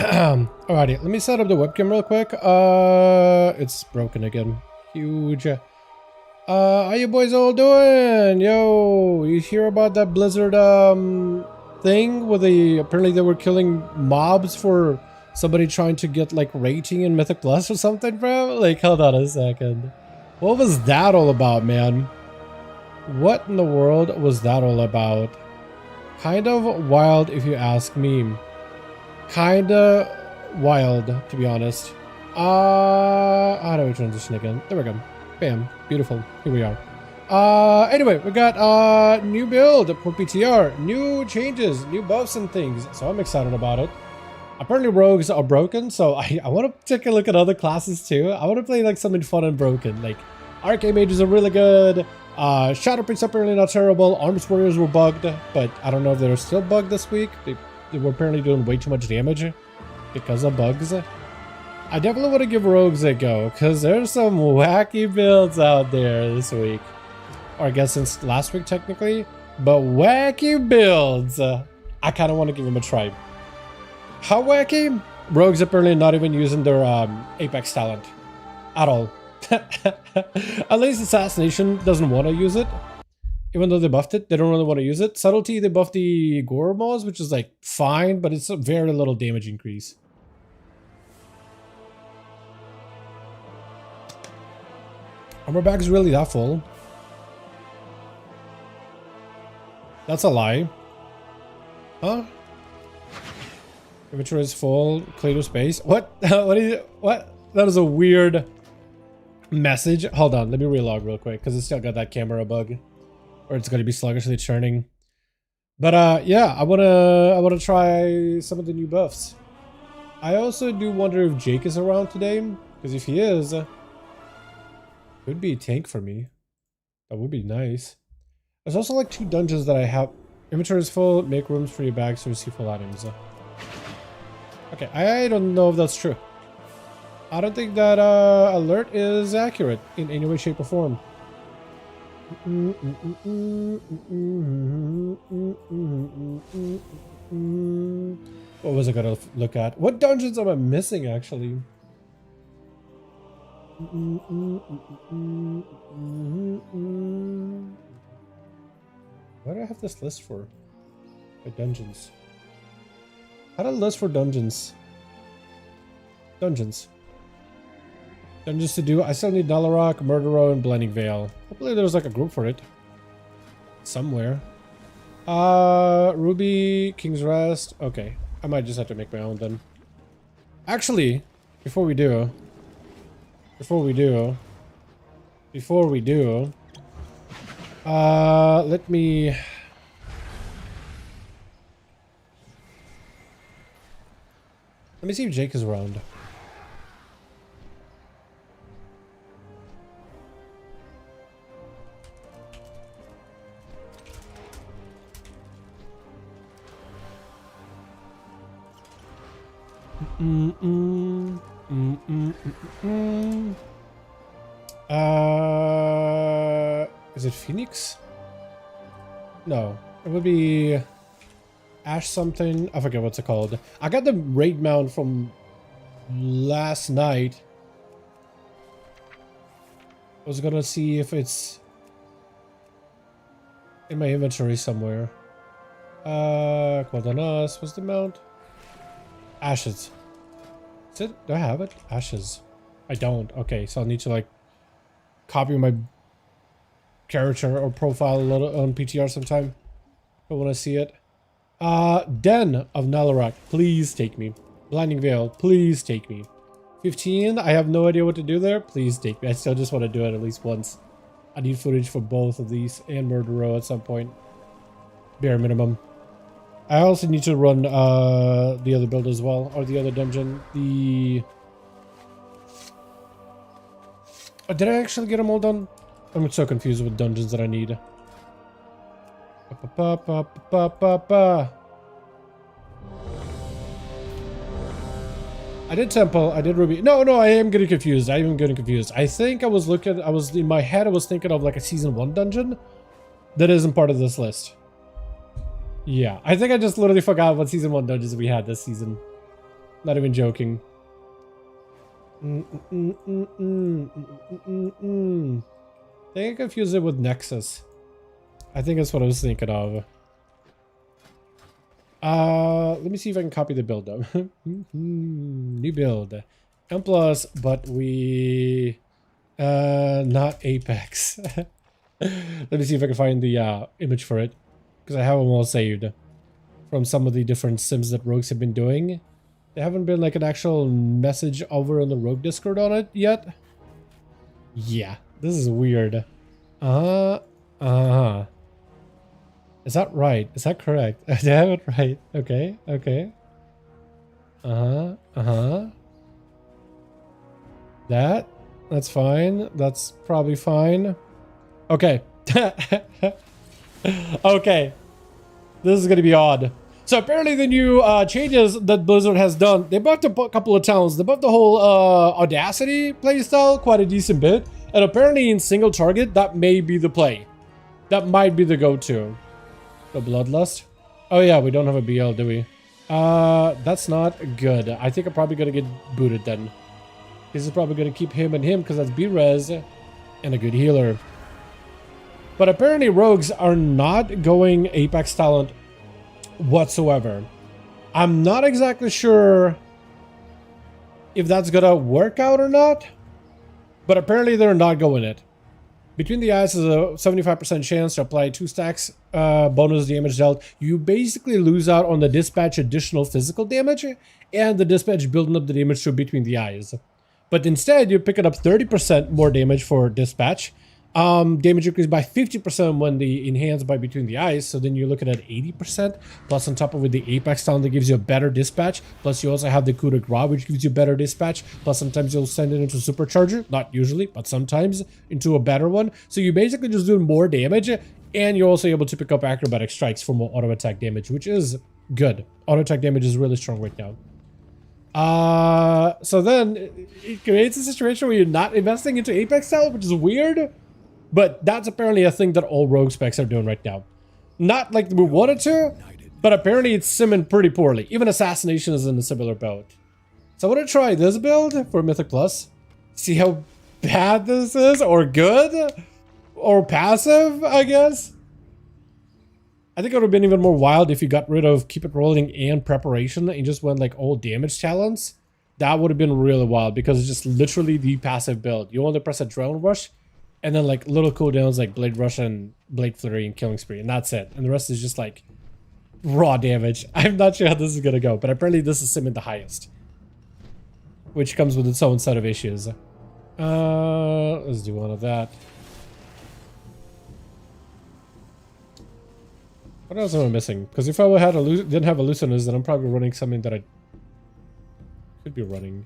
Alrighty, let me set up the webcam real quick. It's broken again. Huge. How you boys all doing? Yo, you hear about that Blizzard thing where apparently they were killing mobs for somebody trying to get like rating in Mythic Plus or something, bro? Like, hold on a second. What was that all about, man? What in the world was that all about? Kind of wild if you ask me. Kinda wild, to be honest. How do we transition again? There we go. Bam. Beautiful. Here we are. Anyway, we got new build for PTR, new changes, new buffs and things. So I'm excited about it. Apparently rogues are broken, so I want to take a look at other classes too. I want to play like something fun and broken. Like arcane mages are really good. Shadow Priests apparently not terrible. Arms warriors were bugged, but I don't know if they're still bugged this week. They were apparently doing way too much damage because of bugs. I definitely want to give rogues a go because there's some wacky builds out there this week. Or I guess since last week technically, but wacky builds. I kind of want to give them a try. How wacky? Rogues apparently not even using their Apex talent at all. At least Assassination doesn't want to use it. Even though they buffed it, they don't really want to use it. Subtlety, they buffed the Gormos, which is like fine, but it's a very little damage increase. Armor bag is really that full. That's a lie. Huh? Inventory is full. Clear space. What? What? That is a weird message. Hold on, let me relog real quick because it's still got that camera bug. Or it's gonna be sluggishly churning. But yeah, I wanna try some of the new buffs. I also do wonder if Jake is around today, because if he is, could be a tank for me. That would be nice. There's also like 2 dungeons that I have. Inventory is full, make rooms for your bags to receive full items. Okay, I don't know if that's true. I don't think that alert is accurate in any way, shape, or form. What was I gonna look at? What dungeons am I missing actually? What do I have this list for? My dungeons. How to list for dungeons? Dungeons to do. I still need Dalaran, Murderer, and Blending Veil. Hopefully there's like a group for it. Somewhere. Ruby, King's Rest. Okay. I might just have to make my own then. Actually, before we do. Let me see if Jake is around. Is it Phoenix? No, it would be Ash something. I forget what's it called. I got the raid mount from last night. I was gonna see if it's in my inventory somewhere. Quadranas, what's the mount? Ashes. Is it? Do I have it? Ashes. I don't. Okay, so I'll need to like copy my character or profile a little on PTR sometime. I want to see it. Den of Nalarak, please take me. Blinding Veil, please take me. 15, I have no idea what to do there. Please take me. I still just want to do it at least once. I need footage for both of these and Murder Row at some point. Bare minimum. I also need to run the other build as well, or the other dungeon. Oh, did I actually get them all done? I'm so confused with dungeons that I need. I did Temple, I did Ruby. No, I am getting confused. I think I was in my head, I was thinking of like a season 1 dungeon that isn't part of this list. Yeah, I think I just literally forgot what season 1 dungeons we had this season. Not even joking. I think I confused it with Nexus. I think that's what I was thinking of. Let me see if I can copy the build though. New build. M+, but we... not Apex. Let me see if I can find the image for it. Because I have them all saved. From some of the different sims that Rogues have been doing. There haven't been like an actual message over on the Rogue Discord on it yet. Yeah, this is weird. Is that right? Is that correct? I have it right. Okay, okay. That's fine. That's probably fine. Okay. Okay. This is gonna be odd. So apparently the new changes that Blizzard has done, they buffed a couple of towns. They buffed the whole Audacity playstyle quite a decent bit. And apparently in single target, that may be the play. That might be the go-to. The Bloodlust. Oh yeah, we don't have a BL, do we? That's not good. I think I'm probably gonna get booted then. This is probably gonna keep him and him because that's B-Res and a good healer. But apparently Rogues are not going Apex talent whatsoever. I'm not exactly sure if that's gonna work out or not, but apparently they're not going it. Between the eyes is a 75% chance to apply 2 stacks bonus damage dealt. You basically lose out on the dispatch additional physical damage and the dispatch building up the damage to between the eyes. But instead, you're picking up 30% more damage for dispatch. Damage increased by 50% when the enhanced by between the eyes, so then you're looking at 80%, plus on top of it the Apex talent that gives you a better dispatch, plus you also have the coup de grace which gives you better dispatch, plus sometimes you'll send it into supercharger, not usually, but sometimes into a better one. So you're basically just doing more damage, and you're also able to pick up acrobatic strikes for more auto attack damage, which is good. Auto attack damage is really strong right now. So then it creates a situation where you're not investing into Apex talent, which is weird. But that's apparently a thing that all rogue specs are doing right now. Not like we wanted to, but apparently it's simming pretty poorly. Even Assassination is in a similar boat. So I want to try this build for Mythic Plus. See how bad this is, or good, or passive, I guess. I think it would have been even more wild if you got rid of Keep It Rolling and Preparation and just went like all damage talents. That would have been really wild because it's just literally the passive build. You only press a Drone Rush, and then like little cooldowns like Blade Rush and Blade Flurry and Killing Spree, and that's it. And the rest is just like raw damage. I'm not sure how this is gonna go, but apparently this is simming the highest, which comes with its own set of issues. Let's do one of that. What else am I missing? Because if I had didn't have a Lucinous, then I'm probably running something that I could be running.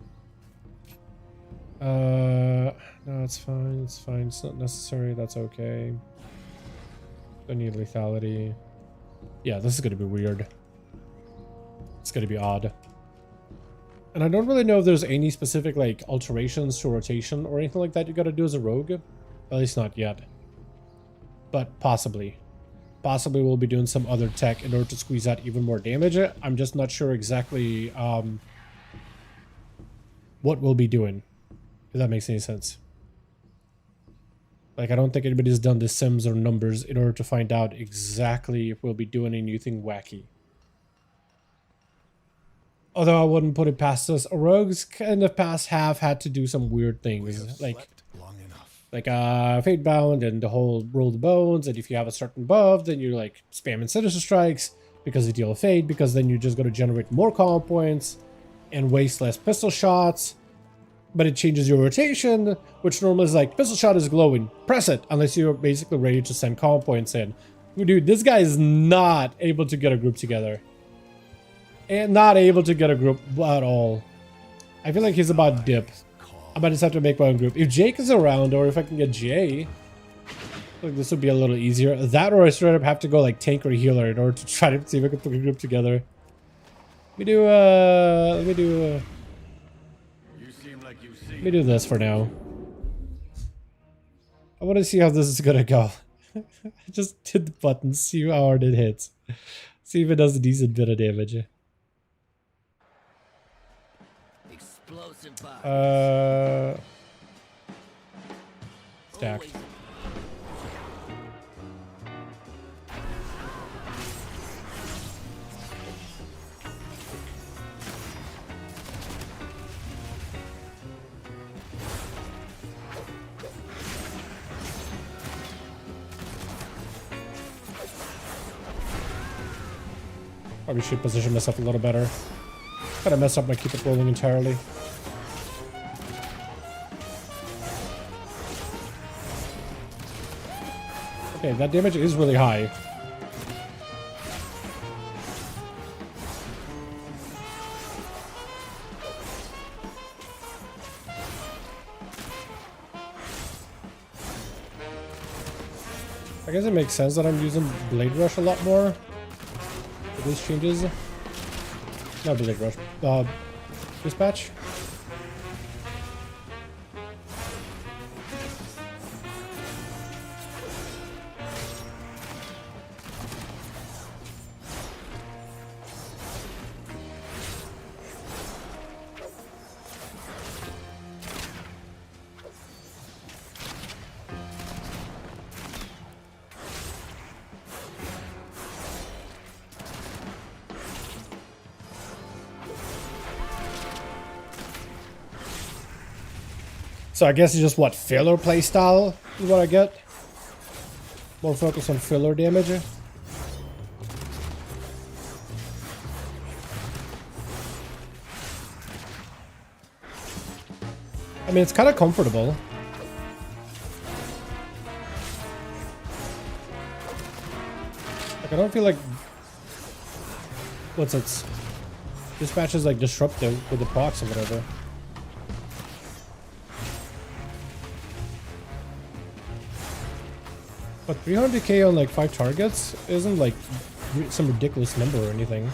No, it's fine, it's fine, it's not necessary, that's okay. Don't need lethality. Yeah, this is gonna be weird. It's gonna be odd. And I don't really know if there's any specific, like, alterations to rotation or anything like that you gotta do as a rogue. At least not yet. But possibly. Possibly we'll be doing some other tech in order to squeeze out even more damage. I'm just not sure exactly, what we'll be doing. If that makes any sense. Like, I don't think anybody's done the sims or numbers in order to find out exactly if we'll be doing anything wacky. Although I wouldn't put it past us. Rogues in the past have had to do some weird things. Like Fate Bound and the whole Roll the Bones. And if you have a certain buff, then you're like spamming Sinister Strikes because you deal Fate. Because then you're just going to generate more combo points and waste less pistol shots. But it changes your rotation, which normally is like, pistol shot is glowing. Press it, unless you're basically ready to send combo points in. Dude, this guy is not able to get a group together. And not able to get a group at all. I feel like he's about dip. I might just have to make my own group. If Jake is around, or if I can get Jay, like this would be a little easier. That, or I straight up have to go like tank or healer in order to try to see if I can put a group together. Let me do this for now. I want to see how this is gonna go. I just hit the button, see how hard it hits. See if it does a decent bit of damage. Stack. Probably should position myself a little better. Kind of messed up my keep it rolling entirely. Okay, that damage is really high. I guess it makes sense that I'm using Blade Rush a lot more. These changes. No, Blade Rush. Dispatch. So I guess it's just what, filler playstyle is what I get. More focus on filler damage. I mean, it's kind of comfortable. Like, I don't feel like... What's it? Dispatch is like disruptive with the procs or whatever. But 300k on like 5 targets isn't like some ridiculous number or anything.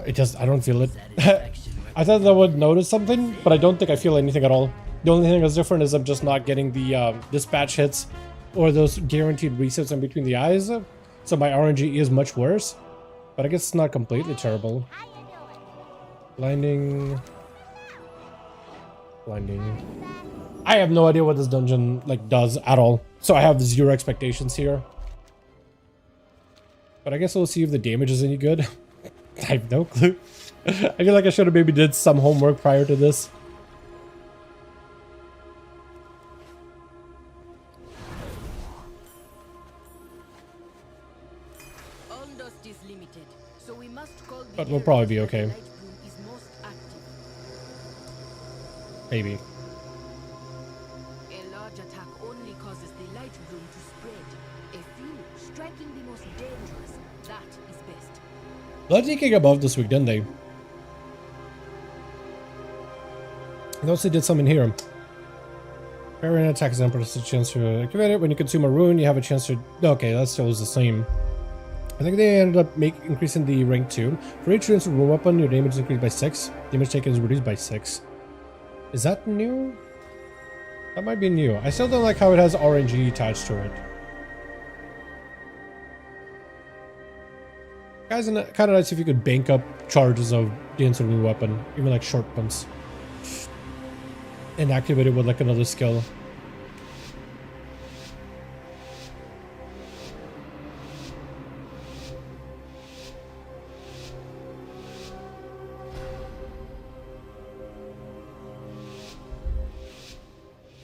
It just, I don't feel it. I thought I would notice something, but I don't think I feel anything at all. The only thing that's different is I'm just not getting the dispatch hits or those guaranteed resets in between the eyes. So my RNG is much worse, but I guess it's not completely terrible. Blinding. I have no idea what this dungeon like does at all, so I have zero expectations here. But I guess we'll see if the damage is any good. I have no clue. I feel like I should have maybe did some homework prior to this. But we'll probably be okay. Maybe. A large attack only causes the light room to spread. A few striking the most dangerous. That is best. Blood Deacon above this week, didn't they? They also did some in here. Parry attack is a chance to activate it. When you consume a rune, you have a chance to... Okay, that still is the same. I think they ended up increasing the rank 2. For each rune weapon, your damage is increased by 6. Damage taken is reduced by 6. Is that new? That might be new. I still don't like how it has RNG attached to it. Guys, kind of nice if you could bank up charges of the instant weapon, even like short ones, and activate it with like another skill.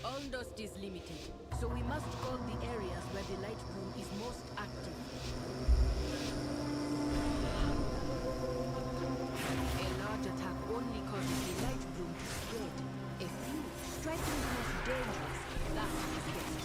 All dust is limited, so we must call the areas where the light room is most active. A large attack only causes the light room to spread. A few striking the most dangerous. That is best.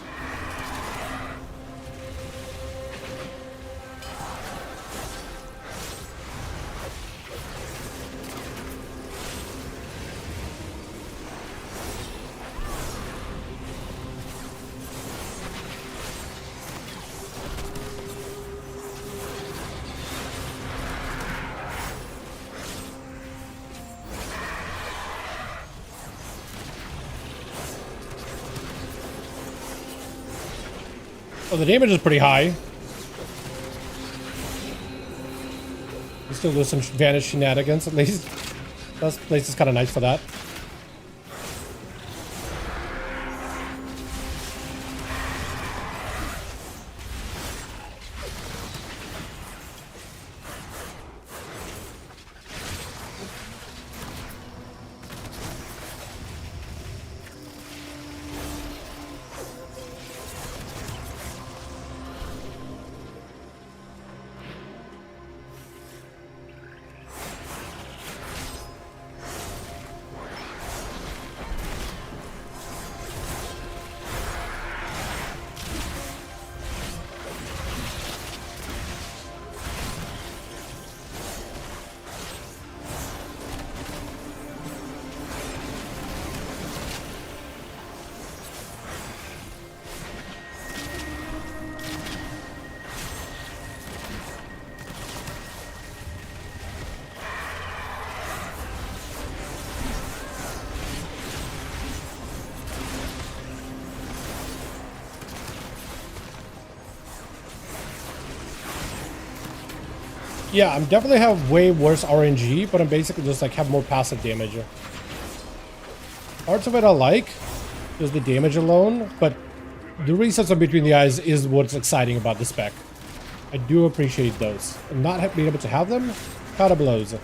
Oh, the damage is pretty high. You still do some vanish shenanigans at least. That place is kind of nice for that. Yeah, I'm definitely have way worse RNG, but I'm basically just like have more passive damage. Parts of it I like, just the damage alone, but the resets in between the eyes is what's exciting about the spec. I do appreciate those. And not being able to have them kind of blows.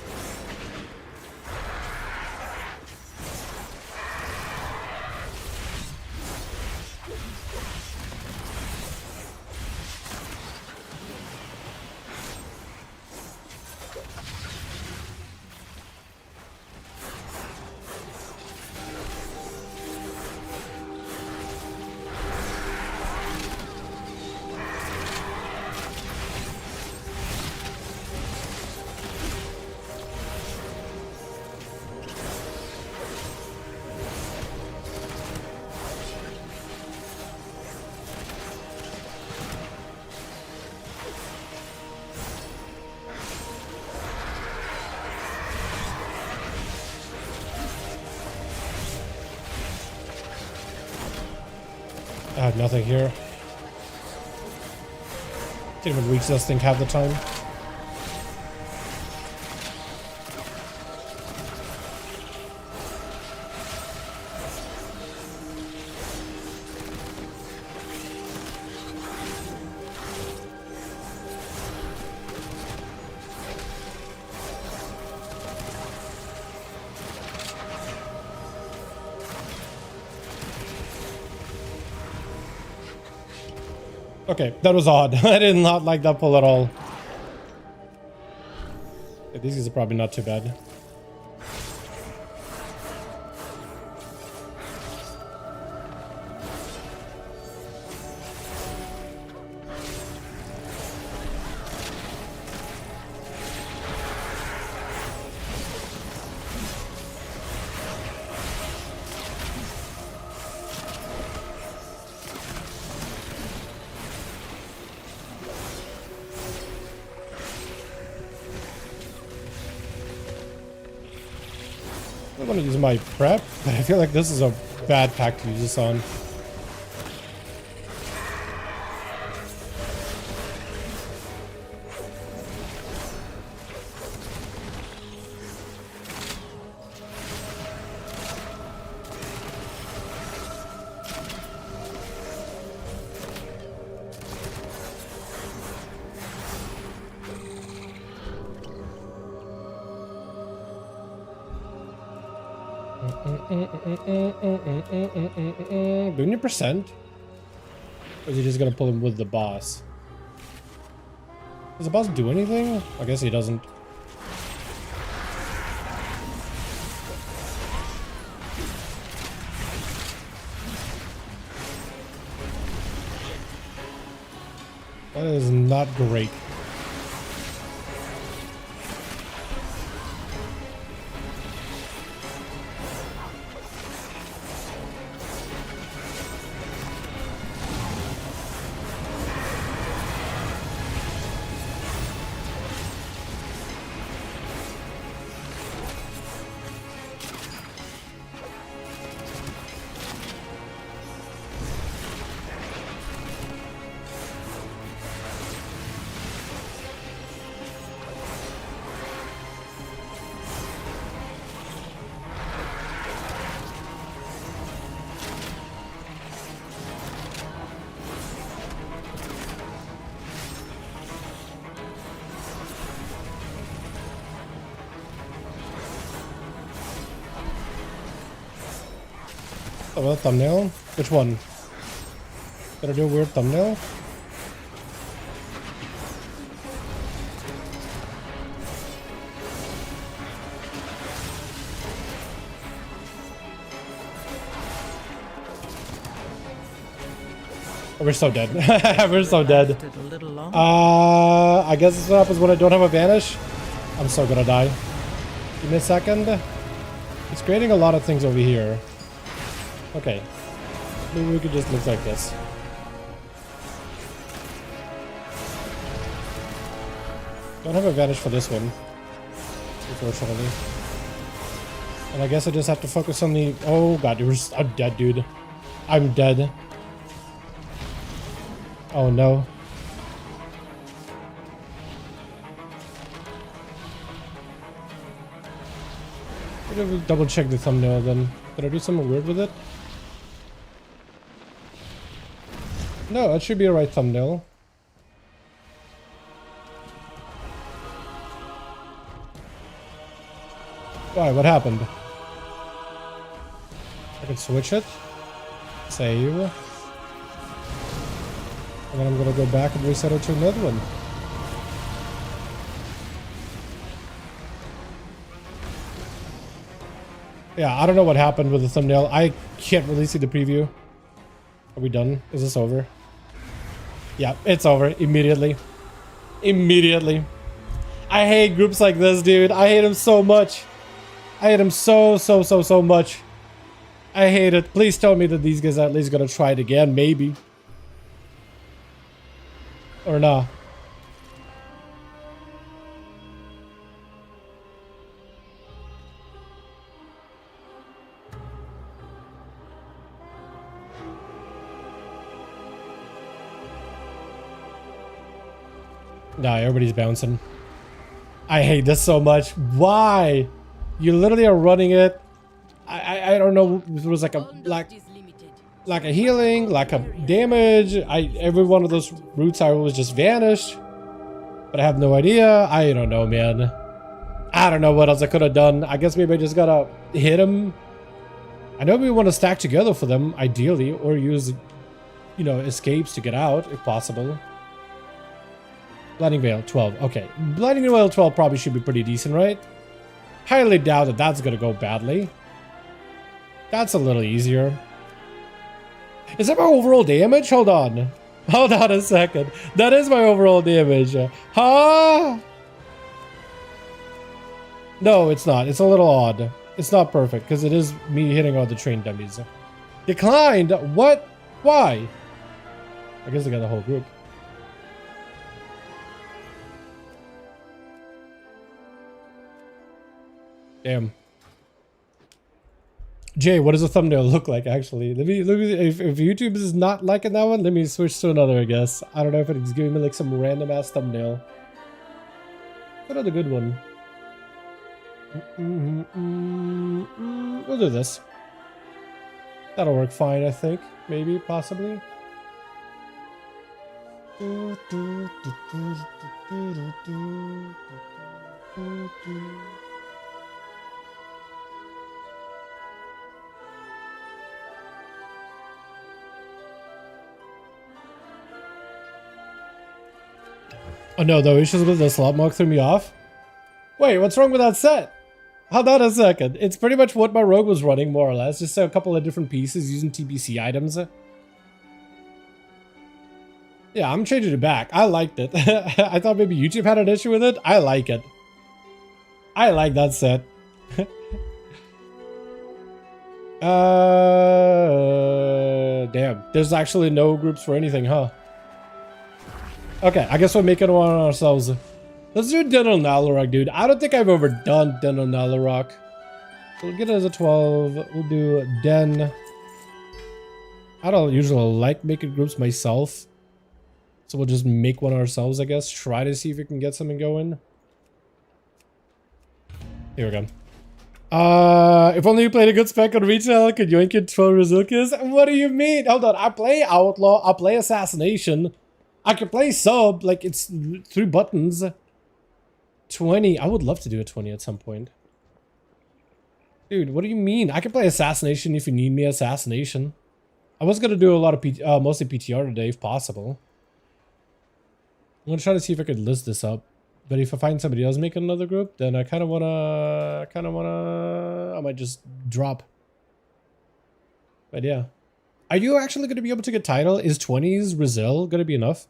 I have nothing here. Can't even reach this thing half the time. Okay, that was odd. I did not like that pull at all. Yeah, these guys are probably not too bad. I want to use my prep, but I feel like this is a bad pack to use this on. Do you percent? Or is he just gonna pull him with the boss? Does the boss do anything? I guess he doesn't. That is not great. Oh, a thumbnail? Which one? Did I do a weird thumbnail? Oh, we're so dead. We're so dead. I guess this is what happens when I don't have a vanish. I'm so gonna die. Give me a second. It's creating a lot of things over here. Okay. Maybe we could just look like this. Don't have a vanish for this one, unfortunately. And I guess I just have to focus on the... Oh god, I'm dead, dude. I'm dead. Oh no. Double check the thumbnail then. Did I do something weird with it? No, it should be a right thumbnail. Why? What happened? I can switch it. Save. And then I'm gonna go back and reset it to another one. Yeah, I don't know what happened with the thumbnail. I can't really see the preview. Are we done? Is this over? Yeah, it's over. Immediately. Immediately. I hate groups like this, dude. I hate them so much. I hate them so much. I hate it. Please tell me that these guys are at least gonna try it again. Maybe. Or not. Nah, everybody's bouncing. I hate this so much. Why? You literally are running it. I don't know if it was like a healing, like a damage. Every one of those roots I was just vanished. But I have no idea. I don't know, man. I don't know what else I could have done. I guess maybe I just gotta hit him. I know we want to stack together for them, ideally, or use, you know, escapes to get out, if possible. Blinding Veil 12. Okay. Blinding Veil 12 probably should be pretty decent, right? Highly doubt that that's gonna go badly. That's a little easier. Is that my overall damage? Hold on. Hold on a second. That is my overall damage. Huh? No, it's not. It's a little odd. It's not perfect because it is me hitting all the train dummies. Declined? What? Why? I guess I got the whole group. Damn. Jay, what does a thumbnail look like, actually? Let me if YouTube is not liking that one, let me switch to another, I guess. I don't know if it's giving me like some random ass thumbnail. What other good one? We'll do this. That'll work fine, I think. Maybe, possibly. Oh no, the issues with the slot mark threw me off. Wait, what's wrong with that set? Hold on a second. It's pretty much what my rogue was running, more or less. Just a couple of different pieces using TBC items. Yeah, I'm changing it back. I liked it. I thought maybe YouTube had an issue with it. I like it. I like that set. Damn. There's actually no groups for anything, huh? Okay, I guess we're making one ourselves. Let's do Dental Nalarok, dude. I don't think I've ever done Dental Nalarok. We'll get it as a 12. We'll do Den. I don't usually like making groups myself. So we'll just make one ourselves, I guess. Try to see if we can get something going. Here we go. If only you played a good spec on retail, could yoink it 12 Razilkas? What do you mean? Hold on, I play Outlaw, I play Assassination. I can play sub, like it's 3 buttons. 20, I would love to do a 20 at some point. Dude, what do you mean? I can play Assassination if you need me Assassination. I was gonna do a lot of mostly PTR today if possible. I'm gonna try to see if I could list this up. But if I find somebody else making another group, then I I might just drop. But yeah. Are you actually gonna be able to get title? Is 20s Brazil gonna be enough?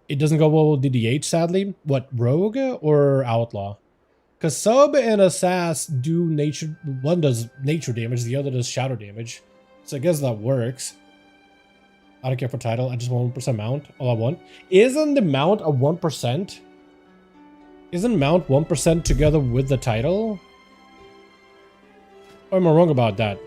It doesn't go well with DDH, sadly. What, Rogue or Outlaw? Because Sub and Assass do nature... One does nature damage, the other does shadow damage. So I guess that works. I don't care for title, I just want 1% mount, all I want. Isn't the mount a 1%? Isn't mount 1% together with the title? Or am I wrong about that?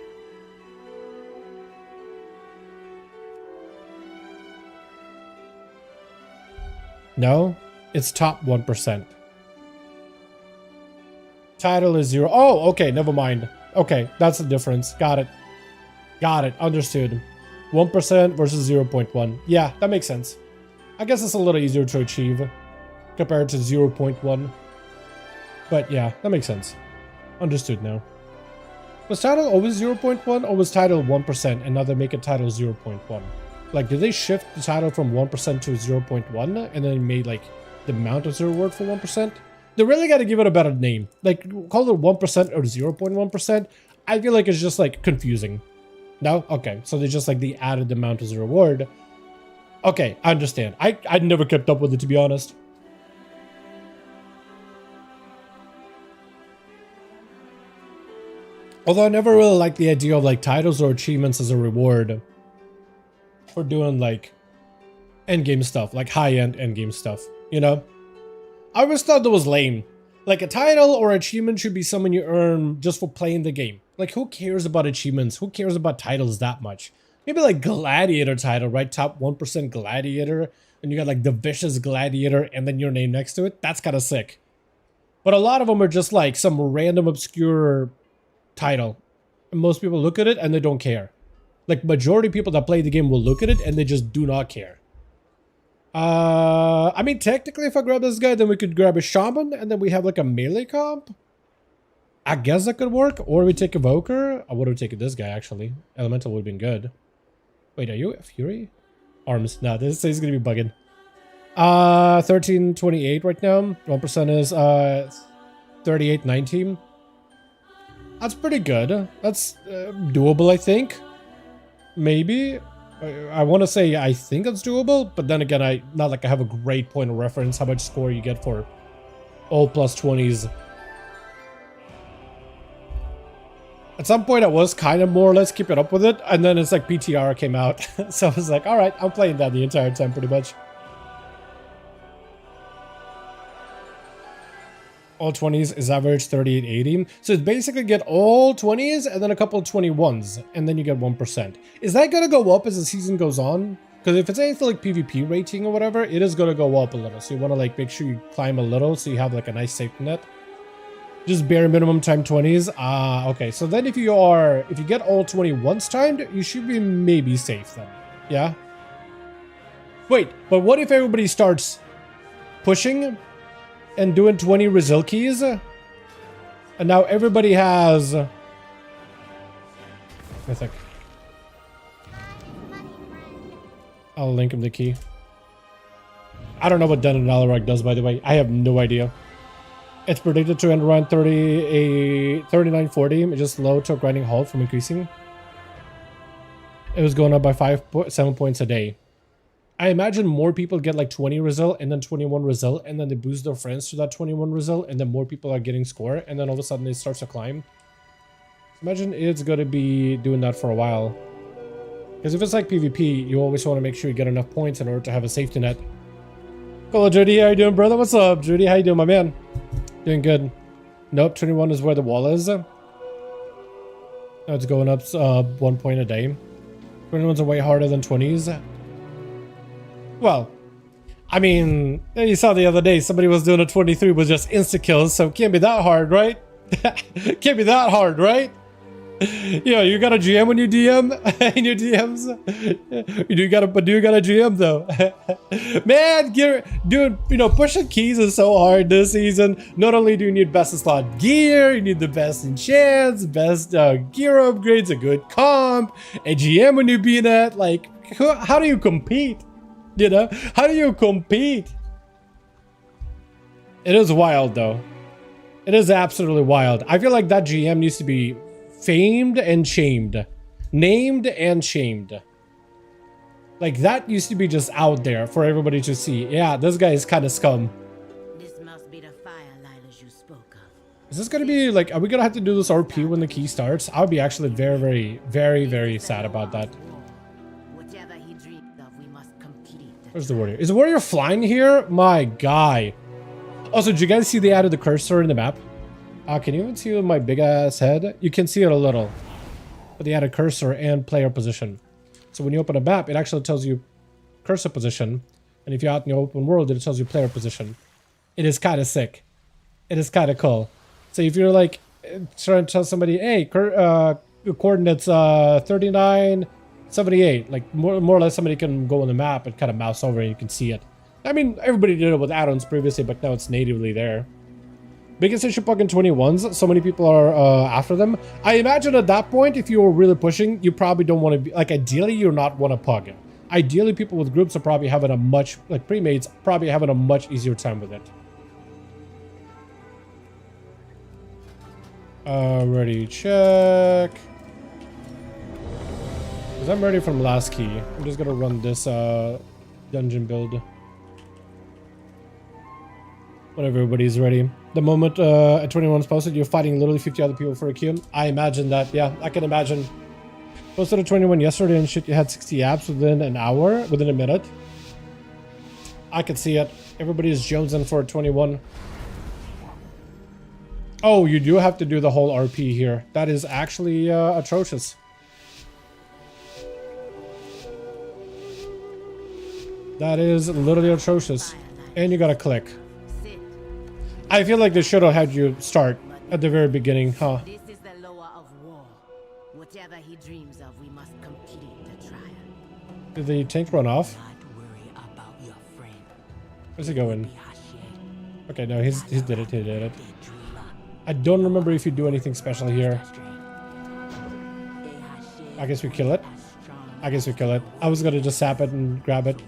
No? It's top 1%. Title is 0. Oh, okay, never mind. Okay, that's the difference. Got it. Got it. Understood. 1% versus 0.1. Yeah, that makes sense. I guess it's a little easier to achieve compared to 0.1. But yeah, that makes sense. Understood now. Was title always 0.1 or was title 1% and now they make it title 0.1? Like, did they shift the title from 1% to 0.1 and then made like the amount of 0 word for 1%? They really got to give it a better name. Like, call it 1% or 0.1%. I feel like it's just like confusing. No? Okay. So they just like the added amount of 0 word. Okay, I understand. I never kept up with it, to be honest. Although I never really liked the idea of like titles or achievements as a reward for doing like endgame stuff, like high-end endgame stuff, you know? I always thought that was lame. Like a title or achievement should be something you earn just for playing the game. Like who cares about achievements? Who cares about titles that much? Maybe like Gladiator title, right? Top 1% Gladiator. And you got like the Vicious Gladiator and then your name next to it. That's kind of sick. But a lot of them are just like some random obscure title. And most people look at it and they don't care. Like majority of people that play the game will look at it and they just do not care. I mean, technically, if I grab this guy, then we could grab a shaman, and then we have like a melee comp. I guess that could work. Or we take Evoker. I would have taken this guy, actually. Elemental would have been good. Wait, are you a Fury? Arms. No, this is going to be bugging. 1328 right now. 1% is 3819. That's pretty good. That's doable, I think. Maybe. I want to say I think it's doable, but then again, not like I have a great point of reference how much score you get for all plus 20s. At some point, I was kind of more or less keeping up with it, and then it's like PTR came out, so I was like, all right, I'm playing that the entire time pretty much. All 20s is average 3880. So it's basically get all 20s and then a couple of 21s, and then you get 1%. Is that going to go up as the season goes on? Because if it's anything like PvP rating or whatever, it is going to go up a little. So you want to like make sure you climb a little so you have like a nice safety net. Just bare minimum time 20s. Okay. So then if you get all 21s timed, you should be maybe safe then. Yeah. Wait, but what if everybody starts pushing and doing 20 Brazil keys, and now everybody has, I think, I'll link him the key. I don't know what Dalaran does, by the way. I have no idea. It's predicted to end around 3940. It's just low to a grinding halt from increasing. It was going up by 7 points a day. I imagine more people get like 20 result and then 21 result, and then they boost their friends to that 21 result, and then more people are getting score, and then all of a sudden it starts to climb. Imagine it's going to be doing that for a while. Because if it's like PvP, you always want to make sure you get enough points in order to have a safety net. Hello, Judy. How you doing, brother? What's up, Judy? How you doing, my man? Doing good. Nope, 21 is where the wall is. Now it's going up 1 point a day. 21s are way harder than 20s. Well, I mean, you saw the other day somebody was doing a 23 with just insta kills, so it can't be that hard, right? Can't be that hard, right? Yeah, you got a GM when you DM in your DMs. You do got a GM though. Man, dude, you know, pushing keys is so hard this season. Not only do you need best in slot gear, you need the best enchants, best gear upgrades, a good comp, a GM when you beat it. Like, how do you compete? You know, how do you compete? It is wild though. It is absolutely wild. I feel like that GM needs to be famed and shamed. Named and shamed. Like, that used to be just out there for everybody to see. Yeah, this guy is kind of scum. This must be the firelight you spoke of. Is this gonna be like, are we gonna have to do this RP when the key starts? I would be actually very sad about that. Whatever he dreamed of, we must complete. Where's the warrior? Is the warrior flying here? My guy. Also, did you guys see they added the cursor in the map? Can you even see my big ass head? You can see it a little. But they added cursor and player position. So when you open a map, it actually tells you cursor position. And if you're out in the open world, it tells you player position. It is kind of sick. It is kind of cool. So if you're like trying to tell somebody, hey, coordinates 3978, like more or less somebody can go on the map and kind of mouse over and you can see it. I mean, everybody did it with add-ons previously, but now it's natively there. Biggest issue plug in 21s, so many people are after them. I imagine at that point, if you were really pushing, you probably don't want to be, like, ideally, you're not want to pug. Ideally, people with groups are probably having a much, like pre-mates, probably having a much easier time with it. Ready, check. Because I'm ready from last key. I'm just gonna run this dungeon build. Whenever everybody's ready. The moment a 21 is posted, you're fighting literally 50 other people for a queue. I imagine that. Yeah, I can imagine. Posted a 21 yesterday and shit, you had 60 apps within an hour, within a minute. I can see it. Everybody's jonesing for a 21. Oh, you do have to do the whole RP here. That is actually atrocious. That is literally atrocious. And you gotta click. I feel like they should have had you start at the very beginning, huh? This is the lower of war. Whatever he dreams of, we must complete the trial. Did the tank run off? Where's he going? Okay, no, he did it. He did it. I don't remember if you do anything special here. I guess we kill it. I guess we kill it. I was gonna just sap it and grab it.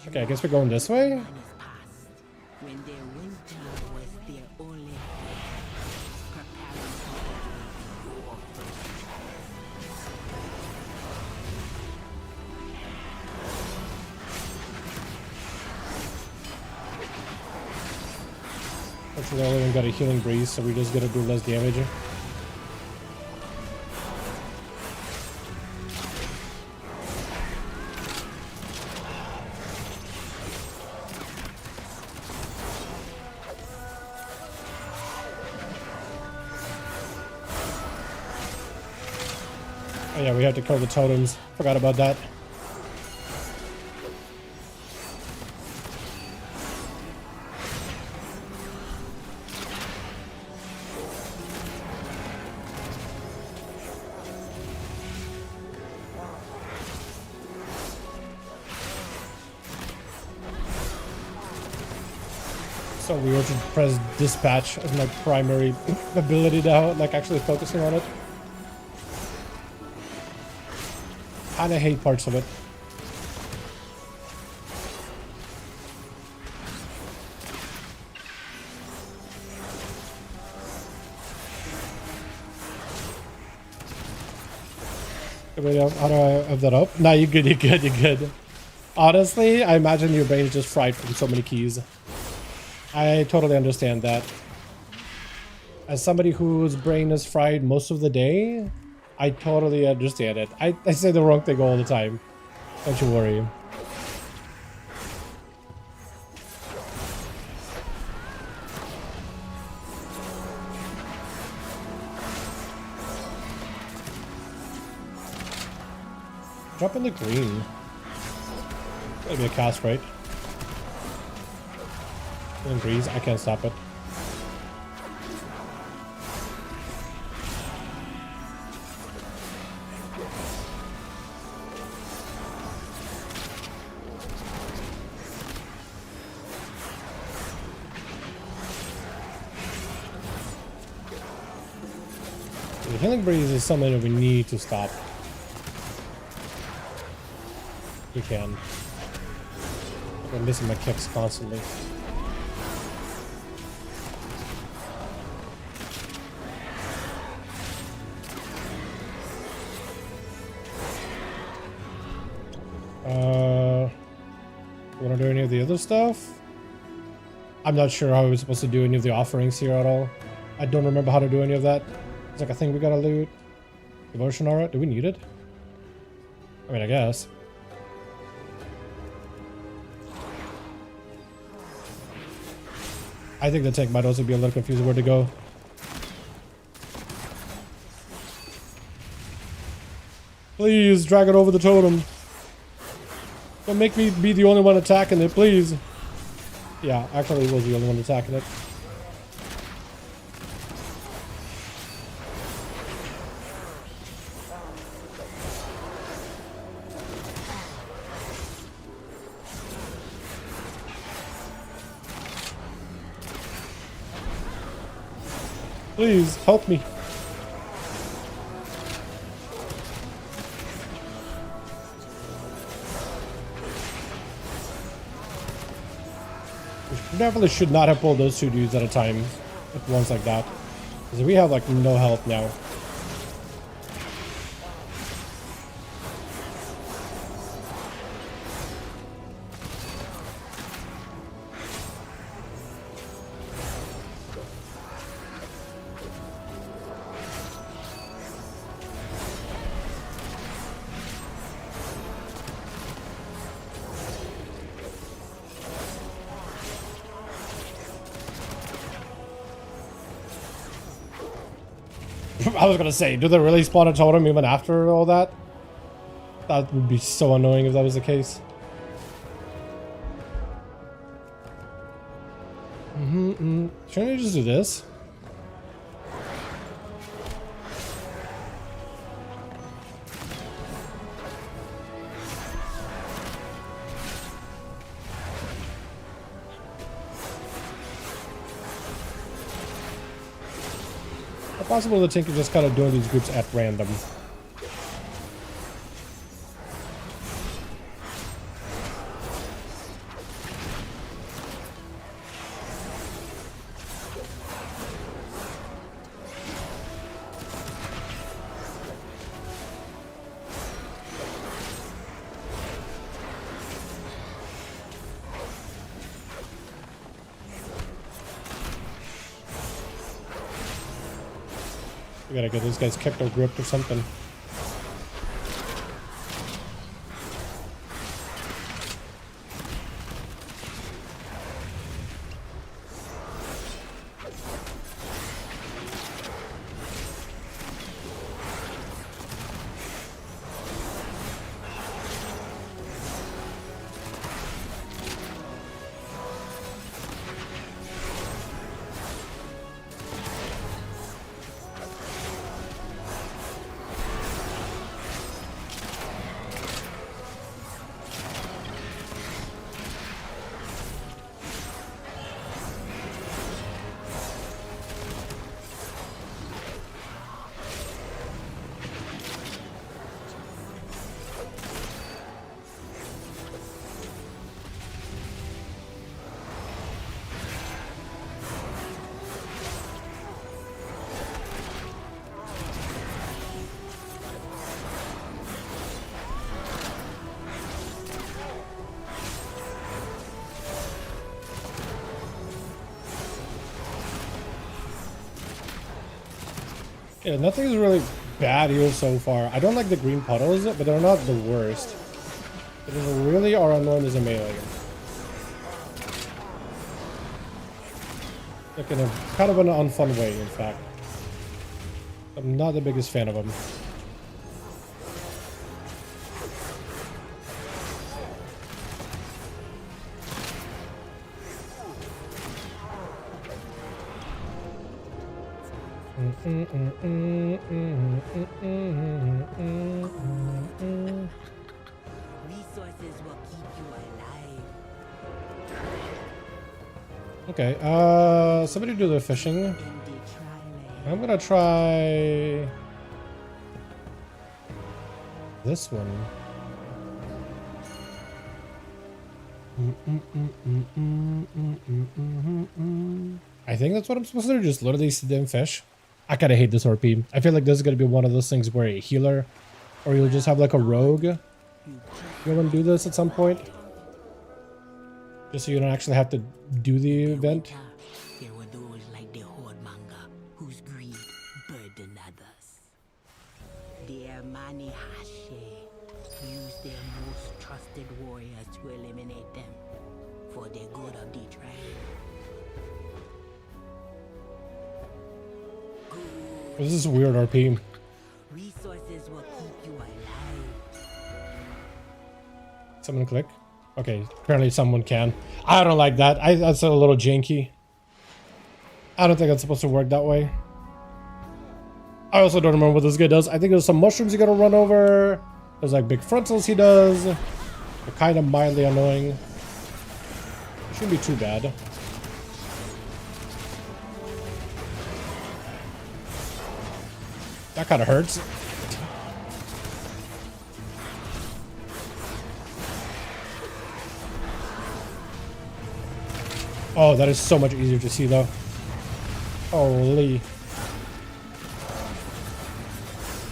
Okay, I guess we're going this way. Actually, I only got a healing breeze, so we just gotta do less damage. Oh yeah, we have to kill the totems. Forgot about that. So weird to press dispatch as my primary ability now, like actually focusing on it. Kinda hate parts of it. How do I have that up? Nah, you're good, you're good, you're good. Honestly, I imagine your brain is just fried from so many keys. I totally understand that. As somebody whose brain is fried most of the day, I totally understand it. I say the wrong thing all the time. Don't you worry. Drop in the green. Maybe a cast, right? And breeze, I can't stop it. healing breeze is something that we need to stop. We can. I'm missing my kicks constantly. Want to do any of the other stuff? I'm not sure how we're supposed to do any of the offerings here at all. I don't remember how to do any of that. It's like a thing we gotta loot. Devotion aura? Do we need it? I mean, I guess. I think the tank might also be a little confused where to go. Please drag it over the totem. Don't make me be the only one attacking it, please. Yeah, actually, he was the only one attacking it. Please, help me. We definitely should not have pulled those two dudes at a time at once like that. Because we have like no health now. I was gonna say, do they really spawn a totem even after all that? That would be so annoying if that was the case. Shouldn't I just do this? Possible the tank is just kind of doing these groups at random. We gotta get those guys kicked or gripped or something. Yeah, nothing is really bad here so far. I don't like the green puddles, but they're not the worst. They really are annoying as a melee. Like in a kind of an unfun way, in fact. I'm not the biggest fan of them. Resources will keep you alive. Okay, somebody do the fishing. I'm gonna try This one. I think that's what I'm supposed to do. Just literally sit there and fish. I kind of hate this RP. I feel like this is going to be one of those things where a healer, or you'll just have like a rogue, go and do this at some point. Just so you don't actually have to do the event. There were those like the Hordmonger whose greed burdened others. Their Mani Hashe used their most trusted warriors to eliminate them for the good of the tribe. This is a weird RP. Resources will keep you alive. Someone click. Okay, apparently someone can. I don't like that. That's a little janky. I don't think that's supposed to work that way. I also don't remember what this guy does. I think there's some mushrooms you gotta run over. There's like big frontals he does. They're kind of mildly annoying. It shouldn't be too bad. That kind of hurts. Oh, that is so much easier to see though. Holy.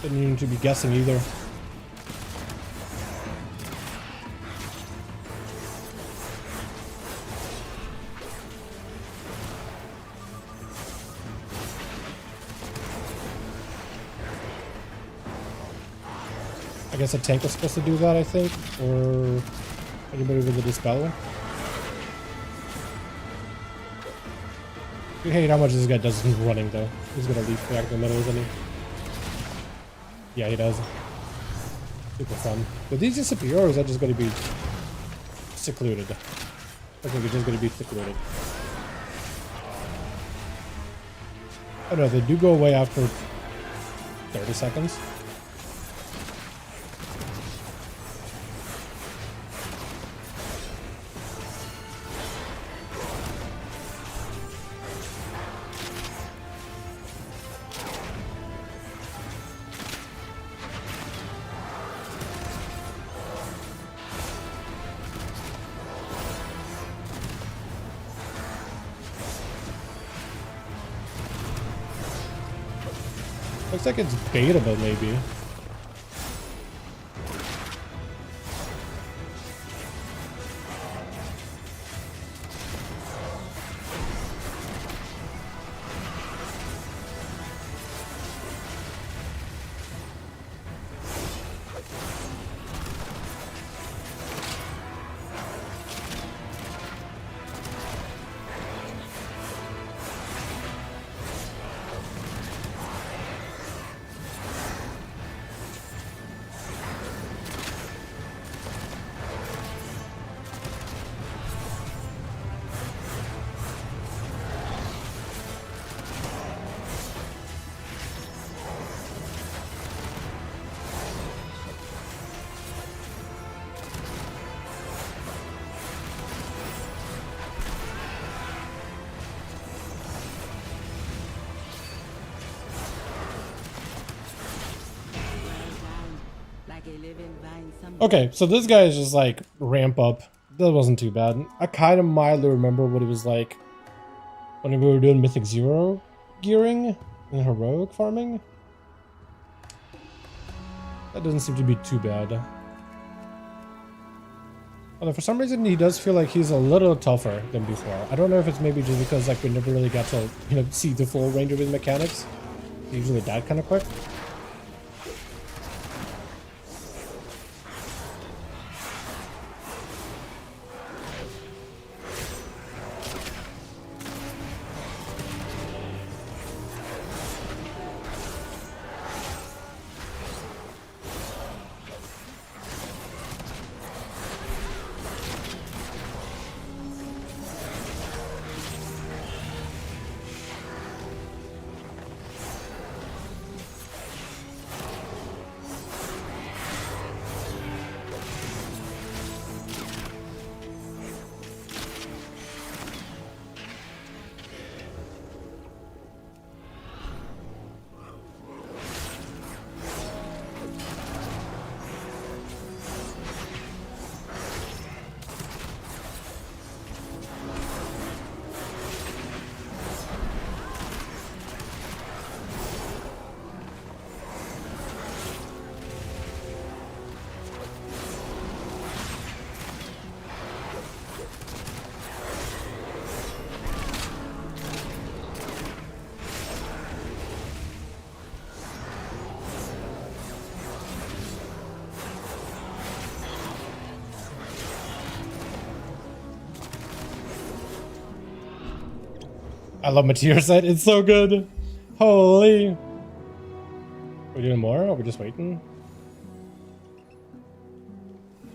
Didn't even to be guessing either. I guess a tank was supposed to do that, I think, or anybody with a dispel. I hate how much this guy does in running though. He's gonna leap back in the middle, isn't he? Yeah, he does. Super fun. But these disappear, or is that just gonna be secluded? I think it's just gonna be secluded. Oh no, they do go away after 30 seconds. Looks like it's baitable, maybe. Okay, so this guy is just like ramp up. That wasn't too bad. I kind of mildly remember what it was like when we were doing Mythic Zero gearing and heroic farming. That doesn't seem to be too bad. Although for some reason he does feel like he's a little tougher than before. I don't know if it's maybe just because like we never really got to, you know, see the full range of his mechanics. He usually died kind of quick. I love Mateer set. It's so good. Holy. Are we doing more? Or are we just waiting?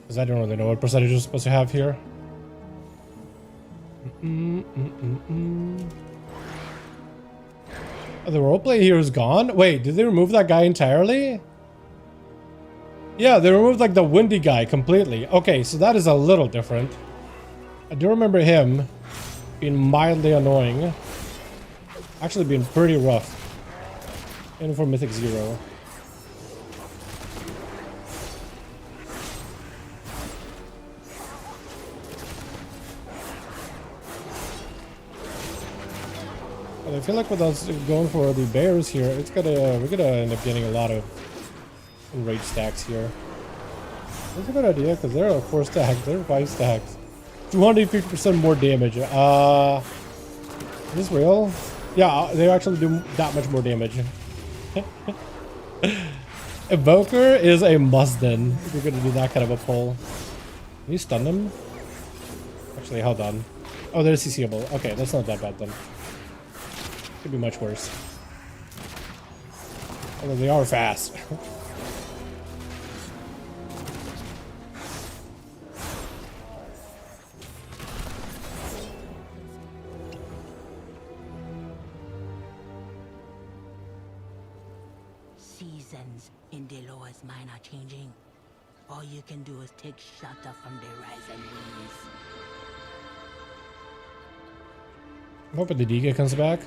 Because I don't really know what percentage we're supposed to have here. Oh, the roleplay here is gone? Wait, did they remove that guy entirely? Yeah, they removed like the windy guy completely. Okay, so that is a little different. I do remember him being mildly annoying. Actually being pretty rough. And for Mythic 0. But I feel like with us going for the bears here, we're gonna end up getting a lot of enraged stacks here. That's a good idea because they're 4 stacks, they're 5 stacks. 250% more damage. Is this real? Yeah, they actually do that much more damage. Evoker is a must then, if we're gonna do that kind of a pull. Can you stun them? Actually, hold on. Oh, they're CCable. Okay, that's not that bad then. Could be much worse. Although they are fast. Seasons in Deloa's mine are changing. All you can do is take shelter from the rising winds. I'm hoping the Diga comes back.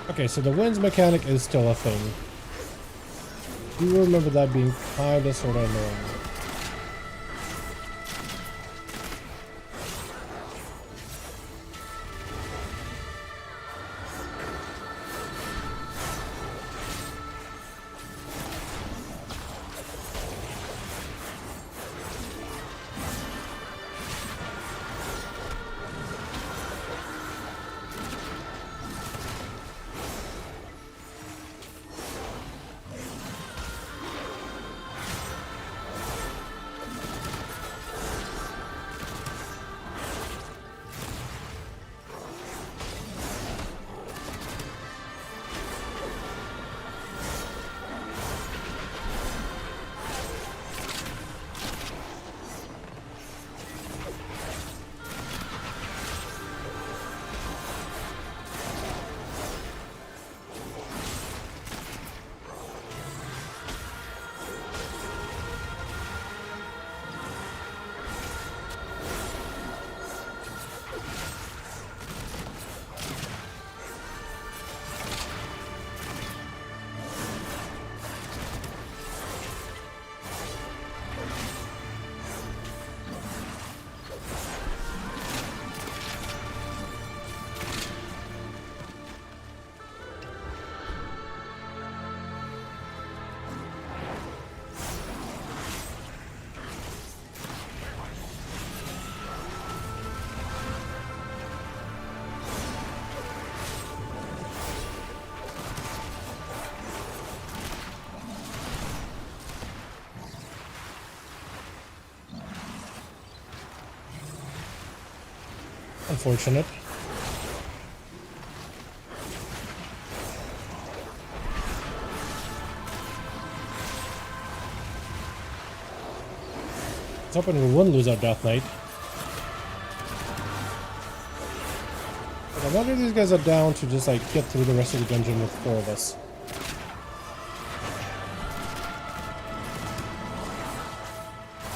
Okay, so the winds mechanic is still a thing. Do you remember that being kinda sorta annoying? Unfortunate. It's hoping we wouldn't lose our Death Knight. But I wonder if these guys are down to just like get through the rest of the dungeon with 4 of us.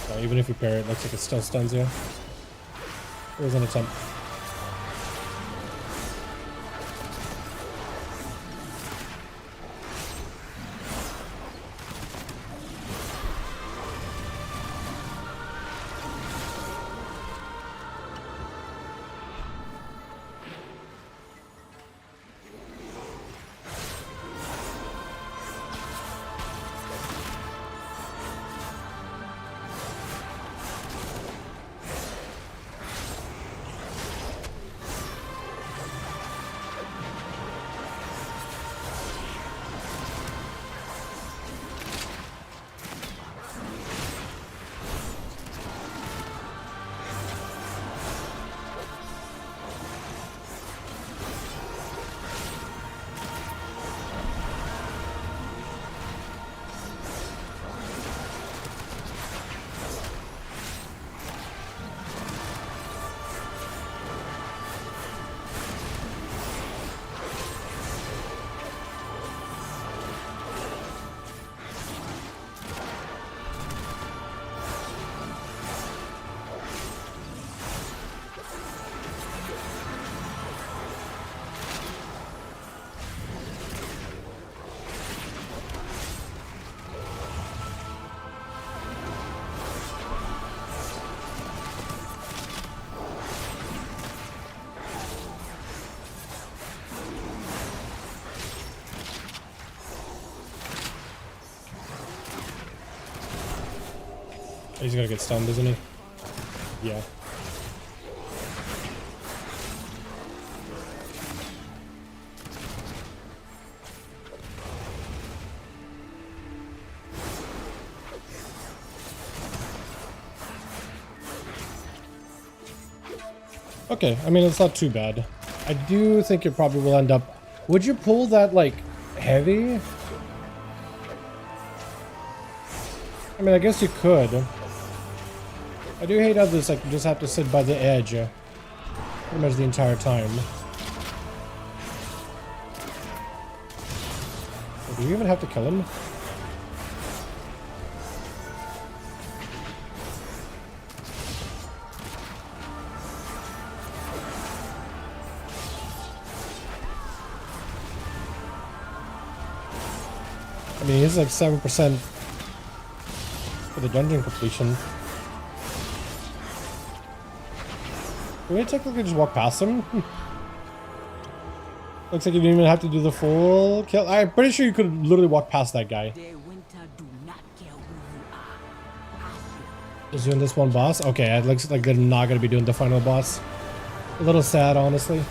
So even if you parry it, looks like it still stuns you. It was an attempt. He's gonna get stunned, isn't he? Yeah. Okay, I mean, it's not too bad. I do think it probably will end up... Would you pull that, like, heavy? I mean, I guess you could. I do hate how this, like, you just have to sit by the edge pretty much the entire time. Do you even have to kill him? I mean, he's like 7% for the dungeon completion. Can we technically just walk past him? Looks like you didn't even have to do the full kill. I'm pretty sure you could literally walk past that guy. The winter do not care who you are. Just doing this one boss? Okay, it looks like they're not going to be doing the final boss. A little sad, honestly.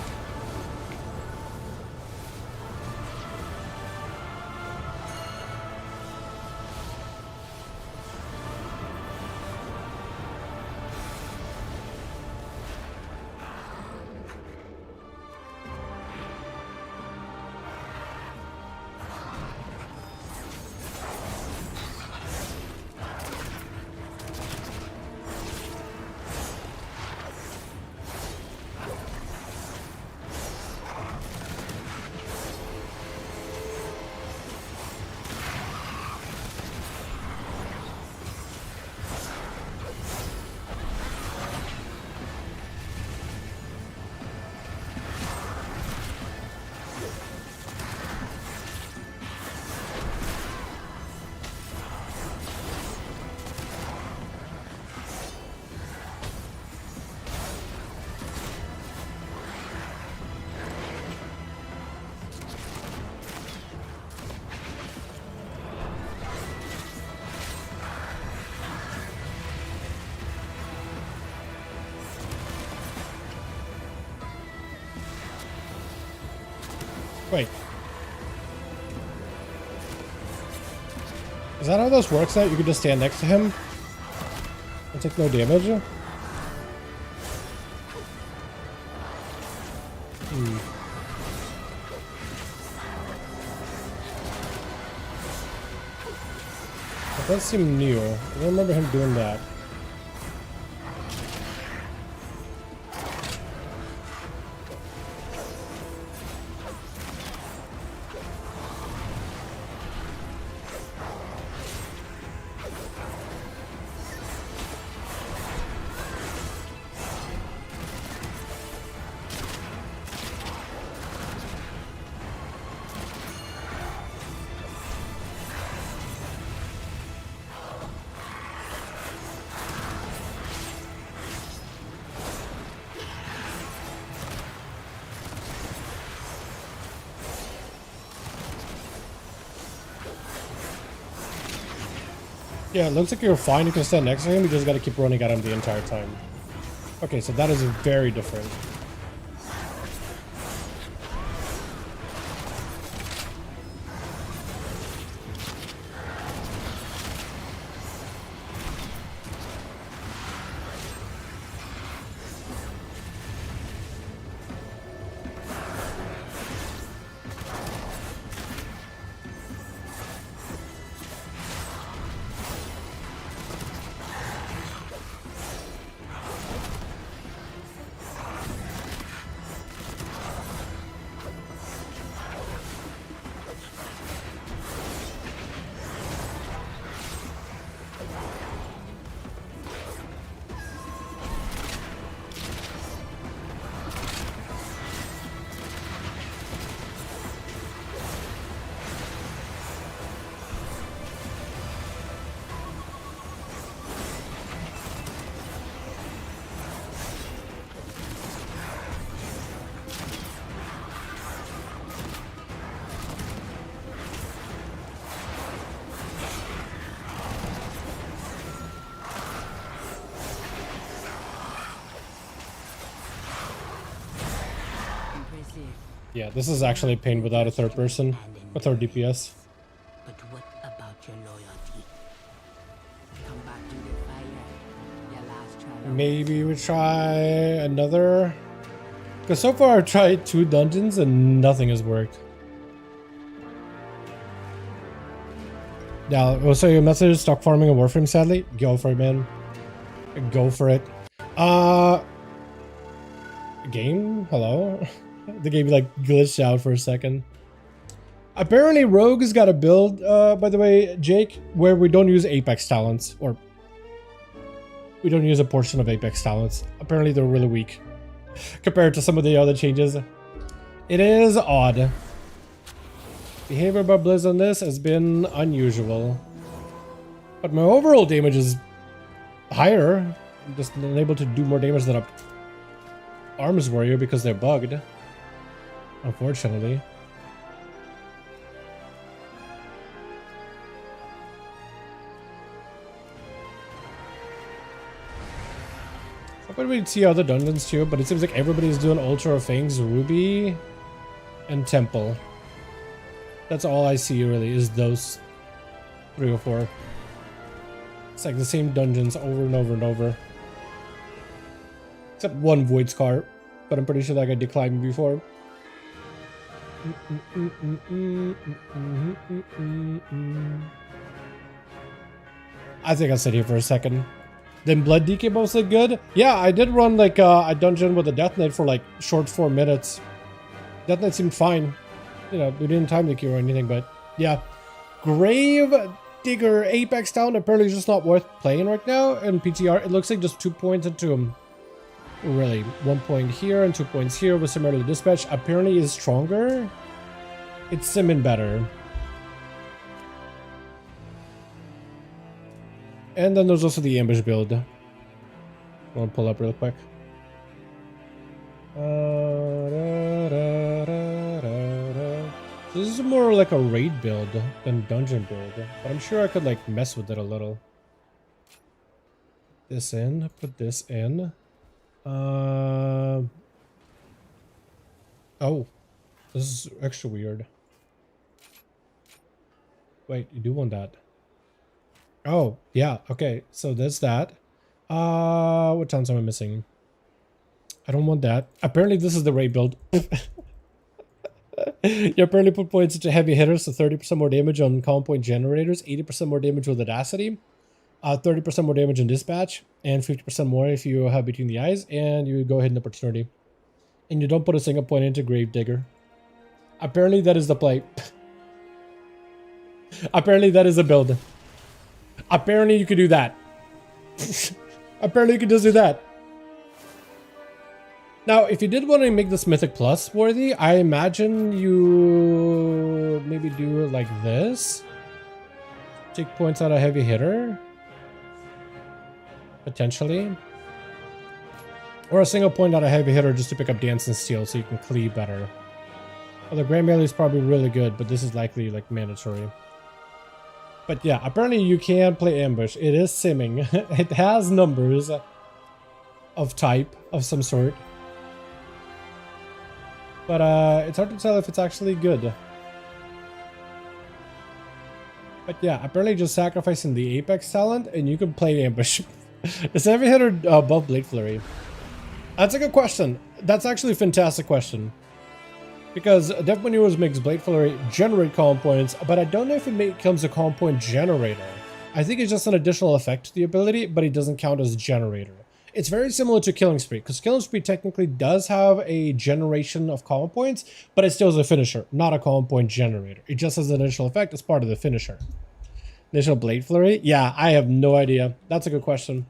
Wait. Is that how this works out? You can just stand next to him and take no damage? That does seem new. I don't remember him doing that. Yeah, it looks like you're fine. You can stand next to him. You just gotta keep running at him the entire time. Okay, so that is very different. Yeah, this is actually a pain without a third person, a third DPS. But what about your loyalty? Come back to the fire. Your last trial. Maybe we try another. Because so far I've tried 2 dungeons and nothing has worked. Yeah, also your message is stock farming a Warframe, sadly. Go for it, man. Go for it. Game? Hello? The game like glitched out for a second. Apparently Rogue's got a build, by the way, Jake, where we don't use Apex talents, or we don't use a portion of Apex talents. Apparently they're really weak compared to some of the other changes. It is odd. Behavior by Blizz on this has been unusual. But my overall damage is higher. I'm just unable to do more damage than a Arms Warrior because they're bugged. Unfortunately. I thought we'd see other dungeons too, but it seems like everybody's doing Ultra of Fangs, Ruby, and Temple. That's all I see really, is those 3 or 4. It's like the same dungeons over and over and over. Except one Void Scar, but I'm pretty sure that got declined before. I think I'll sit here for a second. Then Blood DK both look good. Yeah, I did run like a dungeon with a Death Knight for like short 4 minutes. Death Knight seemed fine. You know, we didn't time the queue or anything, but yeah. Grave Digger Apex Town apparently is just not worth playing right now. And PTR, it looks like just 2 points into him. Really, 1 point here and 2 points here with similar dispatch. Apparently is stronger. It's simming better. And then there's also the ambush build. I want to pull up real quick. This is more like a raid build than dungeon build, but I'm sure I could like mess with it a little. This in, put this in. Oh, this is extra weird. Wait, you do want that? Oh, yeah, okay, so there's that. What towns am I missing? I don't want that. Apparently this is the raid build. You apparently put points into heavy hitters, so 30% more damage on common point generators, 80% more damage with Audacity, 30% more damage in dispatch, and 50% more if you have between the eyes, and you go ahead and opportunity. And you don't put a single point into Grave Digger. Apparently that is the play. Apparently that is a build. Apparently you could do that. Apparently you could just do that. Now, if you did want to make this Mythic Plus worthy, I imagine you maybe do it like this. Take points out of Heavy Hitter. Potentially. Or a single point out of Heavy Hitter just to pick up Dance and Steel so you can cleave better. Well, the Grand Melee is probably really good, but this is likely like mandatory. But yeah, apparently you can play Ambush. It is simming. It has numbers of type of some sort. But it's hard to tell if it's actually good. But yeah, apparently just sacrificing the Apex talent and you can play Ambush. Is Heavy Hitter above Blade Flurry? That's a good question. That's actually a fantastic question. Because Death Maneuvers makes Blade Flurry generate common points, but I don't know if it becomes a common point generator. I think it's just an additional effect to the ability, but it doesn't count as generator. It's very similar to Killing Spree, because Killing Spree technically does have a generation of common points, but it still is a finisher, not a common point generator. It just has an initial effect as part of the finisher. Initial Blade Flurry? Yeah, I have no idea. That's a good question.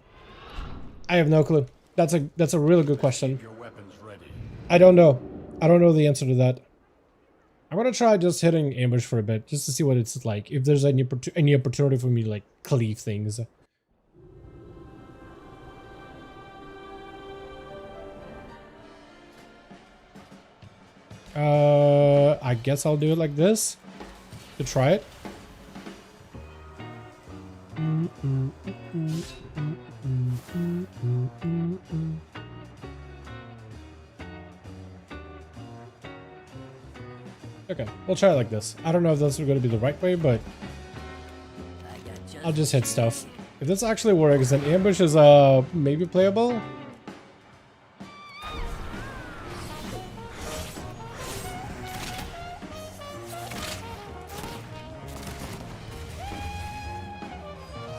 I have no clue. That's a really good question. I don't know. I don't know the answer to that. I'm gonna try just hitting Ambush for a bit, just to see what it's like. If there's any opportunity for me to like cleave things. I guess I'll do it like this to try it. Okay, we'll try it like this. I don't know if that's going to be the right way, but I'll just hit stuff. If this actually works, then ambush is maybe playable.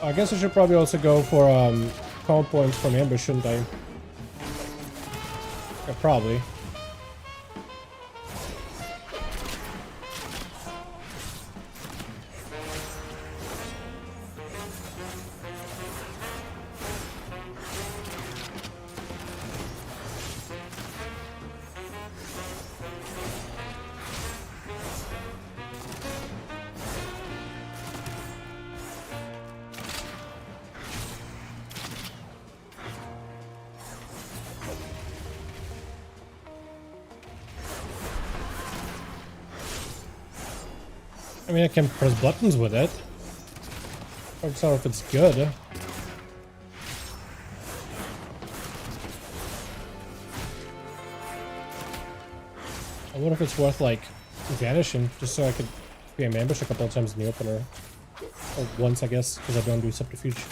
I guess I should probably also go for calm points from ambush, shouldn't I? Yeah, probably. I mean, I can press buttons with it. I'm not sure if it's good. I wonder if it's worth, like, vanishing, just so I could be ambushed a couple of times in the opener. Or once, I guess, because I don't do subterfuge.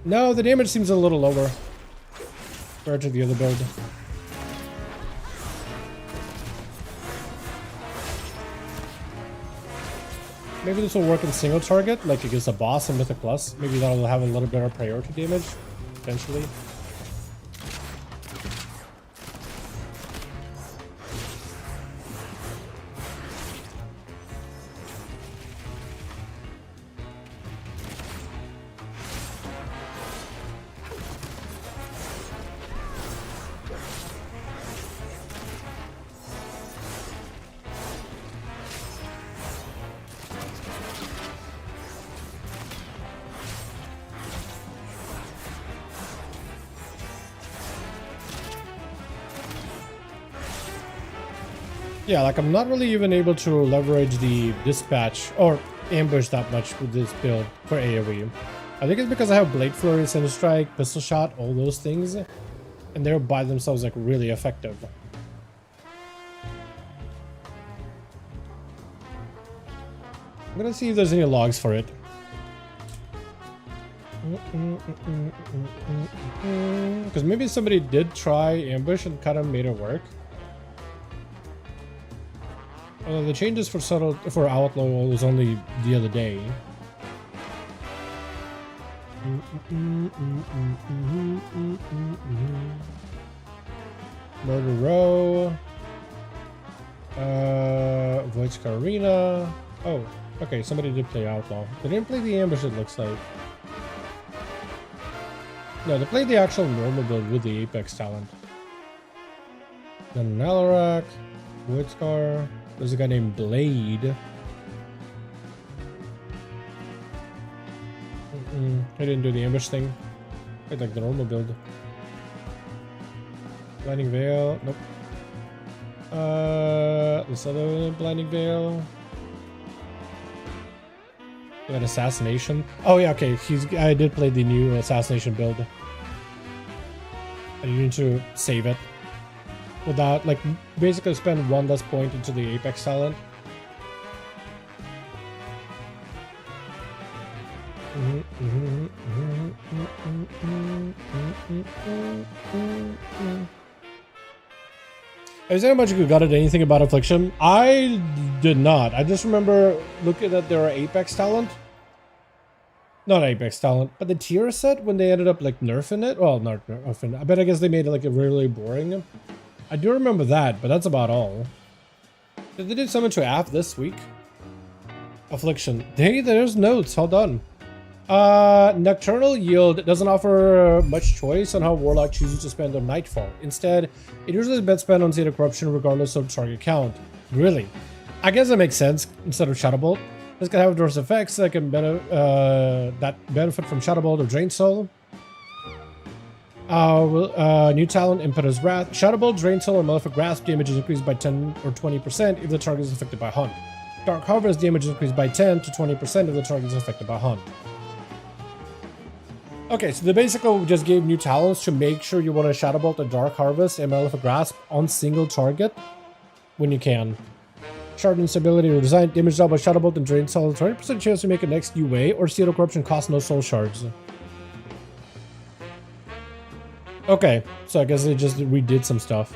No, the damage seems a little lower compared to the other build. Maybe this will work in single target, like against a boss and Mythic Plus. Maybe that'll have a little better priority damage, potentially. Yeah, like I'm not really even able to leverage the dispatch or ambush that much with this build for AoE. I think it's because I have Blade Flurry, Cinder Strike, Pistol Shot, all those things, and they're by themselves like really effective. I'm gonna see if there's any logs for it. Because maybe somebody did try ambush and kind of made it work. The changes for Outlaw was only the other day. Murder Row. Voice Arena. Oh, okay, somebody did play Outlaw. They didn't play the ambush, it looks like. No, they played the actual normal build with the Apex talent. Then Nalarak, Voidscar. There's a guy named Blade. I didn't do the ambush thing. I like the normal build. Blinding Veil. Nope. This other Blinding Veil. That Assassination. Oh yeah, okay. I did play the new Assassination build. I need to save it. Without, like, basically spend one less point into the Apex talent. Is anybody who got it anything about Affliction? I did not. I just remember looking at their Apex talent. Not Apex talent, but the tier set when they ended up like nerfing it. Well, not nerfing. I bet I guess they made it like a really boring. I do remember that, but that's about all. Did they do something to app this week? Affliction. Hey, there's notes. Hold on. Nocturnal Yield doesn't offer much choice on how Warlock chooses to spend on Nightfall. Instead, it usually is best spent on Zeta Corruption regardless of target count. Really? I guess that makes sense instead of Shadowbolt. This can have adverse effects that can benefit from Shadowbolt or Drain Soul. New talent, Impetus Wrath. Shadowbolt, Drain Soul, or Malefic Grasp damage is increased by 10 or 20% if the target is affected by Hunt. Dark Harvest damage is increased by 10 to 20% if the target is affected by Hunt. Okay, so they basically just gave new talents to make sure you want to Shadow Bolt and Dark Harvest and Elephant Grasp on single target when you can. Shard instability or design damage dealt by Shadow Bolt and Drain Soul. 20% chance to make a next UA or Seal Corruption costs no soul shards. Okay, so I guess they just redid some stuff.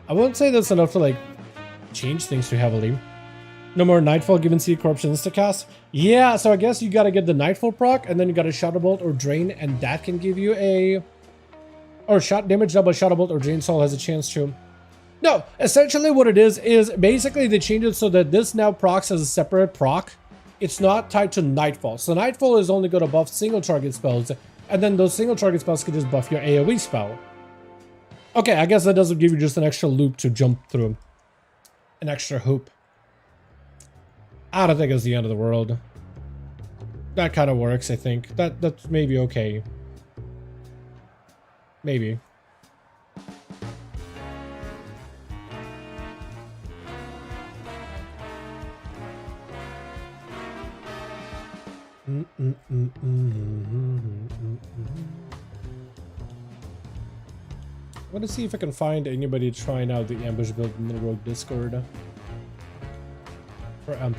I wouldn't say that's enough to like change things too heavily. No more Nightfall given Sea Corruption instacast. Yeah, so I guess you gotta get the Nightfall proc and then you gotta Shadow Bolt or Drain, and that can give you a... Or shot damage dealt by Shadow Bolt or Drain Soul has a chance to... No, essentially what it is basically they changed it so that this now procs as a separate proc. It's not tied to Nightfall. So Nightfall is only going to buff single target spells, and then those single target spells can just buff your AoE spell. Okay, I guess that doesn't give you just an extra loop to jump through. An extra hoop. I don't think it's the end of the world. That kind of works, I think. That's maybe okay. Maybe. I want to see if I can find anybody trying out the ambush build in the Rogue Discord for M+.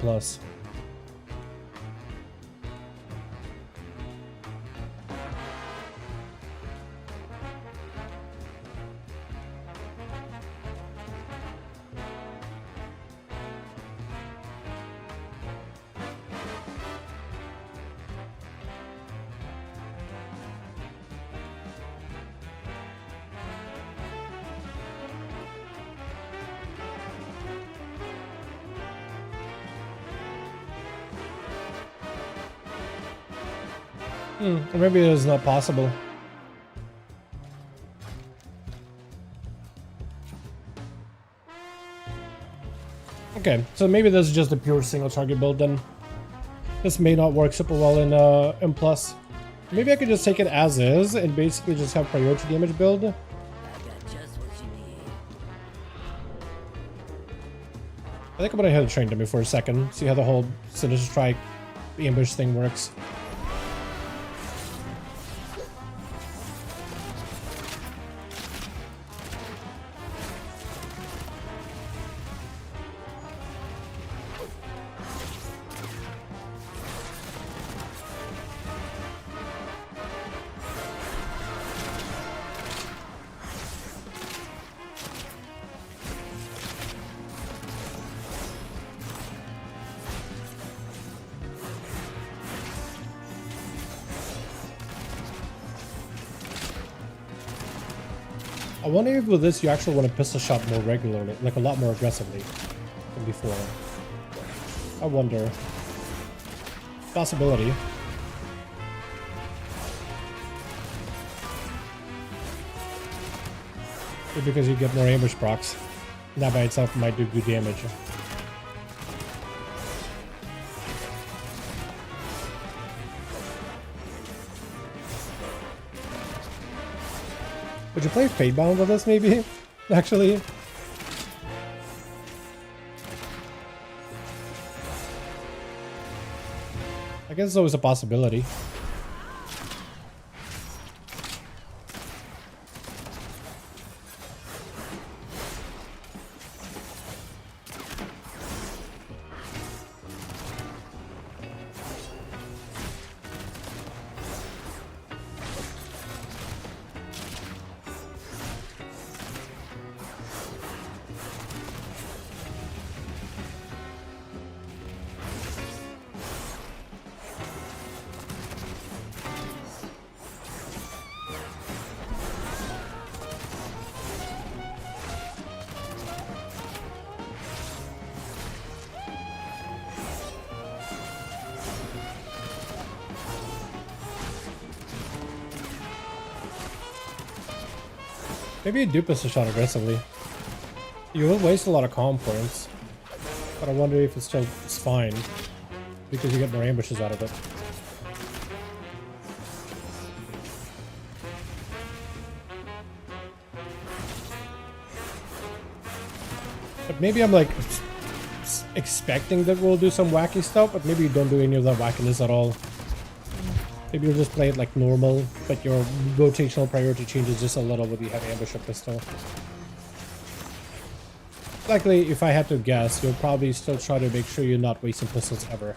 Or maybe it is not possible. Okay, so maybe this is just a pure single target build then. This may not work super well in M+. Maybe I could just take it as is and basically just have priority damage build. I think I'm gonna head to train dummy for a second, see how the whole Sinister Strike ambush thing works. I wonder if with this you actually want to pistol shot more regularly, like a lot more aggressively than before. I wonder. Possibility. Maybe because you get more ambush procs. That by itself might do good damage. Would you play Fatebound with us, maybe? Actually? I guess it's always a possibility. Maybe you do pistol shot aggressively. You will waste a lot of calm points, but I wonder if it's fine because you get more ambushes out of it. But maybe I'm like expecting that we'll do some wacky stuff, but maybe you don't do any of that wackiness at all. Maybe you'll just play it like normal, but your rotational priority changes just a little when you have ambush or pistol. Likely, if I had to guess, you'll probably still try to make sure you're not wasting pistols ever.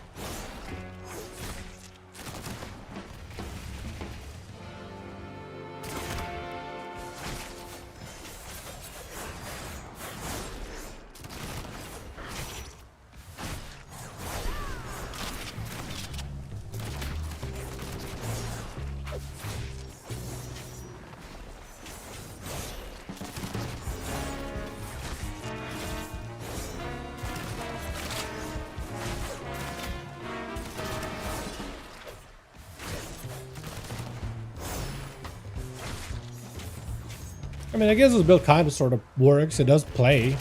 I mean, I guess this build kind of sort of works. It does play.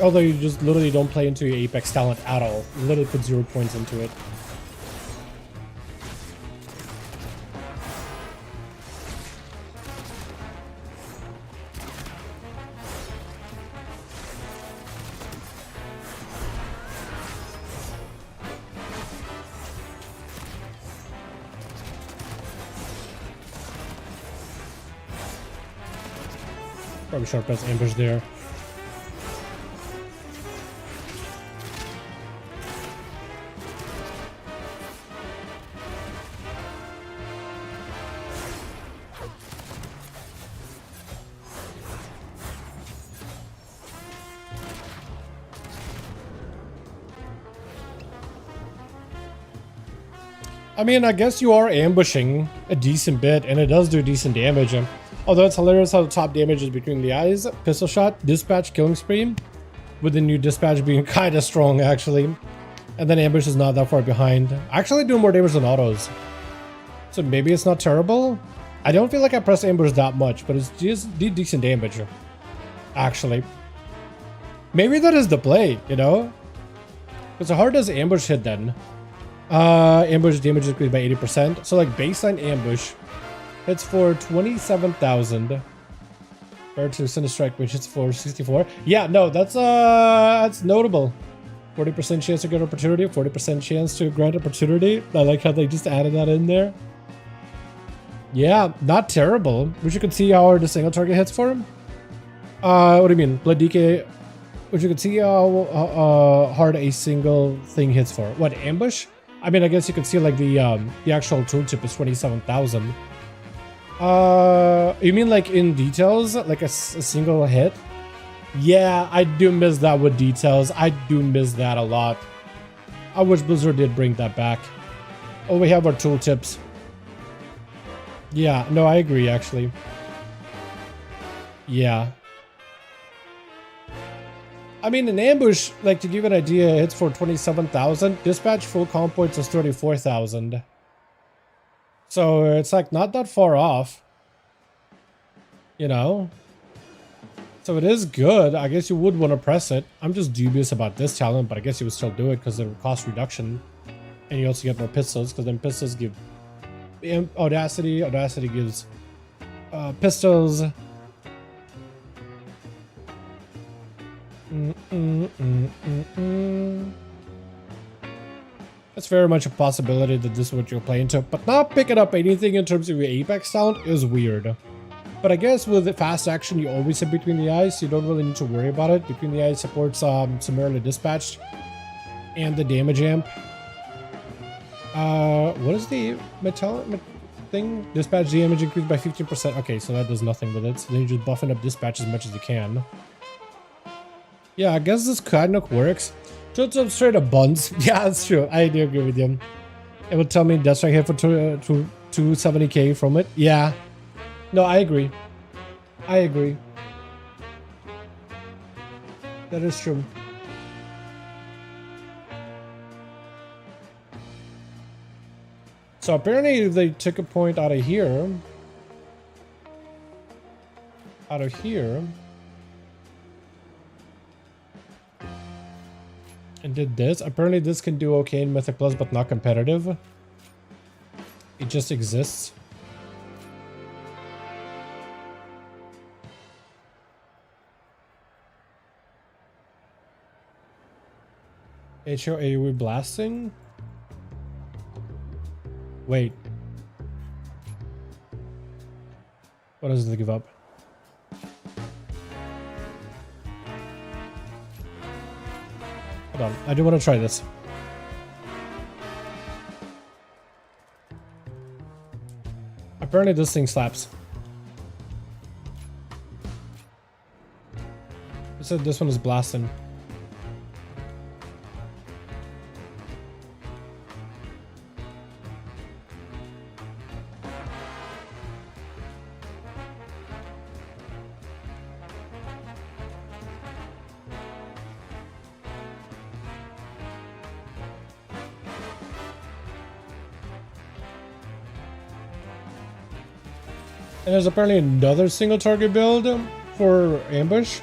Although you just literally don't play into your Apex talent at all. You literally put 0 points into it. Probably sharp as ambush there. I mean, I guess you are ambushing a decent bit, and it does do decent damage. Although it's hilarious how the top damage is between the eyes. Pistol shot, dispatch, killing spree, with the new dispatch being kind of strong, actually. And then ambush is not that far behind. Actually doing more damage than autos. So maybe it's not terrible. I don't feel like I press ambush that much, but it's just decent damage. Actually. Maybe that is the play, you know? Because how hard does ambush hit then? Ambush damage increased by 80%. So like baseline ambush hits for 27,000 compared to Cinder Strike, which hits for 64. Yeah, no, that's notable. 40% chance to get opportunity, 40% chance to grant opportunity. I like how they just added that in there. Yeah, not terrible. Which you can see how hard the single target hits for him. What do you mean? Blood DK. Which you can see how hard a single thing hits for. What, ambush? I mean, I guess you can see like the actual tooltip is 27,000. You mean like in details, like a single hit? Yeah, I do miss that with details. I do miss that a lot. I wish Blizzard did bring that back. Oh, we have our tooltips. Yeah, no, I agree actually. Yeah. I mean, an ambush, like to give you an idea, hits for 27,000. Dispatch full comp points is 34,000. So it's like not that far off, you know? So it is good. I guess you would want to press it. I'm just dubious about this talent, but I guess you would still do it because of cost reduction. And you also get more pistols because then pistols give Audacity. Audacity gives pistols. It's very much a possibility that this is what you'll play into, but not picking up anything in terms of your Apex sound is weird. But I guess with the fast action, you always hit between the eyes, so you don't really need to worry about it. Between the eyes supports summarily dispatched and the damage amp. What is the metallic thing? Dispatch damage increased by 15%. Okay, so that does nothing with it. So then you're just buffing up dispatch as much as you can. Yeah, I guess this kind of works. Just straight up buns. Yeah, that's true. I do agree with you. It would tell me death strike hit for 270k from it. Yeah. No, I agree. I agree. That is true. So apparently they took a point out of here. Out of here. And did this. Apparently this can do okay in Mythic Plus, but not competitive. It just exists. HO AoE blasting? Wait. What does it give up? Hold on. I do want to try this. Apparently this thing slaps. It said this one is blasting. And there's apparently another single target build for ambush.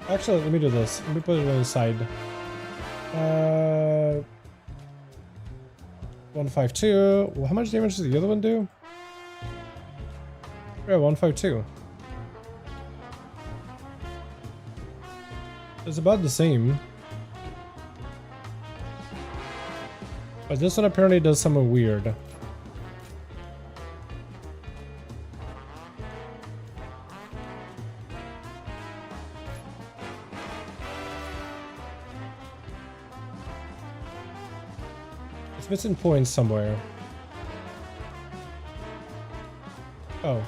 Actually, let me do this. Let me put it on the side. 152. Well, how much damage does the other one do? Yeah, 152. It's about the same. But this one apparently does something weird. It's missing points somewhere. Oh.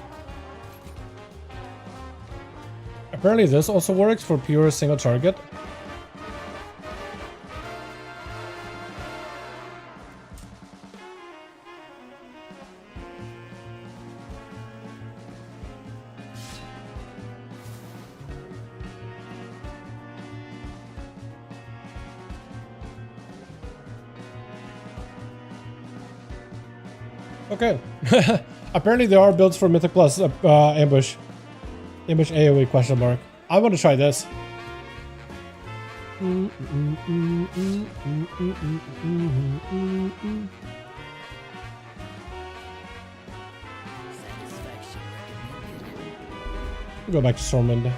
Apparently this also works for pure single target. Okay. Apparently there are builds for Mythic Plus ambush. Ambush AoE question mark. I want to try this. We'll go back to Stormwind.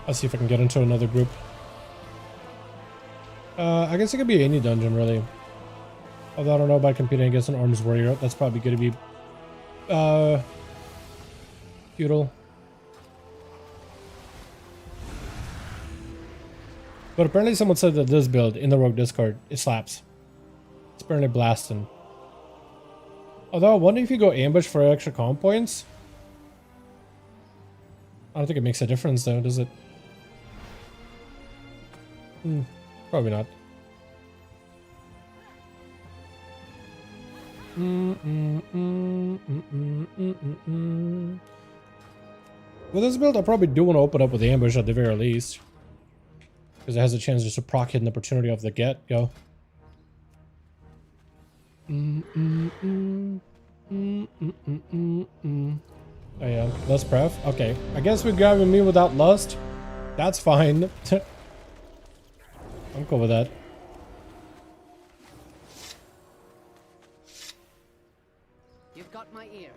Let's see if I can get into another group. I guess it could be any dungeon, really. Although I don't know about competing against an Arms Warrior. That's probably going to be futile. But apparently someone said that this build in the Rogue Discord, it slaps. It's apparently blasting. Although I wonder if you go ambush for extra comm points. I don't think it makes a difference though, does it? Probably not. With this build, I probably do want to open up with the ambush at the very least. Because it has a chance just to proc hit an opportunity off the get-go. Oh yeah, lust pref. Okay, I guess we're grabbing me without lust. That's fine. I'm cool with that. You've got my ear.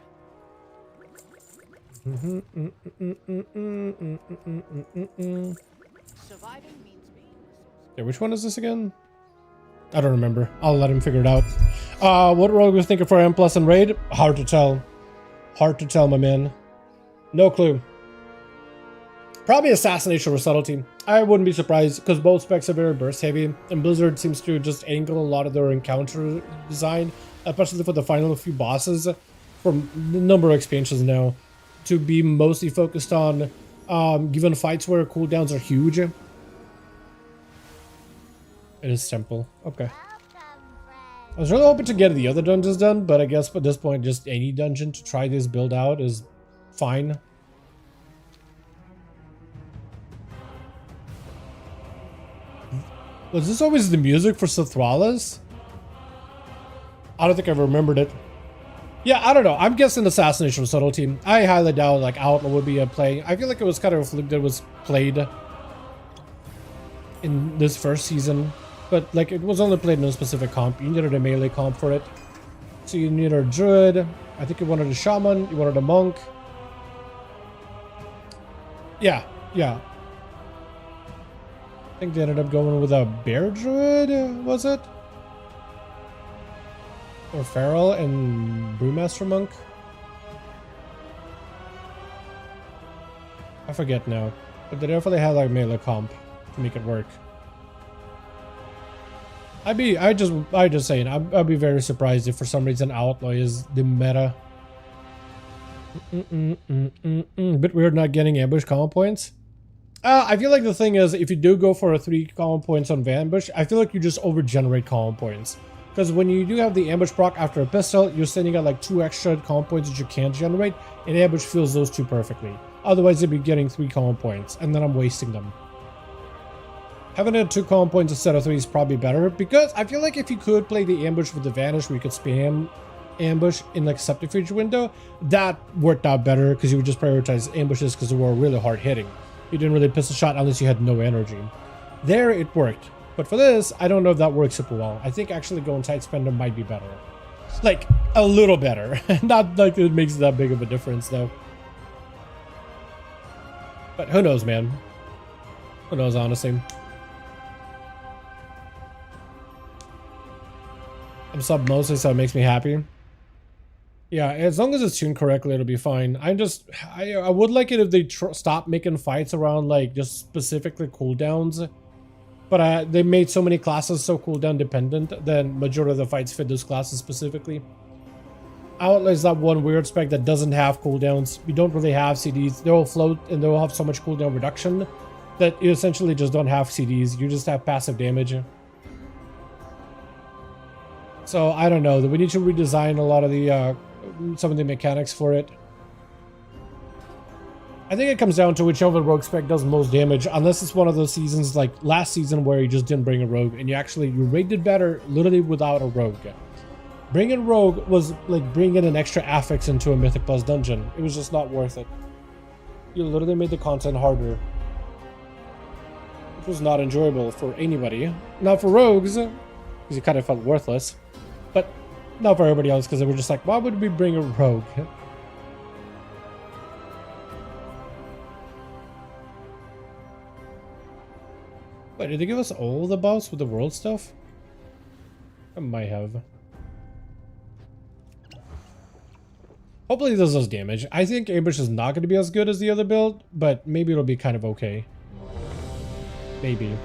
Surviving means being. Yeah, which one is this again? I don't remember. I'll let him figure it out. What rogue was thinking for M+ and raid? Hard to tell. Hard to tell, my man. No clue. Probably assassination or subtlety. I wouldn't be surprised because both specs are very burst heavy, and Blizzard seems to just angle a lot of their encounter design, especially for the final few bosses from the number of expansions now, to be mostly focused on given fights where cooldowns are huge. It is simple. Okay. I was really hoping to get the other dungeons done, but I guess at this point just any dungeon to try this build out is fine. Was this always the music for Sithwalas? I don't think I remembered it. Yeah, I don't know. I'm guessing Assassination with Subtlety. I highly doubt like Outlaw would be a play. I feel like it was kind of a fluke that was played in this first season. But like it was only played in a specific comp. You needed a melee comp for it. So you need a druid. I think you wanted a shaman. You wanted a monk. Yeah, yeah. I think they ended up going with a bear druid, was it? Or feral and brewmaster monk? I forget now. But they definitely had like melee comp to make it work. I'd just saying, I'd be very surprised if for some reason Outlaw is the meta. Bit weird not getting ambush combo points. I feel like the thing is, if you do go for a 3 combo points on ambush, I feel like you just over-generate combo points. Because when you do have the ambush proc after a pistol, you're sending out like 2 extra combo points that you can't generate, and ambush fills those 2 perfectly. Otherwise, you'd be getting 3 combo points, and then I'm wasting them. Having a 2 combo points instead of 3 is probably better, because I feel like if you could play the ambush with advantage where you could spam ambush in like subterfuge window, that worked out better because you would just prioritize ambushes because they were really hard hitting. You didn't really pistol shot unless you had no energy. There it worked, but for this, I don't know if that works super well. I think actually going tight spender might be better. Like, a little better. Not like it makes that big of a difference though. But who knows, man? Who knows, honestly. I'm sub mostly, so it makes me happy. Yeah, as long as it's tuned correctly, it'll be fine. I would like it if they stop making fights around like just specifically cooldowns. But they made so many classes so cooldown dependent, then majority of the fights fit those classes specifically. Outlaw is that one weird spec that doesn't have cooldowns. You don't really have CDs. They'll float and they'll have so much cooldown reduction that you essentially just don't have CDs. You just have passive damage. So I don't know. We need to redesign a lot of the some of the mechanics for it. I think it comes down to whichever rogue spec does most damage, unless it's one of those seasons like last season where you just didn't bring a rogue and you rated better literally without a rogue. Bringing rogue was like bringing an extra affix into a Mythic Plus dungeon. It was just not worth it. You literally made the content harder. It was not enjoyable for anybody. Not for rogues, because you kind of felt worthless. But not for everybody else, because they were just like, why would we bring a rogue? Wait, did they give us all the buffs with the world stuff? I might have. Hopefully this does damage. I think ambush is not going to be as good as the other build, but maybe it'll be kind of okay. Maybe.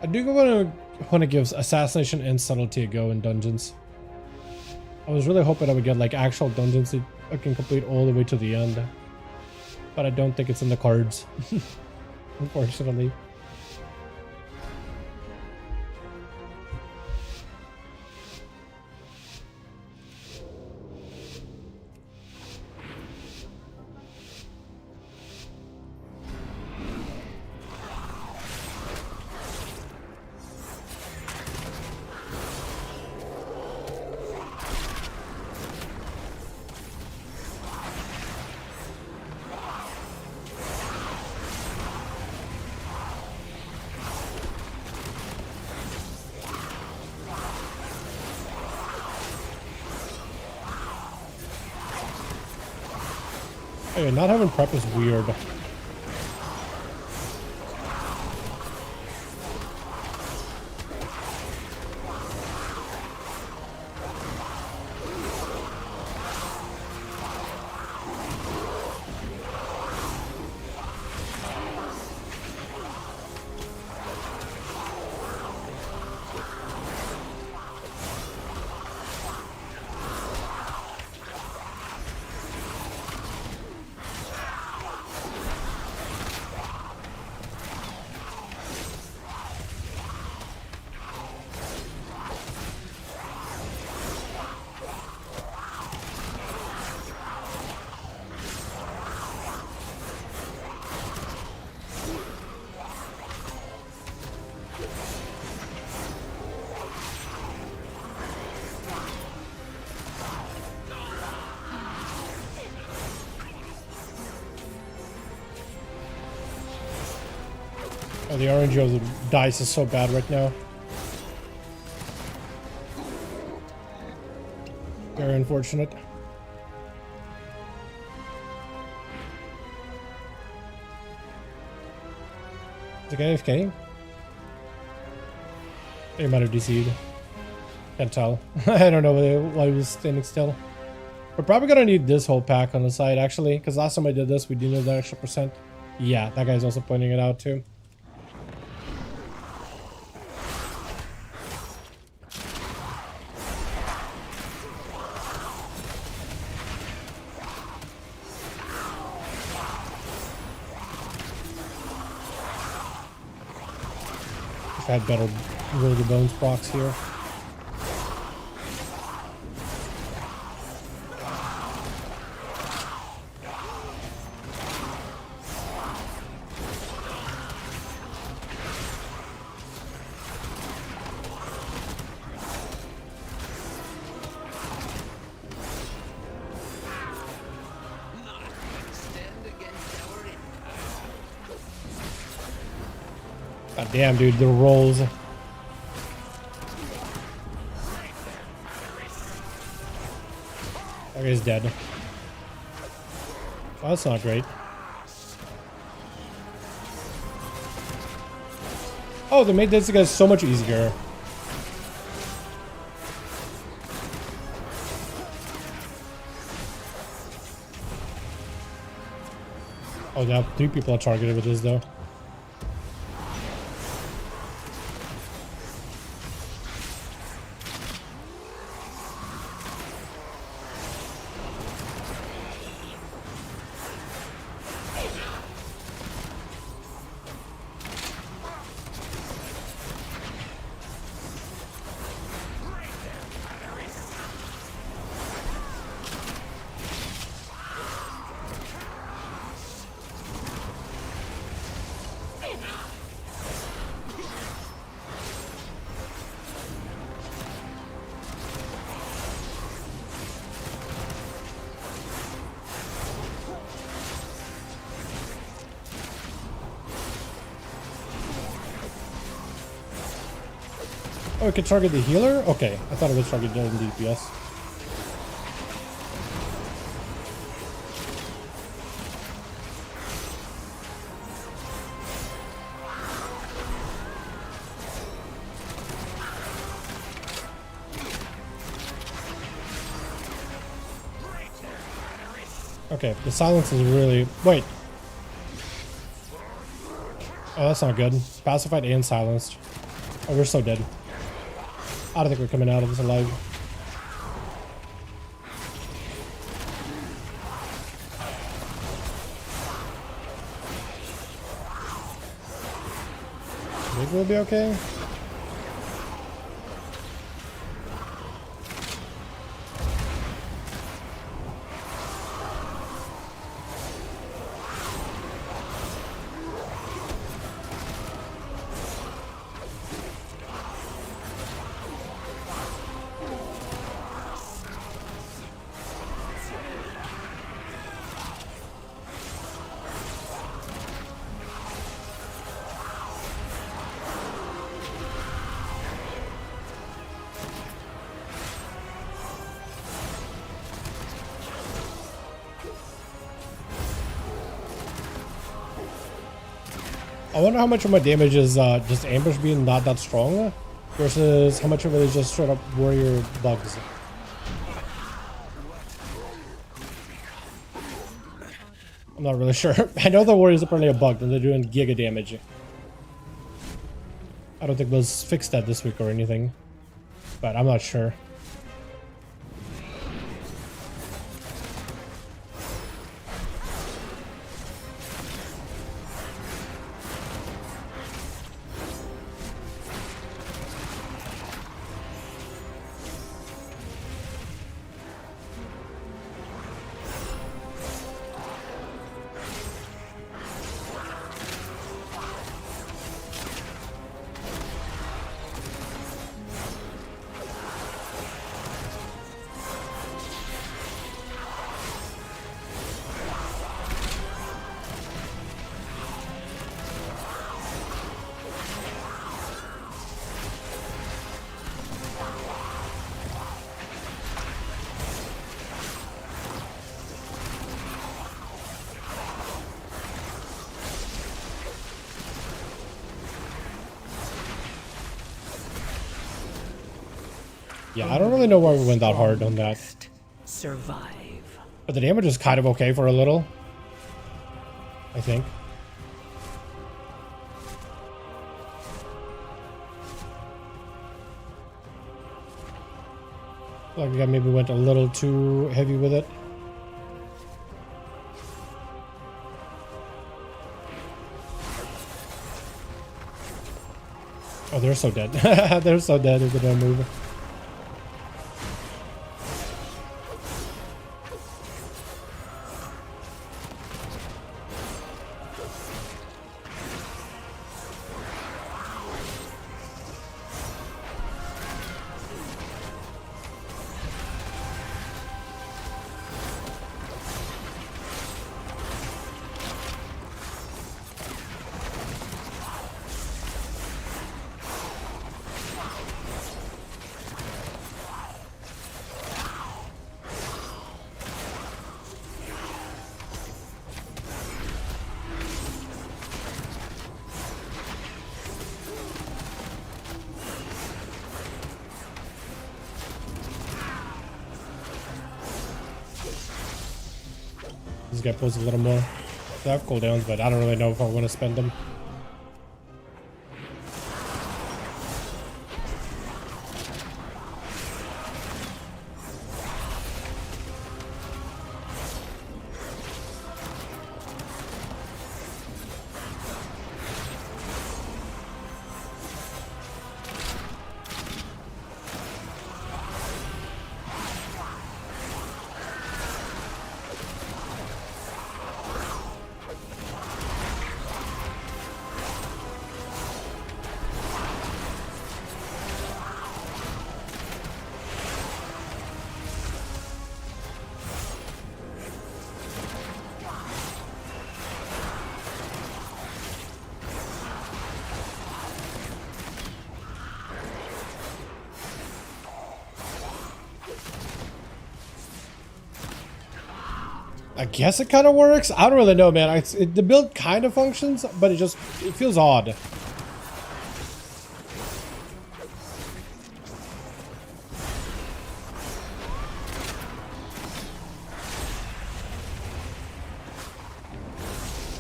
I do want to give assassination and subtlety a go in dungeons. I was really hoping I would get like actual dungeons that I can complete all the way to the end, but I don't think it's in the cards, unfortunately. Hey, not having prep is weird. Oh, the RNG of the dice is so bad right now. Very unfortunate. Is the guy AFK? He might have DC'd. Can't tell. I don't know why he was standing still. We're probably gonna need this whole pack on the side actually, because last time I did this we didn't have that extra percent. Yeah, that guy's also pointing it out too. If I had better really good bones procs here. God damn, dude, the rolls. That guy's dead. Oh, that's not great. Oh, they made this guy so much easier. Oh, now 3 people are targeted with this though. Oh, it can target the healer? Okay, I thought it was targeting the DPS. Okay, the silence is really... Wait. Oh, that's not good. Pacified and silenced. Oh, we're so dead. I don't think we're coming out of this alive. Think we'll be okay? I wonder how much of my damage is just ambush being not that strong versus how much of it is just straight up warrior bugs. I'm not really sure. I know the warriors are apparently a bug and they're doing giga damage. I don't think those fixed that this week or anything, but I'm not sure. Yeah, I don't really know why we went that hard on that. Survive. But the damage is kind of okay for a little, I think. Like I maybe went a little too heavy with it. Oh, they're so dead. They're so dead if they don't move. This guy pulls a little more. They have cooldowns, but I don't really know if I want to spend them. I guess it kind of works. I don't really know, man. The build kind of functions, but it feels odd. I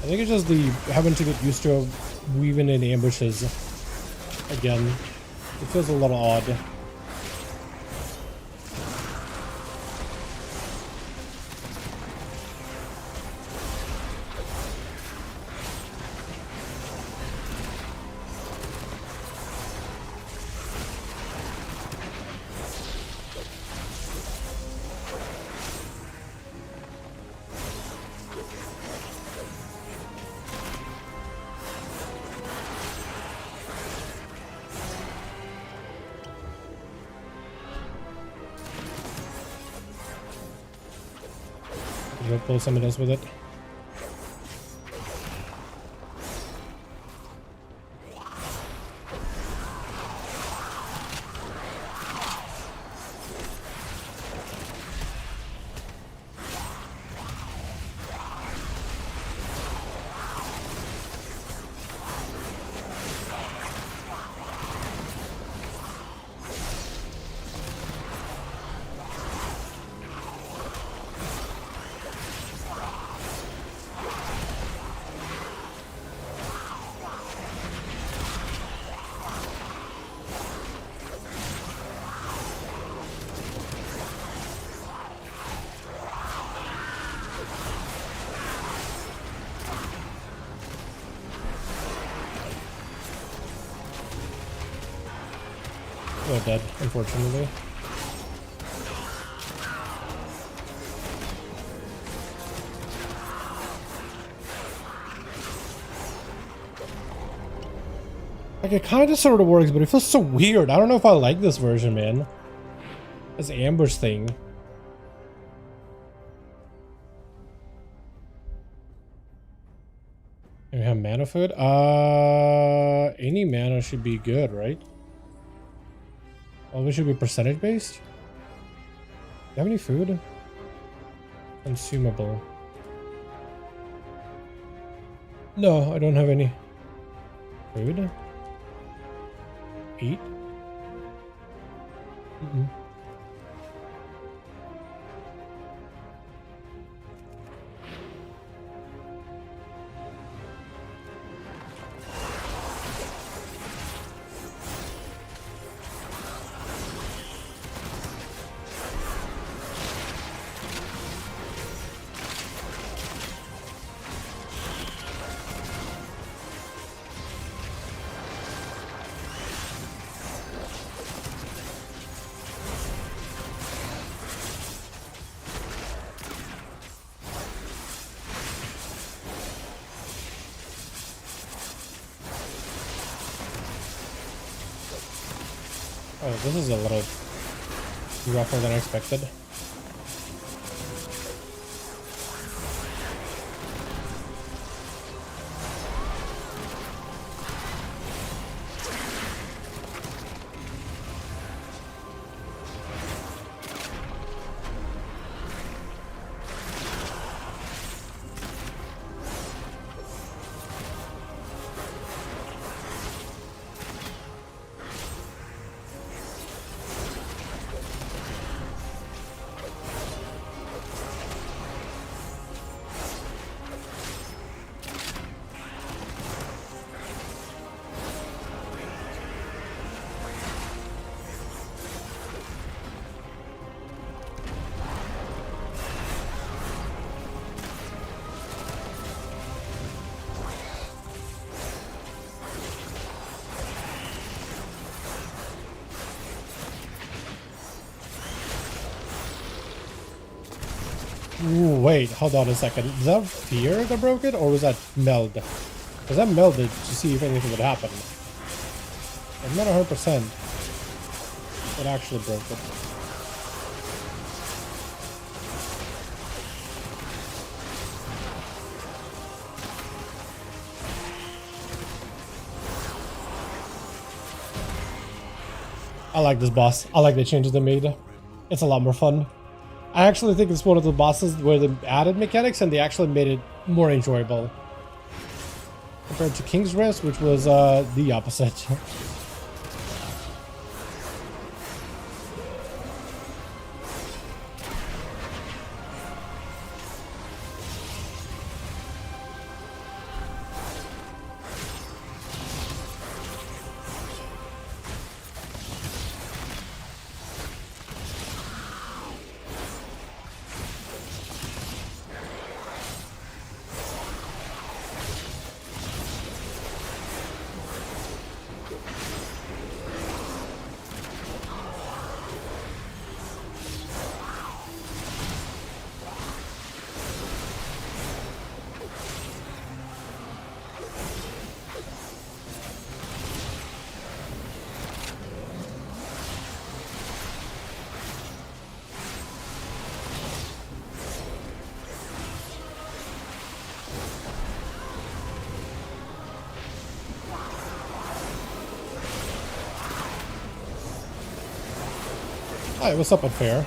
think it's just the having to get used to weaving in ambushes again. It feels a little odd. We'll pull some of those with it. Oh, dead, unfortunately. Like, it kind of sort of works, but it feels so weird. I don't know if I like this version, man. This ambush thing. We have mana food? Any mana should be good, right? Well, we should be percentage based. Do you have any food? Consumable. No, I don't have any. Food? Eat? Oh, this is a little rougher than I expected. Ooh, wait, hold on a second. Is that fear that broke it, or was that meld? Because that melded to see if anything would happen. I'm not 100%. It actually broke it. I like this boss. I like the changes they made. It's a lot more fun. I actually think it's one of the bosses where they added mechanics and they actually made it more enjoyable. Compared to King's Rest, which was the opposite. Hi, what's up, Unfair?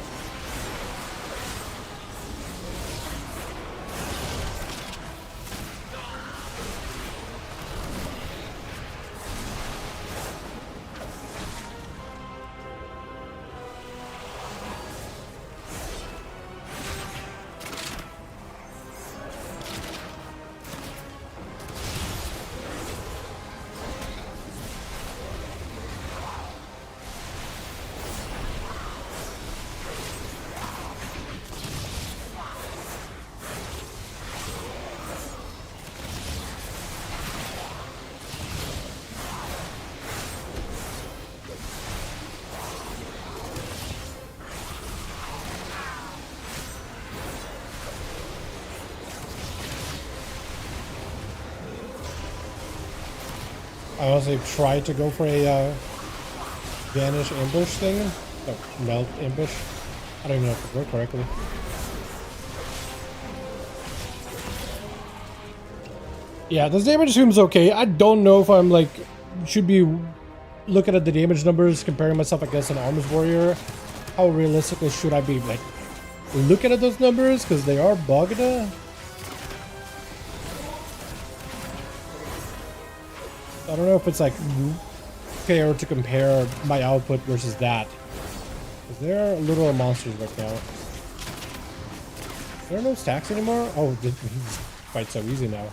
I also tried to go for a vanish ambush thing. No, melt ambush. I don't even know if it worked correctly. Yeah, this damage seems okay. I don't know if I'm like should be looking at the damage numbers, comparing myself against an arms warrior. How realistically should I be like looking at those numbers, because they are bugged? I don't know if it's like fair to compare my output versus that. Because there are literal monsters right now. There are no stacks anymore? Oh, this is quite so easy now.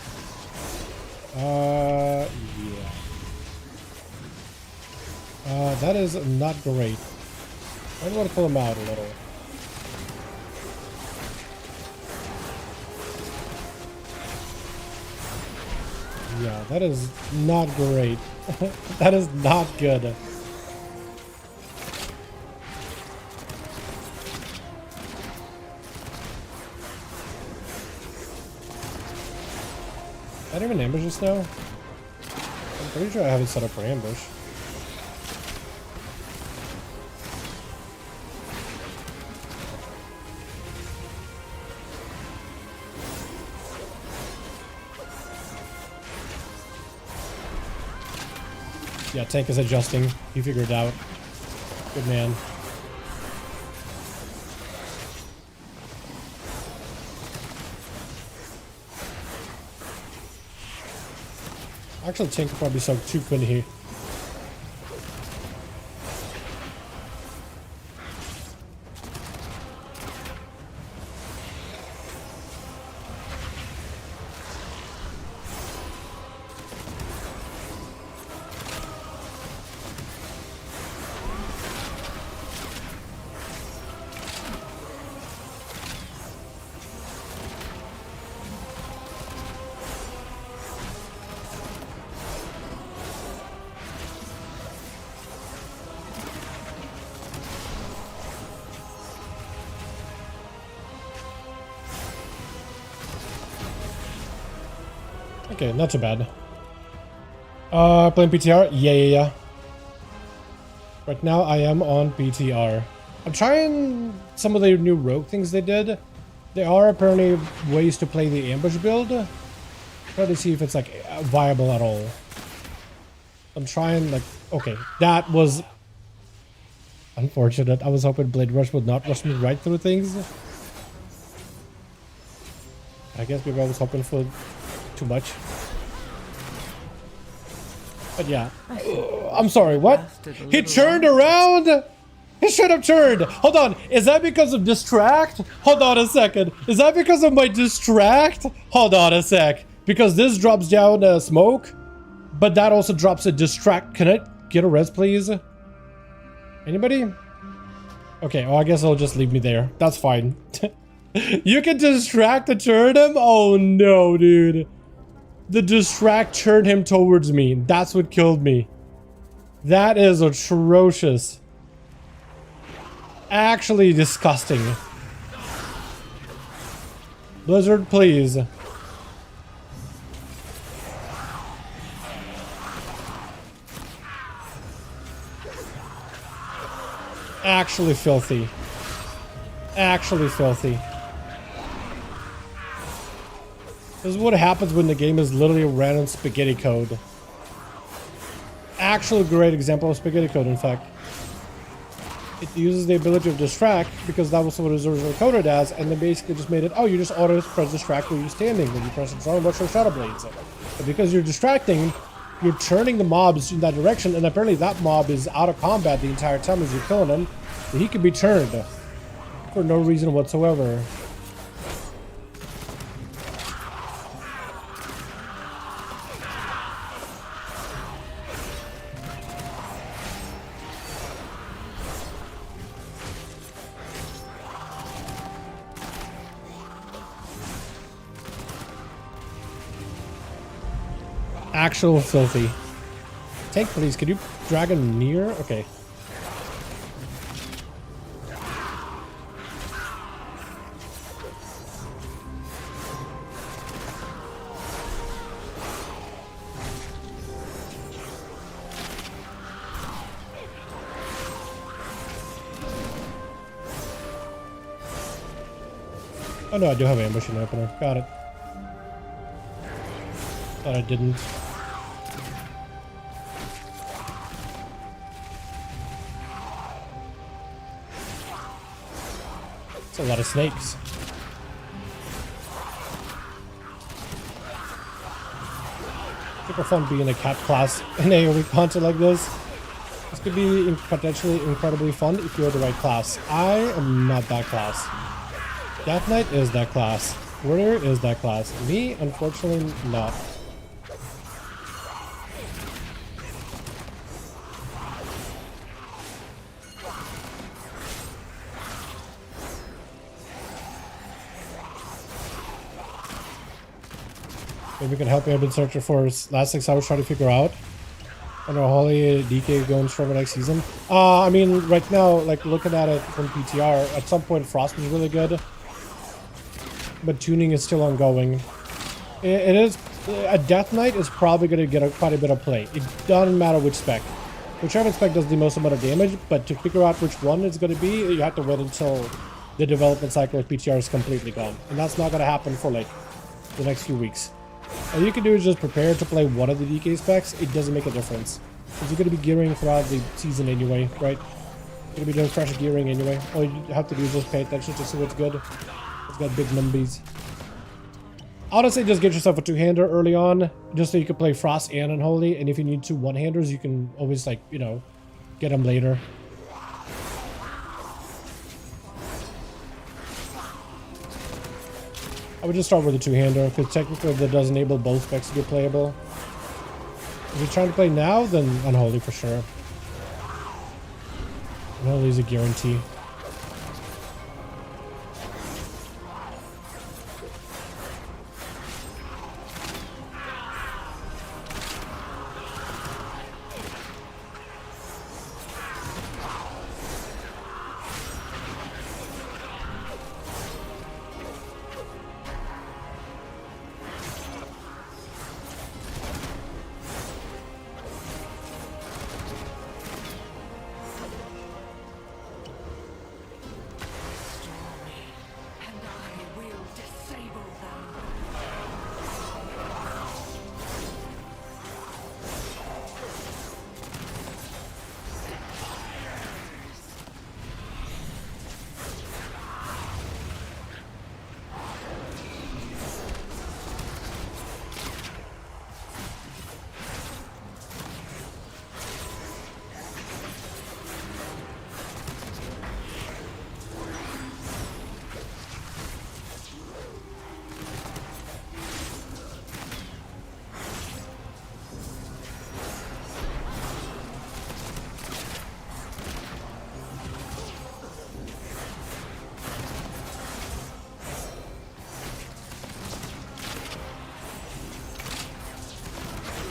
Yeah. That is not great. I want to pull him out a little. Yeah, that is not great. That is not good. Is that even ambush just now? I'm pretty sure I have it set up for ambush. Yeah, tank is adjusting. He figured it out. Good man. Actually, tank could probably suck 2 quid here. Okay, not too bad. Playing PTR? Yeah. Right now I am on PTR. I'm trying some of the new rogue things they did. There are apparently ways to play the ambush build. Try to see if it's like viable at all. I'm trying like, okay, that was unfortunate. I was hoping Blade Rush would not rush me right through things. I guess maybe I was hoping for too much. But yeah. I'm sorry, what? He turned around? He should have turned. Hold on. Is that because of distract? Hold on a second. Is that because of my distract? Hold on a sec. Because this drops down smoke, but that also drops a distract. Can I get a res, please? Anybody? Okay, well, I guess it'll just leave me there. That's fine. You can distract to turn him? Oh no, dude. The distract turned him towards me. That's what killed me. That is atrocious. Actually disgusting. Blizzard, please. Actually filthy. Actually filthy. This is what happens when the game is literally a random spaghetti code. Actual great example of spaghetti code, in fact. It uses the ability of distract because that was what it was originally coded as, and then basically just made it, oh, you just auto press distract where you're standing when you press it on watch your shadow blades. But because you're distracting, you're turning the mobs in that direction, and apparently that mob is out of combat the entire time as you're killing him. So he can be turned for no reason whatsoever. Actual filthy. Tank, please. Could you drag him near? Okay. Oh no, I do have an ambush in the opener. Got it. Thought I didn't. It's a lot of snakes. Super fun being a cat class in AoE content like this. This could be potentially incredibly fun if you're the right class. I am not that class. Death Knight is that class. Warrior is that class. Me, unfortunately, not. Maybe we can help you out in search for last 6 hours trying to figure out. I know Holly DK going strong next season. I mean, right now, like looking at it from PTR, at some point Frost was really good, but tuning is still ongoing. It is a Death Knight is probably going to get quite a bit of play. It doesn't matter which spec. Whichever spec does the most amount of damage, but to figure out which one it's going to be, you have to wait until the development cycle of PTR is completely gone, and that's not going to happen for like the next few weeks. All you can do is just prepare to play one of the DK specs. It doesn't make a difference. Because you're going to be gearing throughout the season anyway, right? You're going to be doing fresh gearing anyway. All you have to do is just pay attention to see what's good. It's got big numbies. Honestly, just get yourself a two-hander early on, just so you can play Frost and Unholy. And if you need two one-handers, you can always, like, you know, get them later. I would just start with a two-hander, because technically that does enable both specs to be playable. If you're trying to play now, then Unholy for sure. Unholy is a guarantee.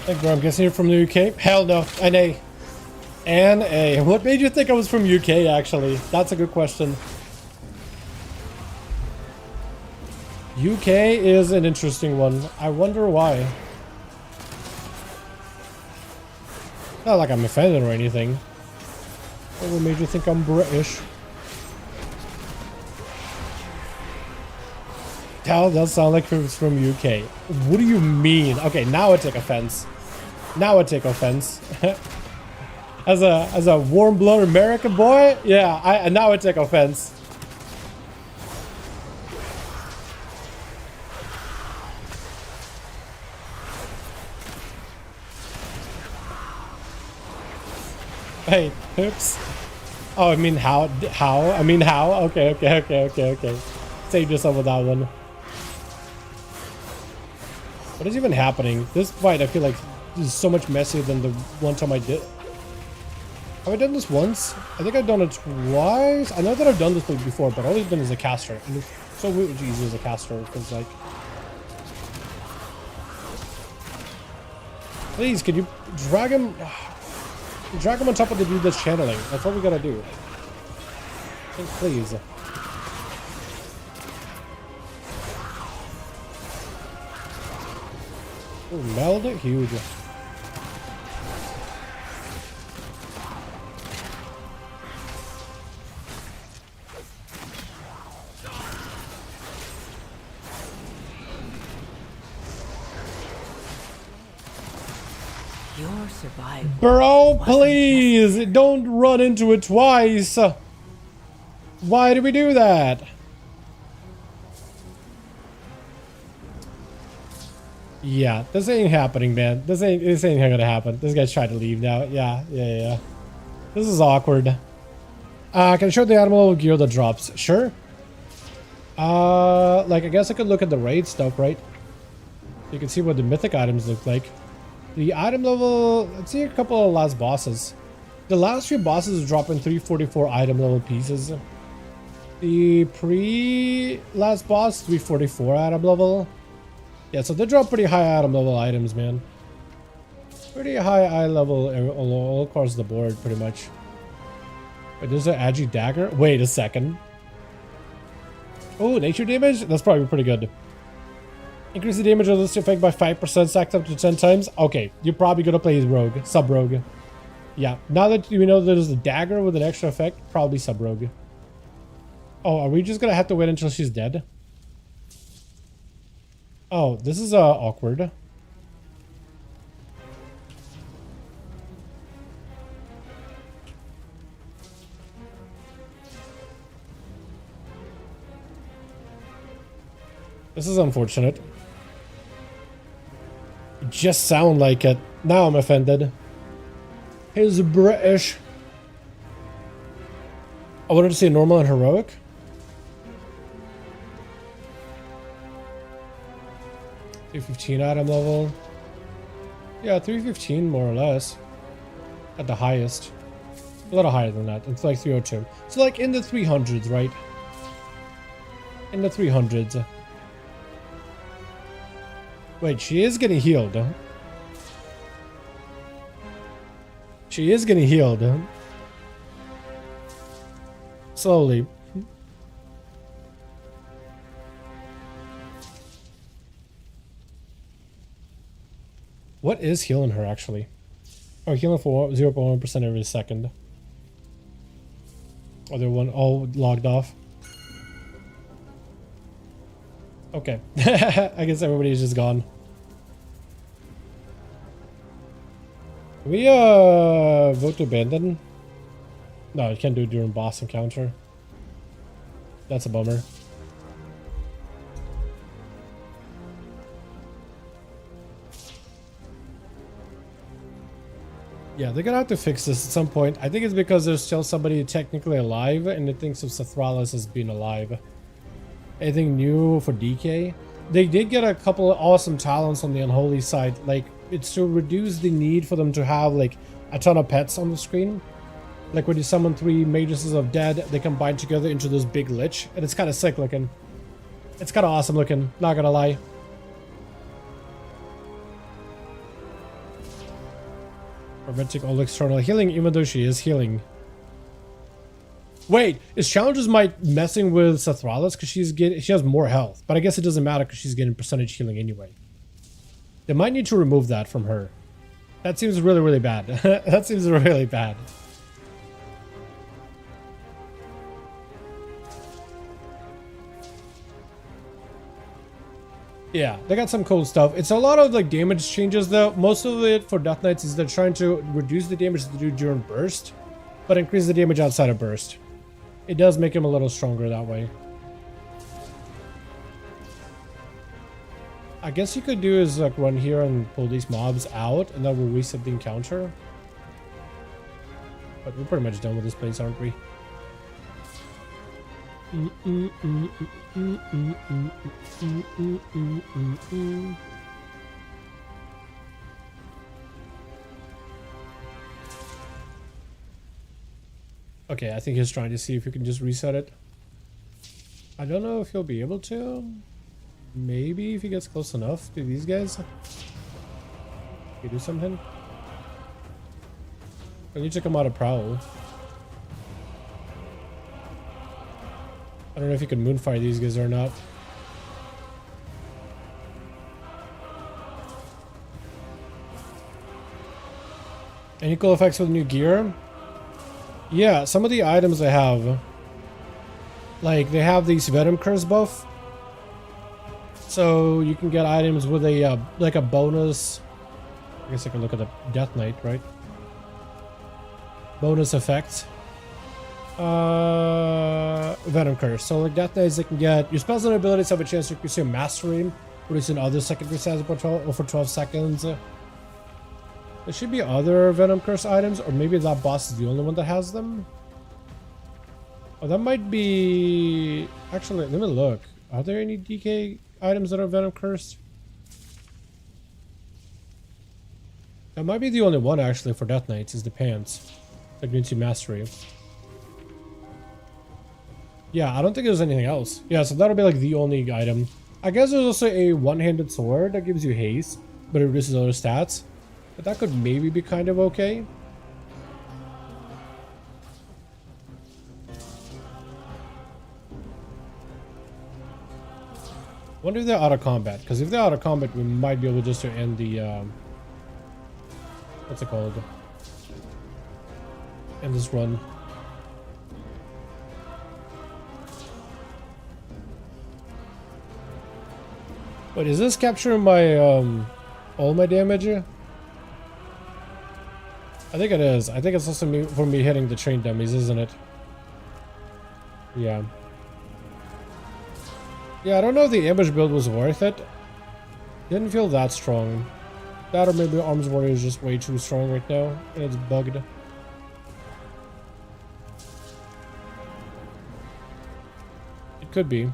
Hey bro, I'm guessing you're from the UK? Hell no, NA. NA. What made you think I was from UK actually? That's a good question. UK is an interesting one. I wonder why. Not like I'm offended or anything. What made you think I'm British? Hell, that sound like it was from UK. What do you mean? Okay, now I take offense. Now I take offense. as a warm-blooded American boy, yeah, now I take offense. Hey, oops. Oh, I mean how? How? I mean how? Okay. Save yourself with that one. What is even happening? This fight, I feel like, is so much messier than the one time I did. Have I done this once? I think I've done it twice. I know that I've done this before, but all I've done is a caster. And it's so weird to use as a caster, because, like... Please, can you drag him... Drag him on top of the dude that's channeling. That's what we gotta do. Please. Oh, meld it huge. Your survival. Bro, please don't run into it twice. Why did we do that? Yeah, this ain't happening, man. This ain't gonna happen. This guy's trying to leave now. Yeah. This is awkward. Can I show the item level gear that drops? Sure. Like I guess I could look at the raid stuff, right? You can see what the mythic items look like. The item level, let's see a couple of last bosses. The last few bosses are dropping 344 item level pieces. The pre-last boss, 344 item level. Yeah, so they drop pretty high item level items, man. Pretty high eye level all across the board, pretty much. Wait, there's an Agi dagger? Wait a second. Oh, nature damage? That's probably pretty good. Increase the damage of this effect by 5%, stacked up to 10 times. Okay, you're probably gonna play rogue, sub-rogue. Yeah, now that you know there's a dagger with an extra effect, probably sub-rogue. Oh, are we just gonna have to wait until she's dead? Oh, this is awkward. This is unfortunate. It just sound like it. Now I'm offended. He's British. I wanted to see normal and heroic. $315 item level. Yeah, 315 more or less. At the highest. A little higher than that. It's like 302. So like in the 300s, right? In the 300s. Wait, she is getting healed. She is getting healed. Slowly. What is healing her actually? Oh, healing for 0.1% every second. Oh, they're all logged off. Okay. I guess everybody's just gone. Can we vote to abandon? No, you can't do it during boss encounter. That's a bummer. Yeah, they're gonna have to fix this at some point. I think it's because there's still somebody technically alive and it thinks of Sathralis as being alive. Anything new for DK? They did get a couple of awesome talents on the Unholy side. Like, it's to reduce the need for them to have like a ton of pets on the screen. Like when you summon 3 Mages of Dead, they combine together into this big lich. And it's kind of sick looking. It's kind of awesome looking, not gonna lie. Preventing all external healing, even though she is healing. Wait, is Challenger's Might messing with Sathralis because she has more health? But I guess it doesn't matter because she's getting percentage healing anyway. They might need to remove that from her. That seems really, really bad. That seems really bad. Yeah, they got some cool stuff. It's a lot of like damage changes though. Most of it for Death Knights is they're trying to reduce the damage they do during burst, but increase the damage outside of burst. It does make him a little stronger that way. I guess you could do is like run here and pull these mobs out and that will reset the encounter. But we're pretty much done with this place, aren't we? Okay, I think he's trying to see if you can just reset it. I don't know if he'll be able to. Maybe if he gets close enough to these guys. Can you do something? I need to come out of Prowl. I don't know if you can moonfire these guys or not. Any cool effects with new gear? Yeah, some of the items they have. Like, they have these Venom Curse buff. So, you can get items with a, like a bonus. I guess I can look at the Death Knight, right? Bonus effect. Venom Curse. So, like Death Knights, they can get your spells and abilities have a chance to increase your mastery, producing other secondary stats for 12 seconds. There should be other Venom Curse items, or maybe that boss is the only one that has them. Oh, that might be... Actually, let me look. Are there any DK items that are Venom Cursed? That might be the only one, actually, for Death Knights, is the pants. That grants you mastery. Yeah, I don't think there's anything else. Yeah, so that'll be like the only item. I guess there's also a one-handed sword that gives you haste, but it reduces other stats. But that could maybe be kind of okay. Wonder if they're out of combat, because if they're out of combat, we might be able just to end the what's it called? End this run. Wait, is this capturing my all my damage? I think it is. I think it's also for me hitting the train dummies, isn't it? Yeah. Yeah, I don't know if the ambush build was worth it. Didn't feel that strong. That or maybe Arms Warrior is just way too strong right now, and it's bugged. It could be.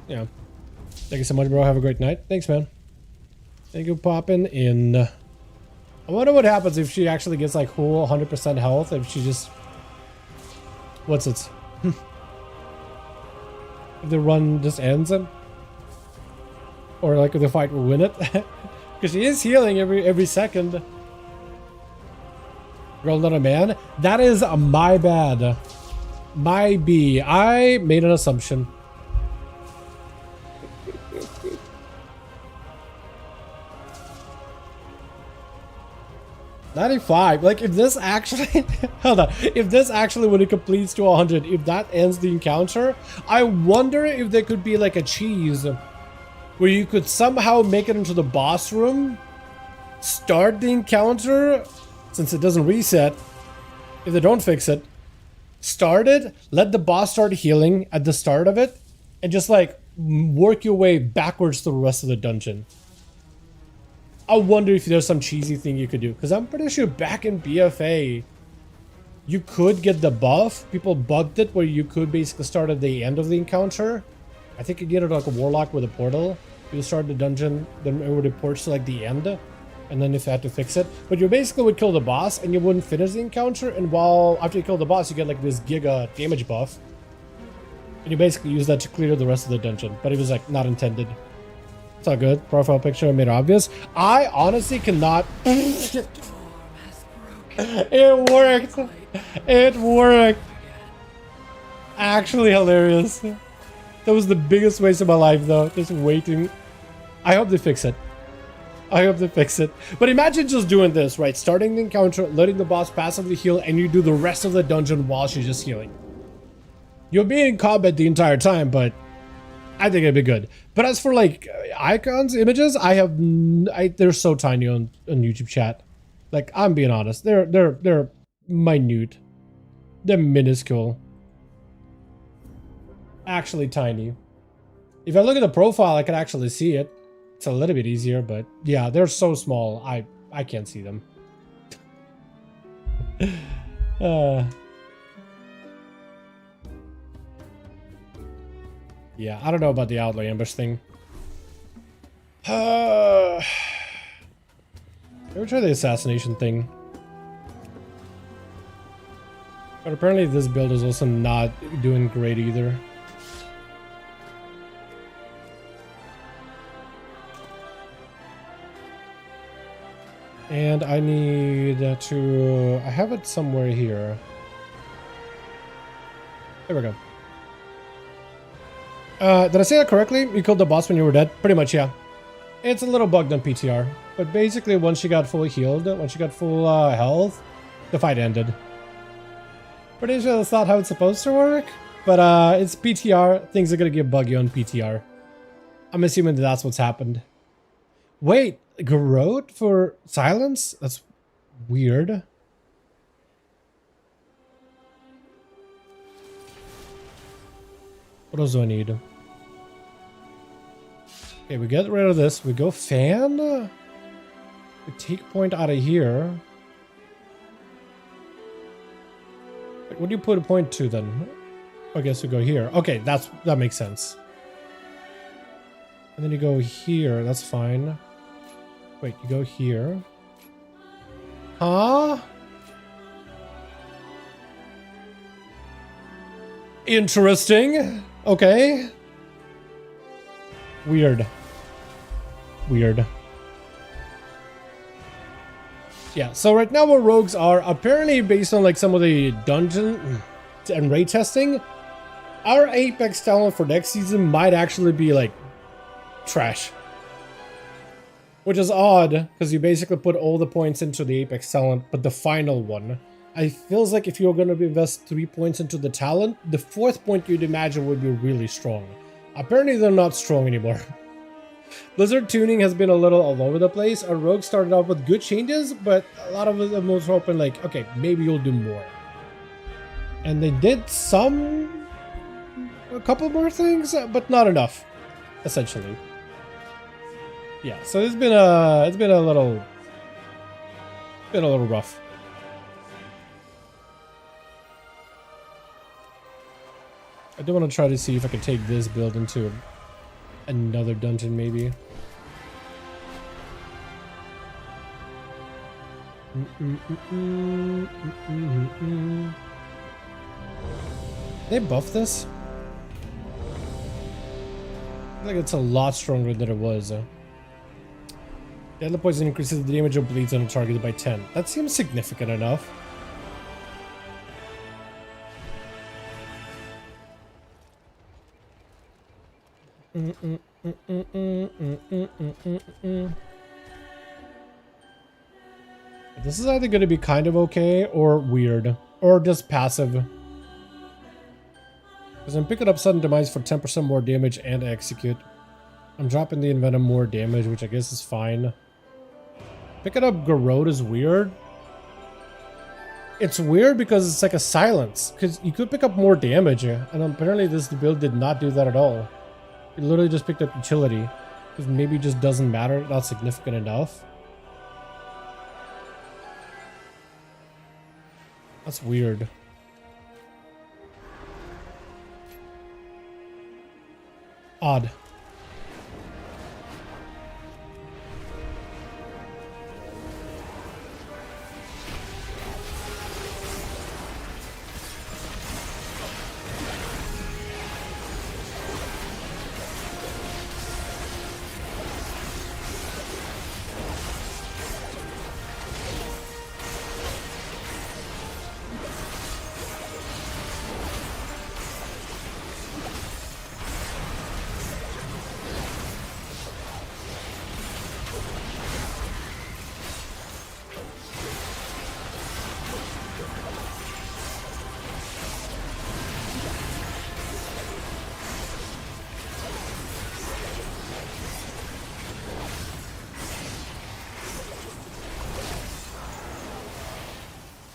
Yeah. Thank you so much, bro. Have a great night. Thanks, man. Thank you for popping in. I wonder what happens if she actually gets like whole 100% health, if she just... What's it? If the run just ends it? Or like if the fight will win it? Because she is healing every second. Girl, not a man? That is my bad. My B. I made an assumption. 95. Like if this actually hold on, if this actually when it completes to 100, if that ends the encounter, I wonder if there could be like a cheese where you could somehow make it into the boss room, start the encounter since it doesn't reset. If they don't fix it, start it, let the boss start healing at the start of it, and just like work your way backwards through the rest of the dungeon. I wonder if there's some cheesy thing you could do, because I'm pretty sure back in BFA you could get the buff. People bugged it where you could basically start at the end of the encounter. I think you get it like a warlock with a portal. You start the dungeon, then it would report to like the end, and then if you had to fix it. But you basically would kill the boss and you wouldn't finish the encounter, and while after you kill the boss you get like this giga damage buff. And you basically use that to clear the rest of the dungeon, but it was like not intended. It's all good. Profile picture made obvious. I honestly cannot. It worked. It worked. Actually hilarious. That was the biggest waste of my life though. Just waiting. I hope they fix it. I hope they fix it. But imagine just doing this, right? Starting the encounter, letting the boss passively heal, and you do the rest of the dungeon while she's just healing. You'll be in combat the entire time, but I think it'd be good. But as for like icons, images, they're so tiny on YouTube chat. Like I'm being honest, they're minute, they're minuscule, actually tiny. If I look at the profile, I can actually see it. It's a little bit easier, but yeah, they're so small. I can't see them. Yeah, I don't know about the Outlaw Ambush thing. Maybe try the assassination thing. But apparently this build is also not doing great either. And I need to... I have it somewhere here. There we go. Did I say that correctly? You killed the boss when you were dead? Pretty much, yeah. It's a little bugged on PTR. But basically, once she got fully healed, once she got full health, the fight ended. Pretty sure that's not how it's supposed to work. But it's PTR. Things are gonna get buggy on PTR. I'm assuming that that's what's happened. Wait, Garrote for silence? That's weird. What else do I need? Okay, we get rid of this. We go fan. We take point out of here. What do you put a point to then? I guess we go here. Okay, that makes sense. And then you go here. That's fine. Wait, you go here. Huh? Interesting. Okay. Weird. Weird. Yeah, so right now what rogues are, apparently based on like some of the dungeon and raid testing, our Apex talent for next season might actually be like trash. Which is odd, because you basically put all the points into the Apex talent, but the final one. It feels like if you're going to invest 3 points into the talent, the 4th point you'd imagine would be really strong. Apparently they're not strong anymore. Blizzard tuning has been a little all over the place. Our rogues started off with good changes, but a lot of them was hoping like, okay, maybe you'll do more. And they did some a couple more things, but not enough, essentially. Yeah, so it's been a little rough. I do want to try to see if I can take this build into another dungeon, maybe. They buff this? I feel like it's a lot stronger than it was. Deadly poison increases the damage of bleeds on a target by 10. That seems significant enough. This is either going to be kind of okay or weird or just passive. Because I'm picking up sudden demise for 10% more damage and execute. I'm dropping the envenom more damage, which I guess is fine. Picking up Garrote is weird. It's weird because it's like a silence. Because you could pick up more damage, and apparently this build did not do that at all. It literally just picked up utility. Because maybe it just doesn't matter, not significant enough. That's weird. Odd.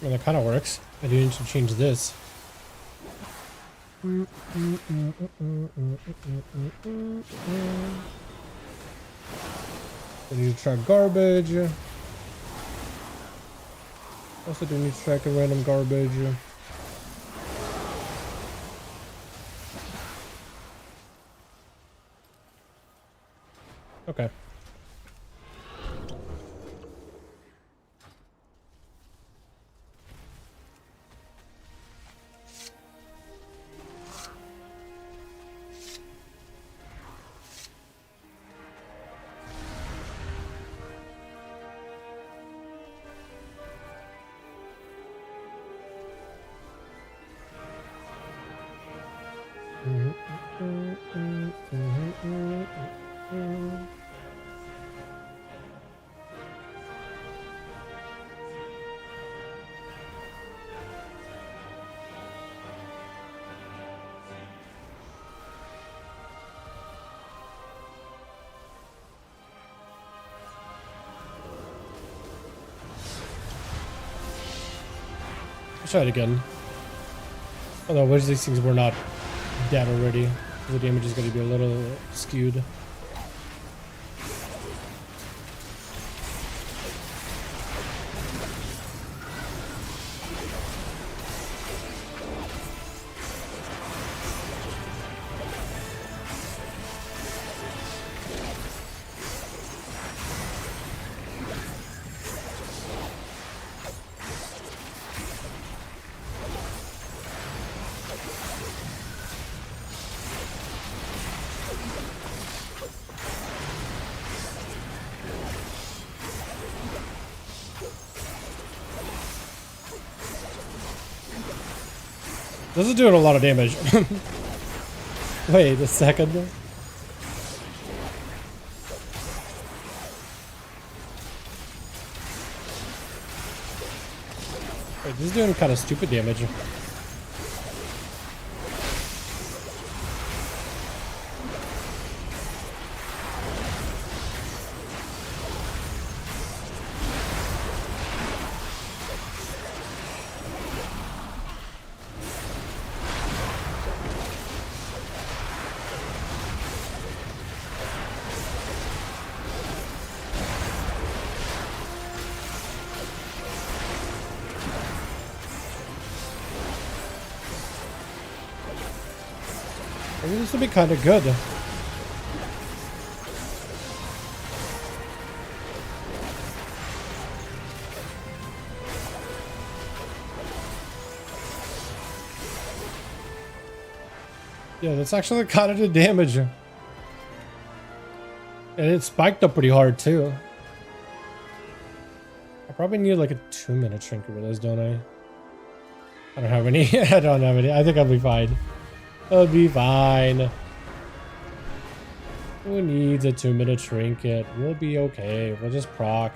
Well, that kind of works. I do need to change this. I need to track garbage. Also do need to track a random garbage. Okay. Let's try it again. Although, which of these things were not dead already. The damage is going to be a little skewed. This is doing a lot of damage. Wait a second. Wait, this is doing kind of stupid damage. Maybe this would be kind of good. Yeah, that's actually kind of the damage. And it spiked up pretty hard too. I probably need like a 2-minute trinket with this, don't I? I don't have any. I don't have any. I think I'll be fine. I'll be fine. Who needs a 2-minute trinket? We'll be okay. We'll just proc.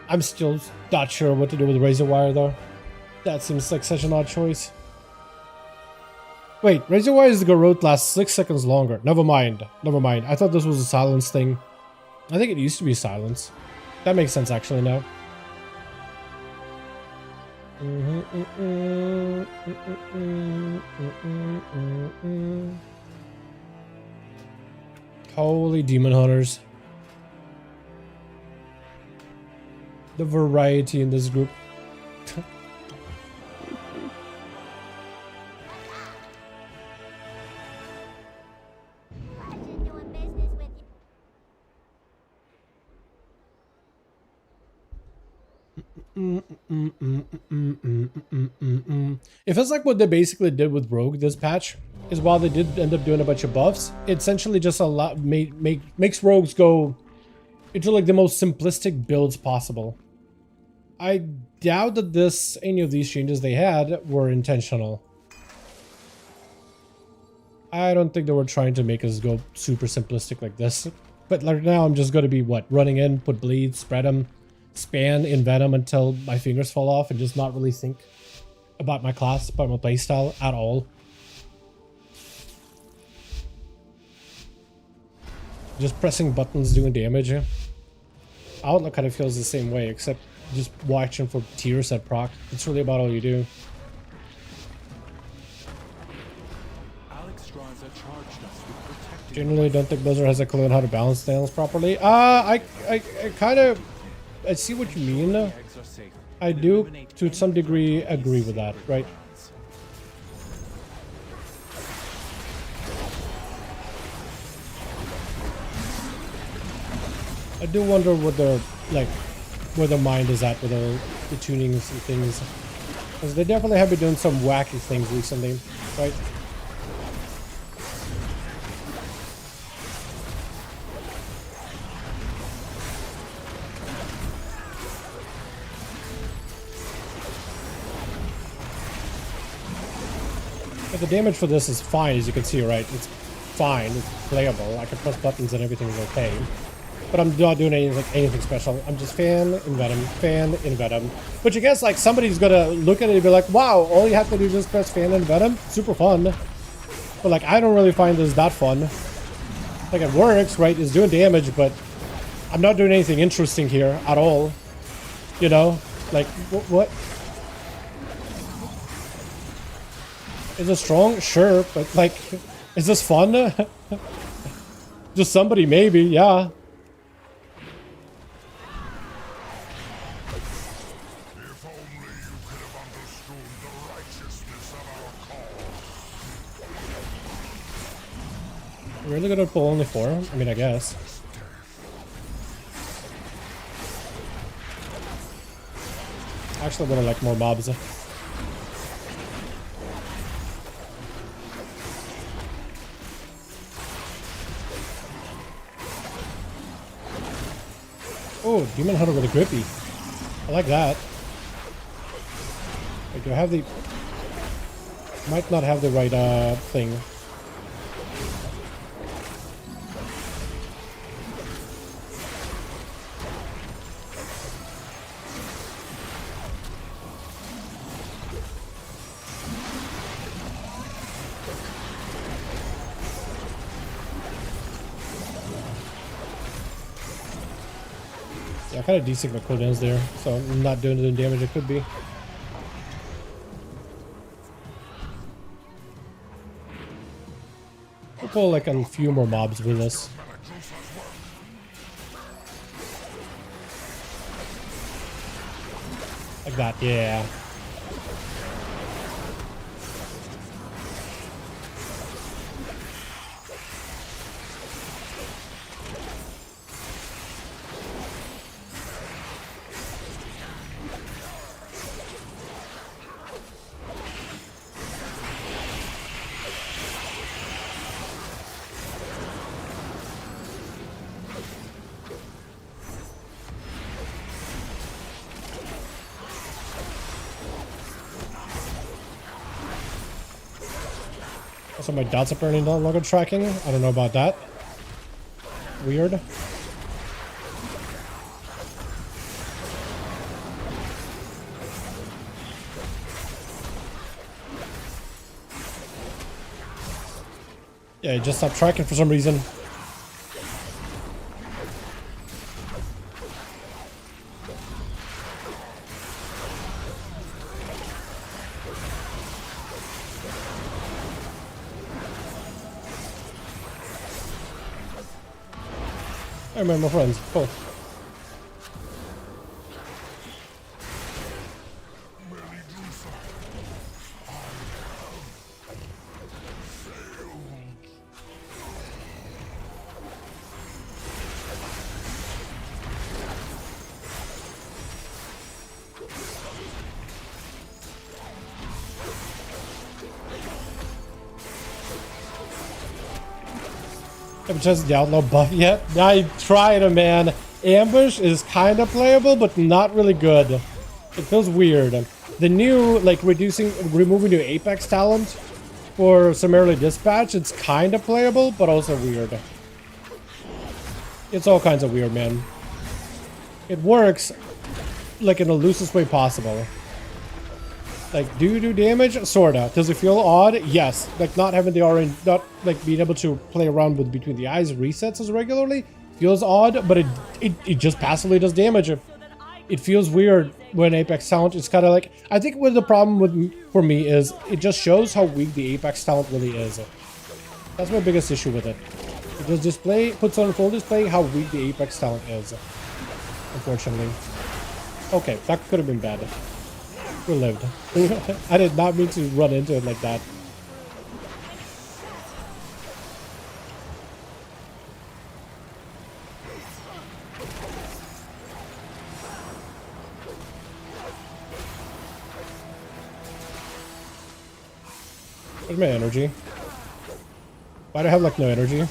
I'm still not sure what to do with razor wire though. That seems like such an odd choice. Wait, razor wire's garrote lasts 6 seconds longer. Never mind. Never mind. I thought this was a silence thing. I think it used to be silence. That makes sense actually now. Holy demon hunters. The variety in this group. It feels like what they basically did with Rogue this patch is while they did end up doing a bunch of buffs, it essentially just makes Rogues go into like the most simplistic builds possible. I doubt that any of these changes they had were intentional. I don't think they were trying to make us go super simplistic like this. But like now I'm just going to be running in, put bleed, spread them, span in Venom until my fingers fall off and just not really think about my class, about my playstyle at all. Just pressing buttons doing damage. Outlook kind of feels the same way, except just watching for tiers at proc. It's really about all you do. Generally don't think Blizzard has a clue on how to balance styles properly. I see what you mean. I do, to some degree, agree with that, right? I do wonder what the, like, where the mind is at with all the tunings and things. Because they definitely have been doing some wacky things recently, right? But the damage for this is fine, as you can see, right? It's fine, it's playable. I can press buttons and everything is okay. But I'm not doing anything special. I'm just fan in Venom. Which I guess like somebody's gonna look at it and be like, wow, all you have to do is just press fan in Venom. Super fun. But like I don't really find this that fun. Like it works, right? It's doing damage, but I'm not doing anything interesting here at all. You know? Like what? Is it strong? Sure, but like, is this fun? Just somebody maybe, yeah. Really gonna pull only 4? I mean, I guess. Actually, I would have liked more mobs. Oh, Demon Hunter with a grippy. I like that. Wait, do I have the... Might not have the right thing. Yeah, I kind of desync my cooldowns there, so I'm not doing the damage it could be. I'll pull like a few more mobs with this. Like that, yeah. Also, my dots apparently no longer tracking. I don't know about that. Weird. Yeah, it just stopped tracking for some reason. I remember my friends. Cool. Haven't tested the outlaw buff yet. I tried it, man. Ambush is kind of playable, but not really good. It feels weird. The new, like, removing the Apex talent for Summarily Dispatch, it's kind of playable, but also weird. It's all kinds of weird, man. It works, like, in the loosest way possible. Like, do you do damage? Sorta. Does it feel odd? Yes. Like, not having the orange, not, like, being able to play around with between the eyes resets as regularly feels odd, but it just passively does damage. It feels weird when Apex talent is kind of like, I think what the problem for me is it just shows how weak the Apex talent really is. That's my biggest issue with it. It just puts on full display how weak the Apex talent is. Unfortunately. Okay, that could have been bad. We lived. I did not mean to run into it like that. Where's my energy? Why do I have like no energy?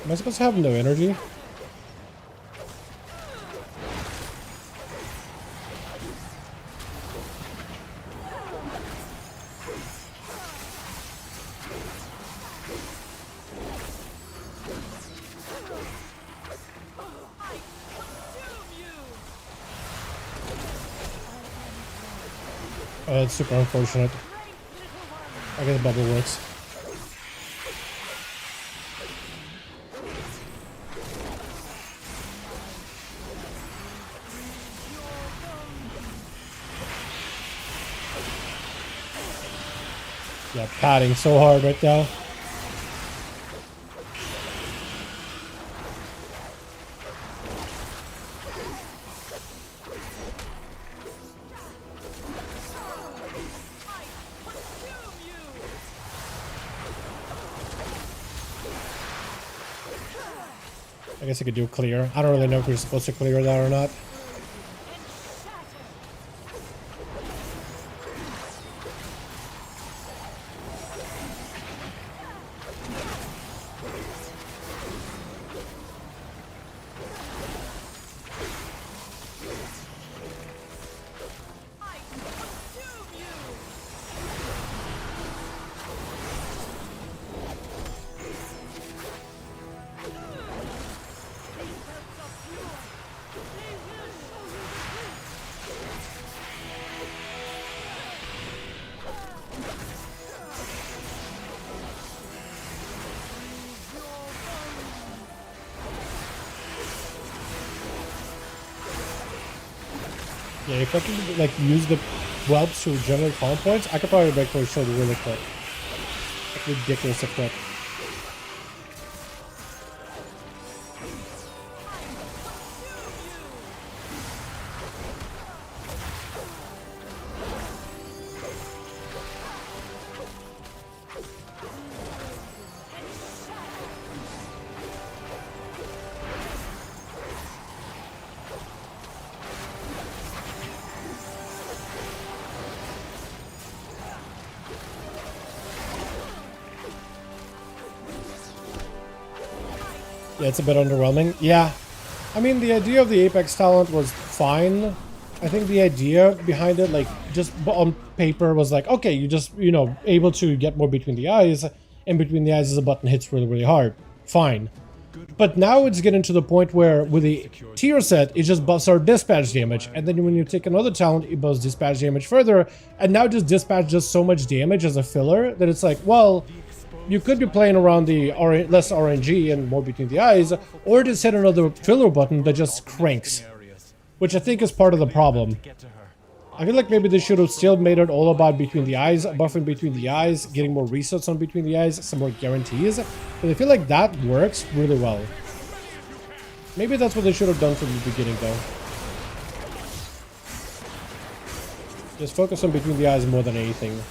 Am I supposed to have no energy? Oh, that's super unfortunate. I guess the bubble works. Yeah, padding so hard right now. I guess I could do clear. I don't really know if we're supposed to clear that or not. Yeah, if I can like use the whelps to generate calm points, I could probably break for a shoulder really quick. Like ridiculously quick. Yeah, it's a bit underwhelming. Yeah, I mean, the idea of the Apex talent was fine. I think the idea behind it, like, just on paper was like, okay, you just, you know, able to get more between the eyes, and between the eyes as a button hits really, really hard. Fine. But now it's getting to the point where with the tier set, it just buffs our dispatch damage, and then when you take another talent, it buffs dispatch damage further, and now just dispatch does so much damage as a filler that it's like, well, you could be playing around the less RNG and more between the eyes, or just hit another filler button that just cranks, which I think is part of the problem. I feel like maybe they should have still made it all about between the eyes, buffing between the eyes, getting more resets on between the eyes, some more guarantees. But I feel like that works really well. Maybe that's what they should have done from the beginning, though. Just focus on between the eyes more than anything.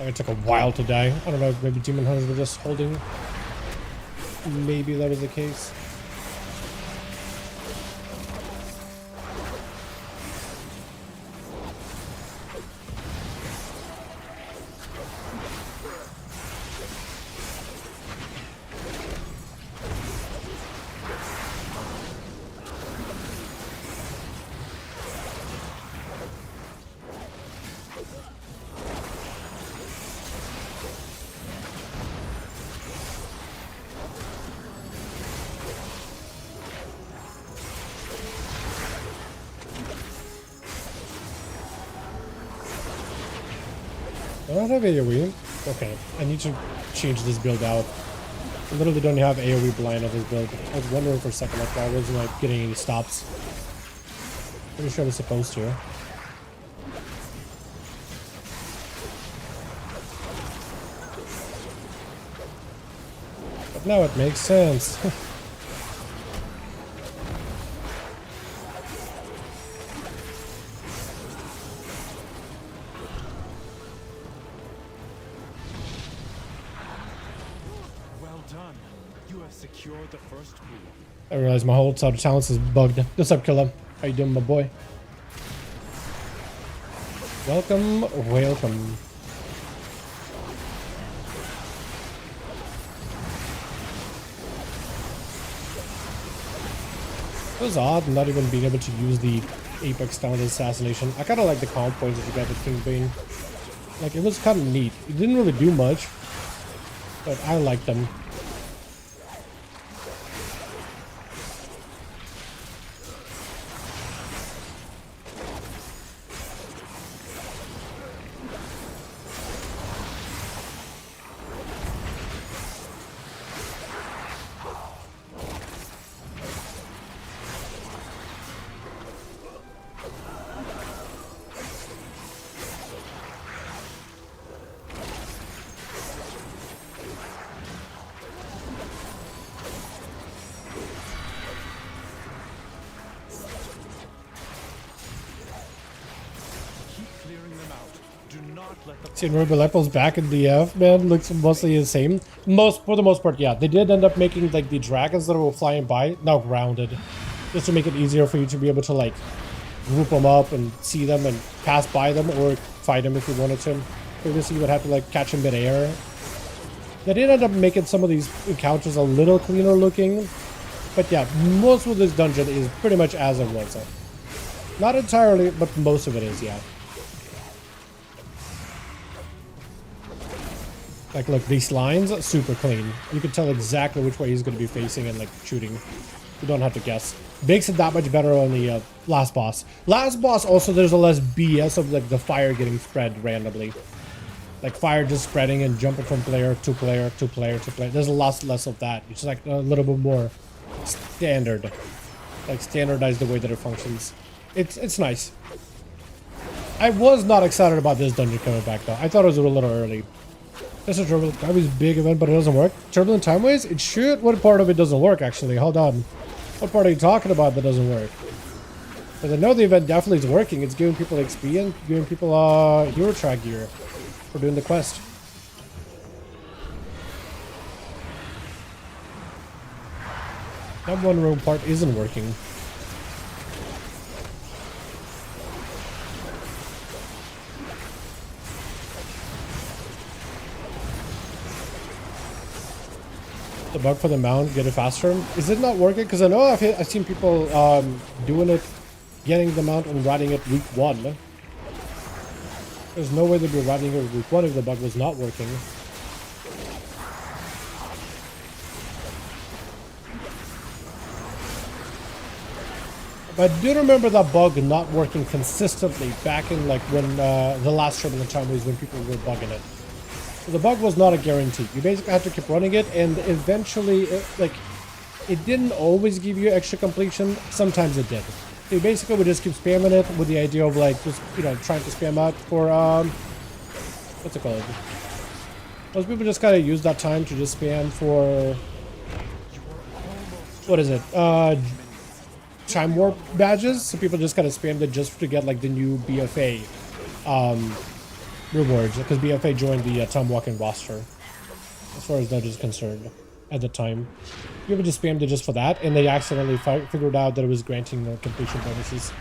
It took a while to die. I don't know, maybe Demon Hunters were just holding. Maybe that was the case. I don't have AoE. Okay, I need to change this build out. I literally don't have AoE blind on this build. I was wondering for a second if I wasn't like getting any stops. Pretty sure I was supposed to. But now it makes sense. I realize my whole set of talents is bugged. What's up, Killer? How you doing, my boy? Welcome, welcome. It was odd not even being able to use the Apex talent assassination. I kind of like the calm points that you got with King Bane. Like, it was kind of neat. It didn't really do much, but I liked them. Seeing Ruby Apple's back in DF, man, looks mostly the same. For the most part, yeah. They did end up making like the dragons that were flying by now grounded, just to make it easier for you to be able to like group them up and see them and pass by them or fight them if you wanted to. Previously, you would have to like catch them mid-air. They did end up making some of these encounters a little cleaner looking, but yeah, most of this dungeon is pretty much as it was. Not entirely, but most of it is, yeah. Like, look, these lines are super clean. You can tell exactly which way he's going to be facing and, like, shooting. You don't have to guess. Makes it that much better on the last boss. Last boss, also, there's a less BS of, like, the fire getting spread randomly. Like, fire just spreading and jumping from player to player to player to player. There's a lot less of that. It's, like, a little bit more standard. Like, standardize the way that it functions. It's nice. I was not excited about this dungeon coming back, though. I thought it was a little early. This is a Turbulent big event, but it doesn't work. Turbulent Timeways? It should. What part of it doesn't work, actually? Hold on. What part are you talking about that doesn't work? Because I know the event definitely is working. It's giving people XP and giving people hero track gear for doing the quest. That one room part isn't working. The bug for the mount, get it faster. Is it not working? Because I know I've seen people doing it, getting the mount and riding it week 1. There's no way they'd be riding it week 1 if the bug was not working. But I do remember that bug not working consistently back in like when the last Turbulent Time was when people were bugging it. So the bug was not a guarantee. You basically had to keep running it, and eventually, it didn't always give you extra completion. Sometimes it did. So you basically would just keep spamming it with the idea of like just trying to spam out for what's it called? Most people just kind of use that time to just spam for what is it? Time warp badges. So people just kind of spammed it just to get like the new BFA rewards, because BFA joined the time walking roster, as far as that is concerned at the time. People just spammed it just for that, and they accidentally figured out that it was granting completion bonuses,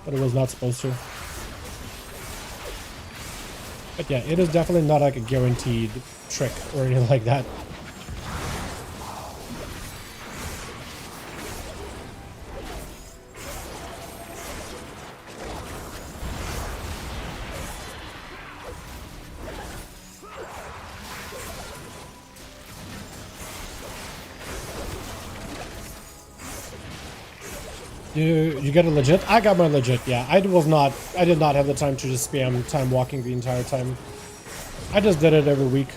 but it was not supposed to. But yeah, it is definitely not like a guaranteed trick or anything like that. You get it legit? I got my legit, yeah. I did not have the time to just spam time walking the entire time. I just did it every week.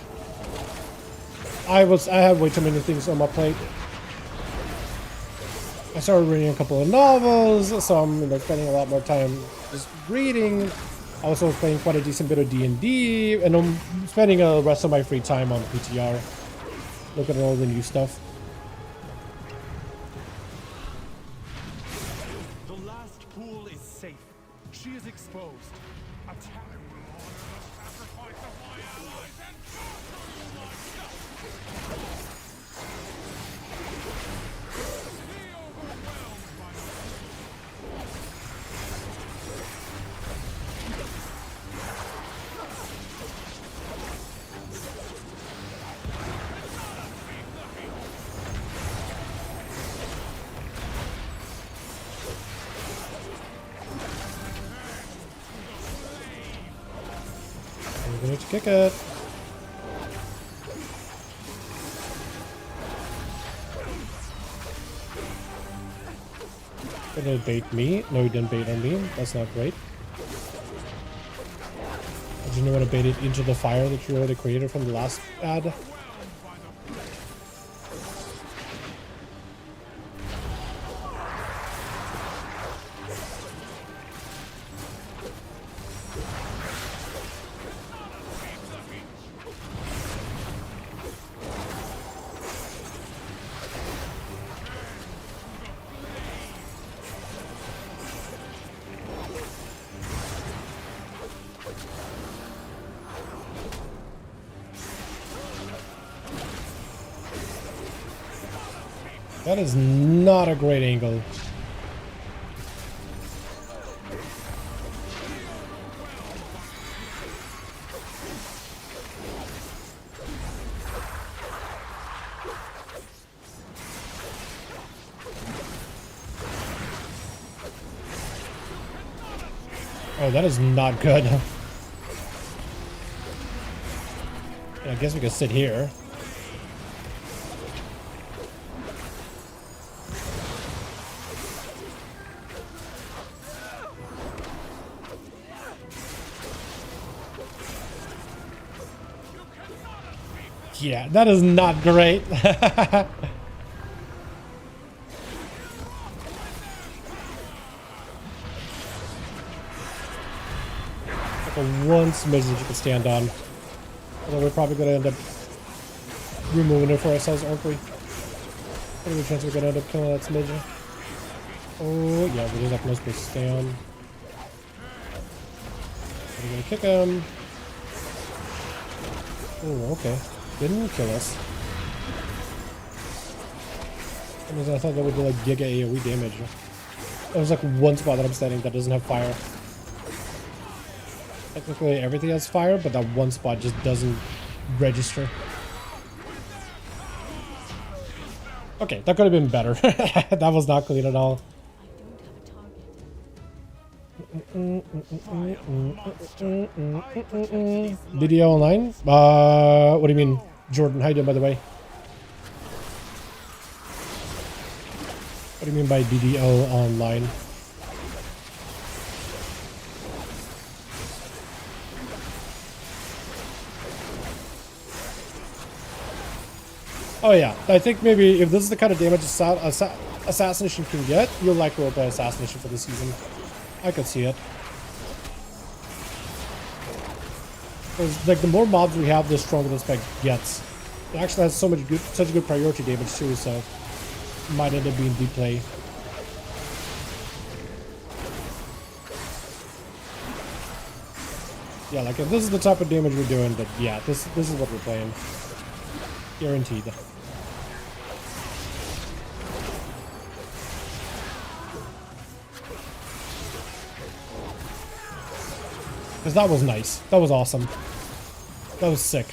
I had way too many things on my plate. I started reading a couple of novels, so I'm spending a lot more time just reading. I also was playing quite a decent bit of D&D, and I'm spending the rest of my free time on PTR, looking at all the new stuff. I'm going to kick it. Gonna bait me. No, he didn't bait on me. That's not great. Did you want to bait it into the fire that you already created from the last ad? That is not a great angle. Oh, that is not good. I guess we could sit here. Yeah, that is not great. Like a one smidge that you can stand on. Although we're probably going to end up removing it for ourselves, aren't we? What are the chances we're going to end up killing that smidge? Oh, yeah, we just have no space to stay on. We're going to kick him. Oh, okay. Didn't kill us. I thought that would do like giga AoE damage. There's like one spot that I'm standing that doesn't have fire. Technically everything has fire, but that one spot just doesn't register. Okay, that could have been better. That was not clean at all. Video online? What do you mean? Jordan, how you doing, by the way? What do you mean by DDO online? Oh yeah, I think maybe if this is the kind of damage Assassination can get, you'll like roleplay Assassination for this season. I could see it. Because like the more mobs we have, the stronger the spec gets. It actually has such good priority damage too, so it might end up being deep play. Yeah, like if this is the type of damage we're doing, but yeah, this is what we're playing. Guaranteed. Because that was nice. That was awesome. That was sick.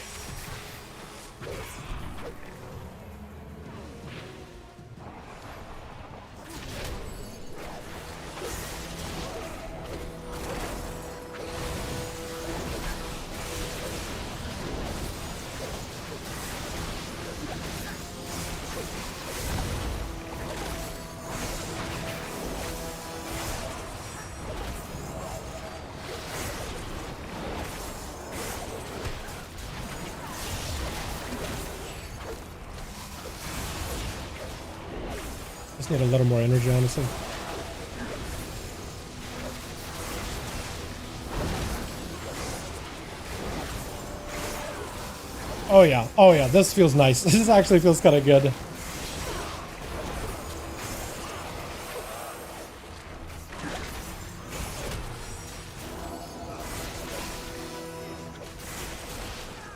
Need a little more energy, honestly. Oh yeah, this feels nice. This actually feels kind of good.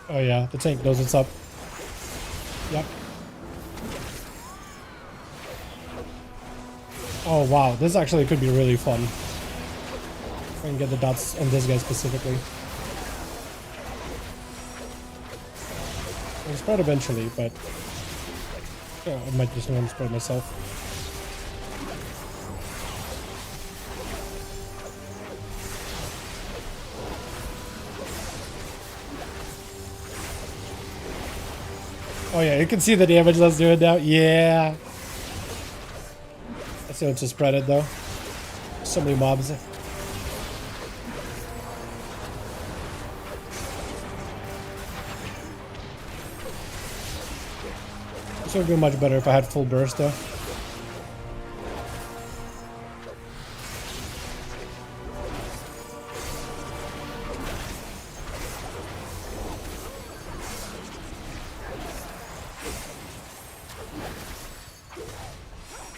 Oh yeah, the tank knows what's up. Yep. Oh wow, this actually could be really fun. If I can get the dots on this guy specifically. I'll spread eventually, but yeah, I might just want to spread myself. Oh yeah, you can see the damage that's doing now. Yeah. I see how to spread it though. So many mobs. This would be much better if I had full burst though.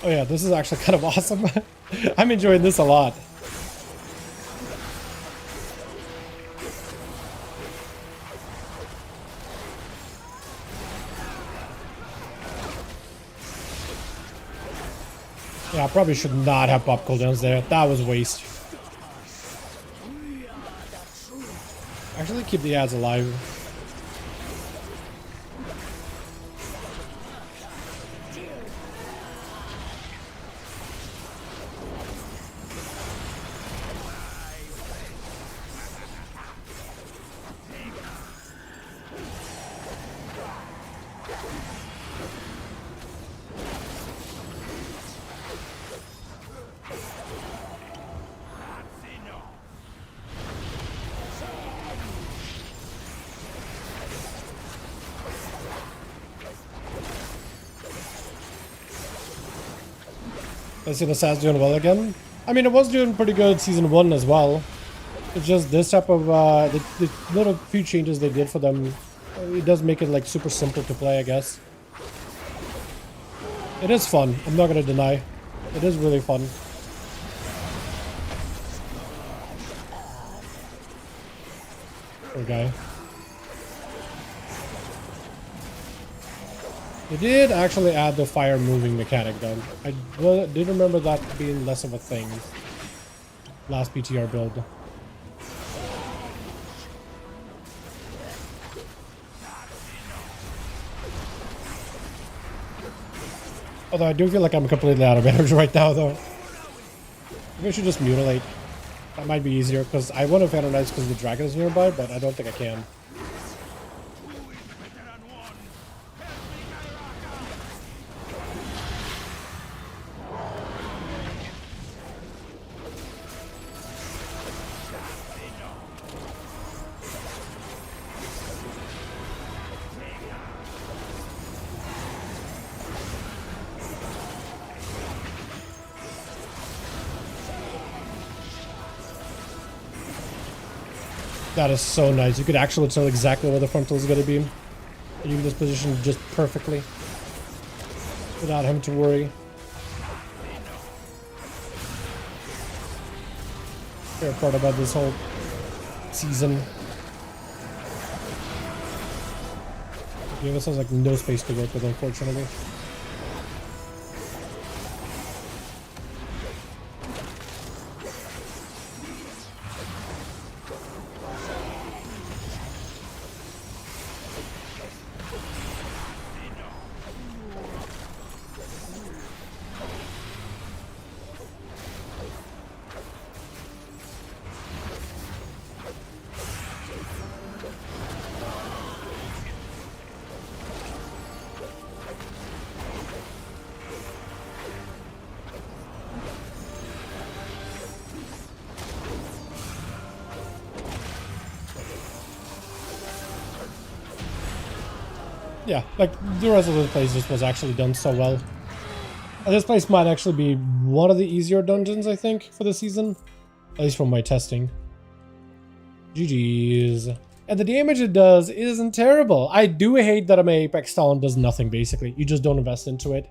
Oh yeah, this is actually kind of awesome. I'm enjoying this a lot. Yeah, I probably should not have pop cooldowns there. That was a waste. Actually keep the ads alive. I see the SAT's doing well again. I mean, it was doing pretty good season 1 as well. It's just this type of, the little few changes they did for them, it does make it like super simple to play, I guess. It is fun, I'm not gonna deny. It is really fun. Poor guy. They did actually add the fire moving mechanic though. I did remember that being less of a thing. Last PTR build. Although I do feel like I'm completely out of energy right now though. Maybe I should just mutilate. That might be easier because I want to Phantomize because the dragon is nearby, but I don't think I can. That is so nice. You could actually tell exactly where the frontal is going to be. And you can just position just perfectly. Without having to worry. Favorite part about this whole season. Gave us like no space to work with, unfortunately. Yeah, like the rest of the place just was actually done so well. And this place might actually be one of the easier dungeons, I think, for the season. At least from my testing. GG's. And the damage it does isn't terrible. I do hate that my Apex talent does nothing, basically. You just don't invest into it.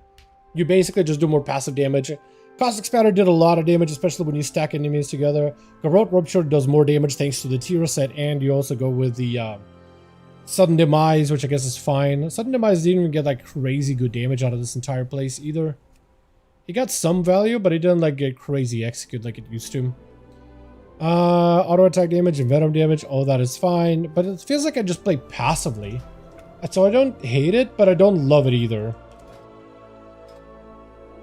You basically just do more passive damage. Cost Expander did a lot of damage, especially when you stack enemies together. Garrote Rupture does more damage thanks to the tier set, and you also go with the Sudden Demise, which I guess is fine. Sudden Demise didn't even get like crazy good damage out of this entire place either. He got some value, but he didn't like get crazy execute like it used to. Auto attack damage and venom damage, all that is fine, but it feels like I just play passively. So I don't hate it, but I don't love it either.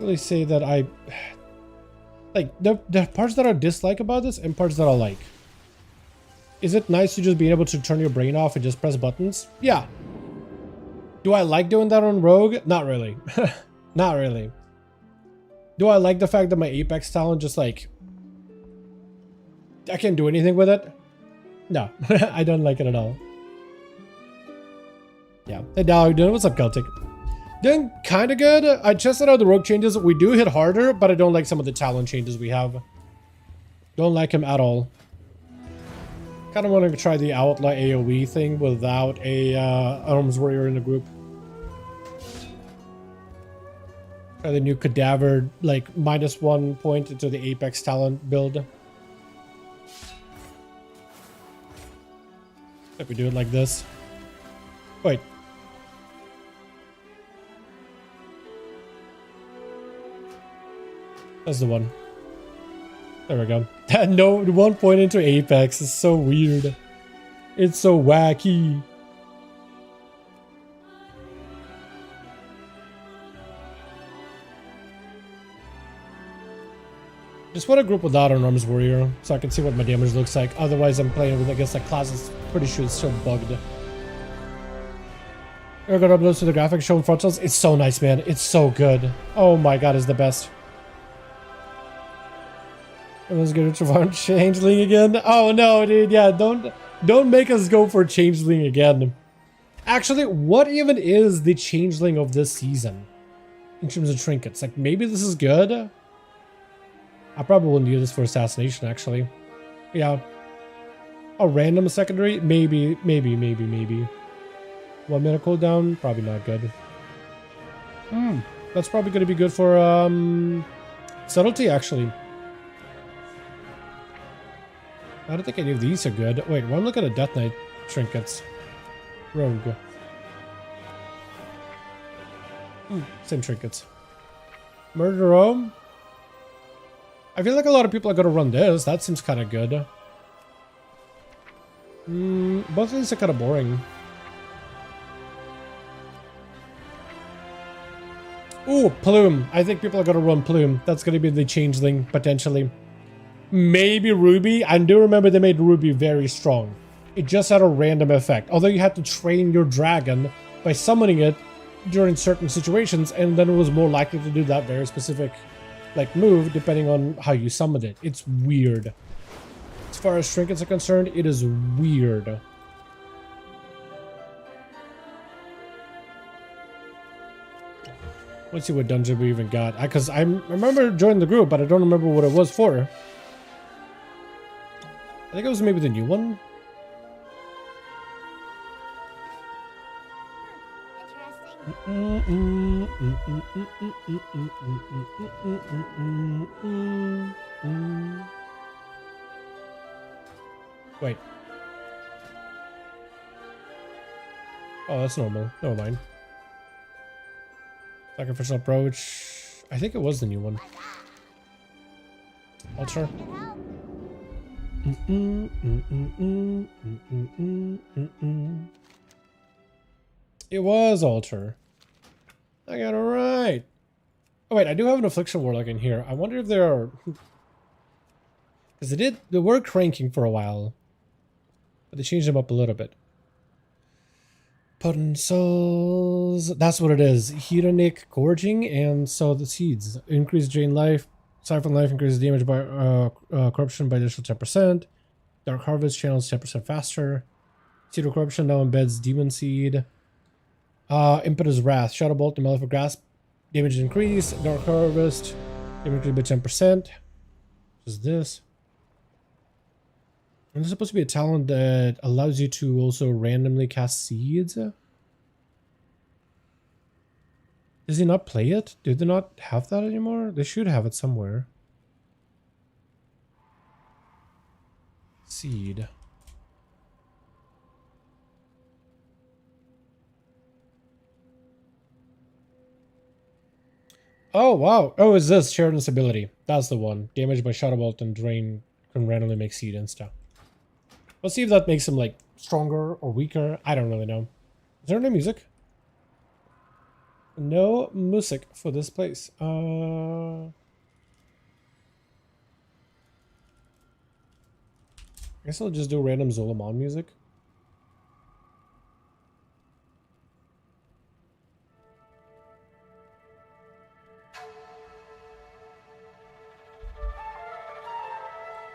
Really say that I like the parts that I dislike about this and parts that I like. Is it nice to just being able to turn your brain off and just press buttons? Yeah. Do I like doing that on Rogue? Not really. Not really. Do I like the fact that my Apex talent just like... I can't do anything with it? No. I don't like it at all. Yeah. Hey dog, what's up, Celtic? Doing kind of good. I tested out the Rogue changes. We do hit harder, but I don't like some of the talent changes we have. Don't like him at all. Kind of want to try the Outlaw AoE thing without a Arms Warrior in the group. Try the new Cadaver, like, -1 point into the Apex talent build. If we do it like this. Wait. That's the one. There we go. No, 1 point into Apex is so weird. It's so wacky. Just want to group without an Arms Warrior so I can see what my damage looks like. Otherwise, I'm playing with, I guess, like classes. Pretty sure it's still bugged. We're gonna upload to the graphics showing frontals. It's so nice, man. It's so good. Oh my god, it's the best. Let's go to Changeling again. Oh no, dude. Yeah, don't make us go for Changeling again. Actually, what even is the Changeling of this season in terms of trinkets? Like, maybe this is good. I probably will need this for assassination, actually. Yeah. A random secondary? Maybe. 1 minute cooldown? Probably not good. That's probably going to be good for subtlety, actually. I don't think any of these are good. Wait, well, I'm looking at Death Knight trinkets. Rogue. Same trinkets. Murder Rome? I feel like a lot of people are going to run this. That seems kind of good. Both of these are kind of boring. Ooh, Plume. I think people are going to run Plume. That's going to be the changeling, potentially. Maybe Ruby. I do remember they made Ruby very strong. It just had a random effect. Although you had to train your dragon by summoning it during certain situations, and then it was more likely to do that very specific like move depending on how you summoned it. It's weird. As far as trinkets are concerned, it is weird. Let's see what dungeon we even got. Because I remember joining the group, but I don't remember what it was for. I think it was maybe the new one. Wait. Oh, that's normal. Never mind. Sacrificial approach. I think it was the new one. Altar. It was altar. I got it right. Oh wait, I do have an affliction warlock in here. I wonder if there are, because they were cranking for a while, but they changed them up a little bit. Potent souls. That's what it is. Hedonic gorging and sow the seeds. Increase drain life. Siphon life increases damage by corruption by additional 10%. Dark harvest channels 10% faster. Seed of corruption now embeds demon seed. Impetus wrath. Shadow bolt and malefic grasp. Damage increase. Dark harvest. Damage increase by 10%. What is this? And there's supposed to be a talent that allows you to also randomly cast seeds. Does he not play it? Do they not have that anymore? They should have it somewhere. Seed. Oh, wow. Oh, is this Sheridan's ability? That's the one. Damage by Shadow Bolt and Drain can randomly make seed and stuff. Let's see if that makes him, like, stronger or weaker. I don't really know. Is there no music? No music for this place. I guess I'll just do random Zolamon music.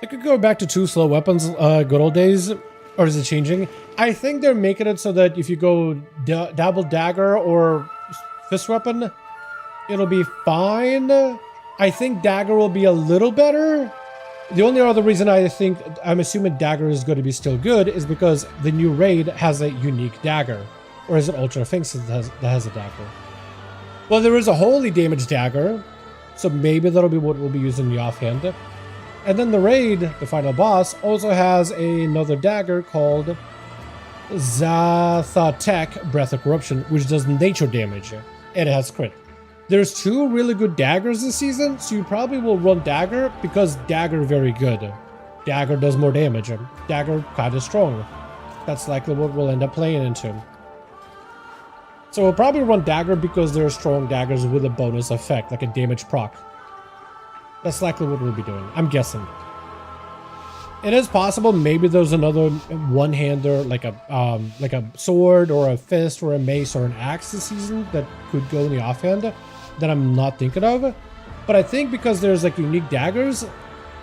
I could go back to 2 slow weapons, good old days, or is it changing? I think they're making it so that if you go double dagger or fist weapon, it'll be fine. I think dagger will be a little better. The only other reason I'm assuming dagger is going to be still good is because the new raid has a unique dagger, or is it Ultra Finks that has a dagger? Well, there is a holy damage dagger, so maybe that'll be what we'll be using in the offhand. And then the raid, the final boss, also has another dagger called Zathatek, Breath of Corruption, which does nature damage, and it has crit. There's 2 really good daggers this season, so you probably will run dagger because dagger very good. Dagger does more damage. Dagger kind of strong. That's likely what we'll end up playing into. So we'll probably run dagger because there are strong daggers with a bonus effect, like a damage proc. That's likely what we'll be doing. I'm guessing. It is possible maybe there's another one-hander, like a sword or a fist or a mace or an axe this season that could go in the offhand that I'm not thinking of. But I think because there's like unique daggers,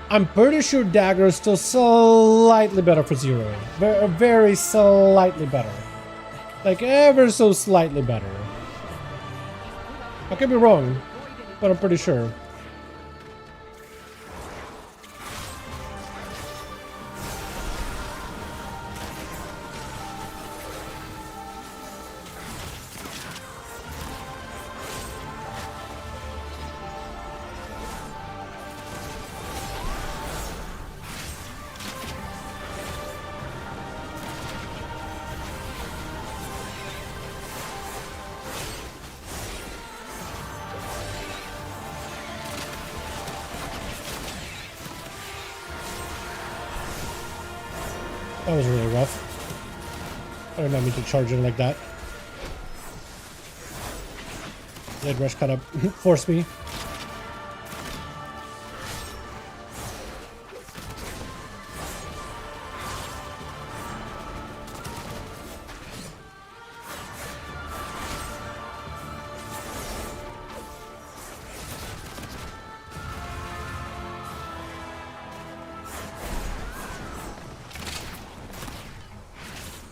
I'm pretty sure dagger is still slightly better for zeroing. Very, very slightly better. Like ever so slightly better. I could be wrong, but I'm pretty sure. That was really rough. I did not mean to charge in like that. Blade Rush kind of forced me.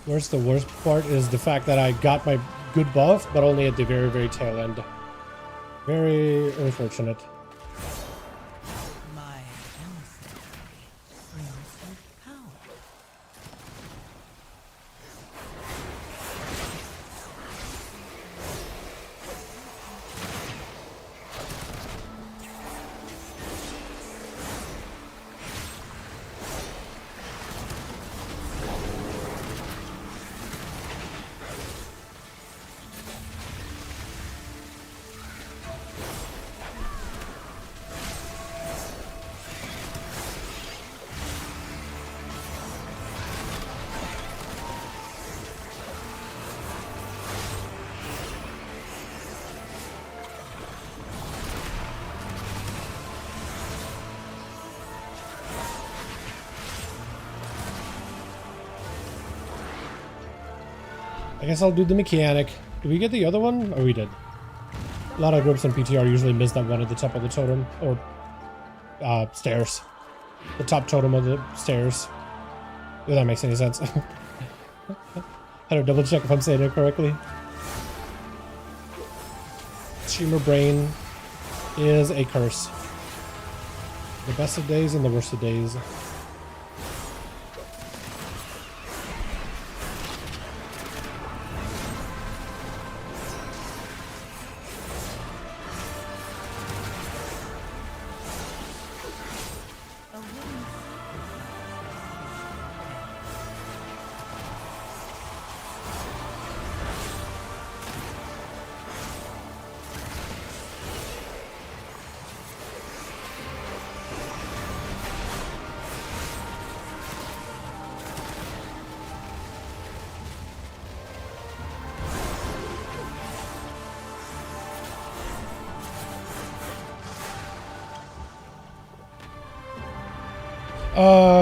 Where's the worst part is the fact that I got my good buff, but only at the very, very tail end. Very unfortunate. My emissary brings you power. I guess I'll do the mechanic. Did we get the other one? Oh, we did. A lot of groups on PTR usually miss that one at the top of the totem. Or, stairs. The top totem of the stairs. If that makes any sense. I had to double check if I'm saying it correctly. Streamer brain is a curse. The best of days and the worst of days.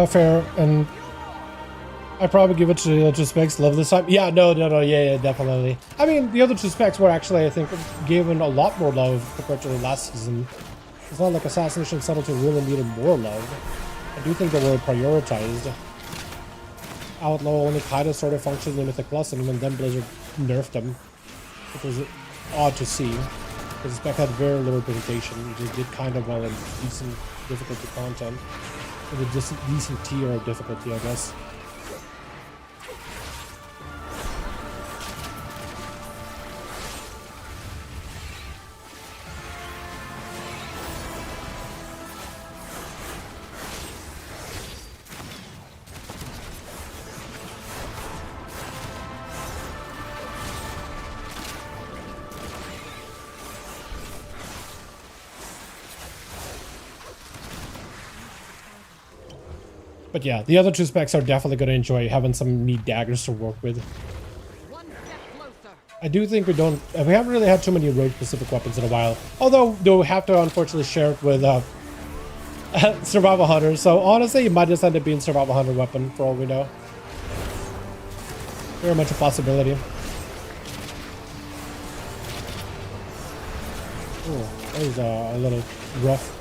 Fair, and I probably give it to the other two specs. Love this time. Yeah, no, yeah, definitely. I mean, the other two specs were actually, I think, given a lot more love compared to the last season. It's not like Assassination Subtlety really needed more love. I do think they were prioritized. Outlaw only kind of sort of functioned in Mythic Plus, and then Blizzard nerfed them. It was odd to see, because the spec had very little representation. It just did kind of well in decent difficulty content. With a decent tier of difficulty, I guess. But yeah, the other two specs are definitely going to enjoy having some neat daggers to work with. I do think we haven't really had too many rogue-specific weapons in a while. Although, they'll have to unfortunately share it with Survival Hunter. So honestly, it might just end up being Survival Hunter weapon for all we know. Very much a possibility. Oh, that was a little rough.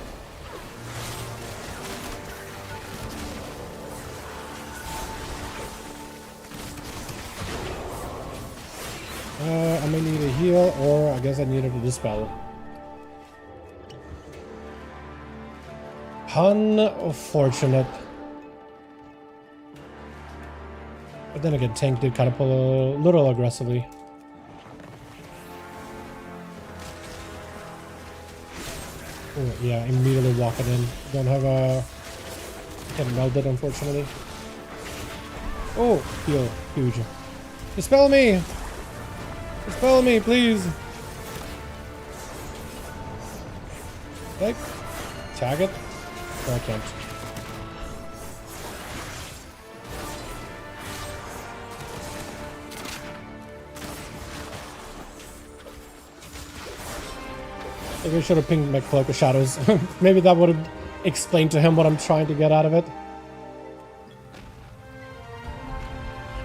I may need a heal, or I guess I needed to dispel. Unfortunate. But then again, Tank did kind of pull a little aggressively. Oh, yeah, immediately walking in. Don't have a... Get melted, unfortunately. Oh, heal. Huge. Dispel me! Dispel me, please! Okay. Tag it? Oh, I can't. Maybe I should have pinged my Cloak of Shadows. Maybe that would have explained to him what I'm trying to get out of it.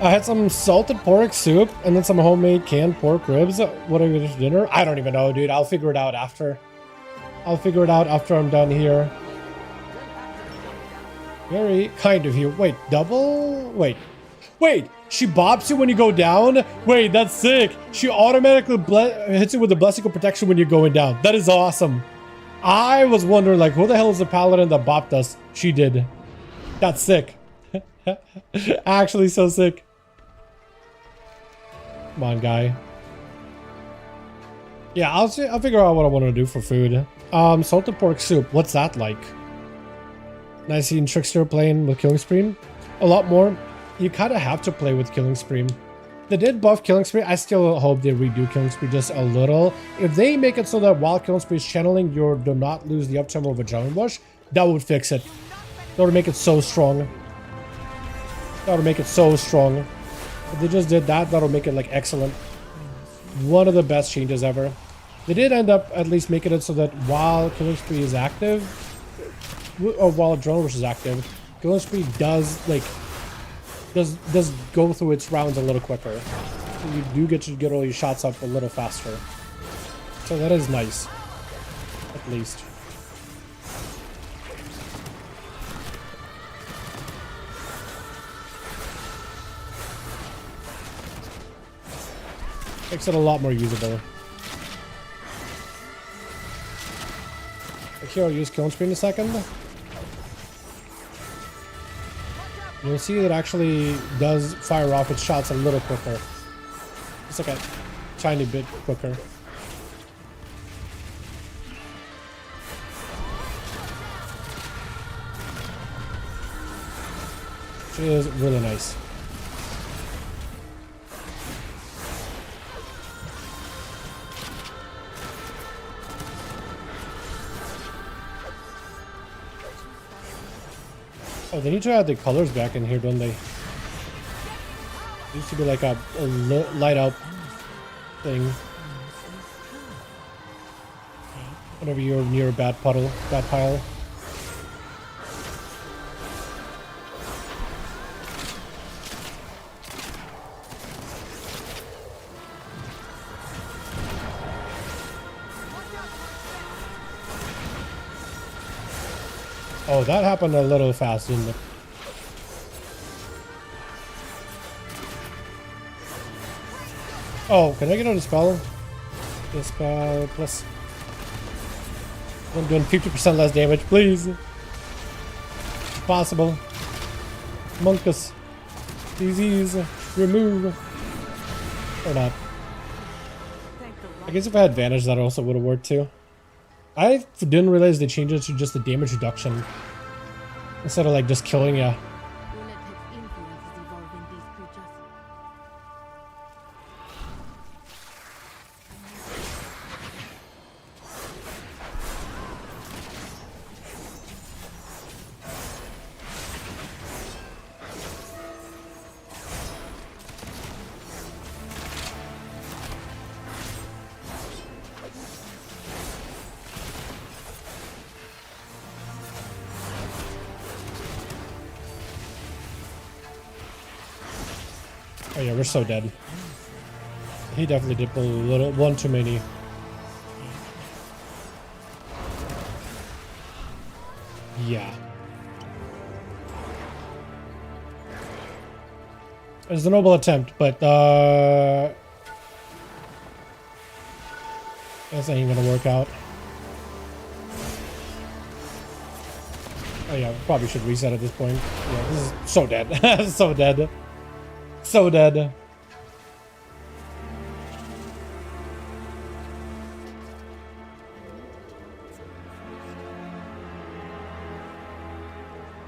I had some salted pork soup and then some homemade canned pork ribs. What are we gonna do for dinner? I don't even know, dude. I'll figure it out after. I'll figure it out after I'm done here. Very kind of you. Wait, double? Wait. Wait, she bops you when you go down? Wait, that's sick. She automatically hits you with the Blessing of Protection when you're going down. That is awesome. I was wondering, like, who the hell is the paladin that bopped us? She did. That's sick. Actually so sick. Come on, guy. Yeah, I'll figure out what I want to do for food. Salted pork soup. What's that like? Nice seeing Trickster playing with Killing Spree. A lot more. You kind of have to play with Killing Spree. They did buff Killing Spree. I still hope they redo Killing Spree just a little. If they make it so that while Killing Spree is channeling, you do not lose the uptime of Adrenaline Rush, that would fix it. That would make it so strong. That would make it so strong. If they just did that, that'll make it like excellent. One of the best changes ever. They did end up at least making it so that while Killing Spree is active, or while Adrenaline Rush is active, Killing Spree does like does go through its rounds a little quicker. So you do get to get all your shots up a little faster. So that is nice, at least. Makes it a lot more usable. Here, I'll use Killing Spree in a second. You'll see that it actually does fire off its shots a little quicker. It's like a tiny bit quicker. Which is really nice. Oh, they need to add the colors back in here, don't they? It used to be like a light up thing. Whenever you're near a bad pile. Oh, that happened a little fast, didn't it? Oh, can I get out a spell? Dispel plus. I'm doing 50% less damage, please. Possible. Monkus. Disease. Remove. Or not. I guess if I had advantage, that also would have worked too. I didn't realize they changed it to just the damage reduction instead of like just killing ya. Oh yeah, we're so dead. He definitely did pull one too many. Yeah. It was a noble attempt, but that's ain't gonna work out. Oh yeah, probably should reset at this point. Yeah, this is so dead. So dead. So dead.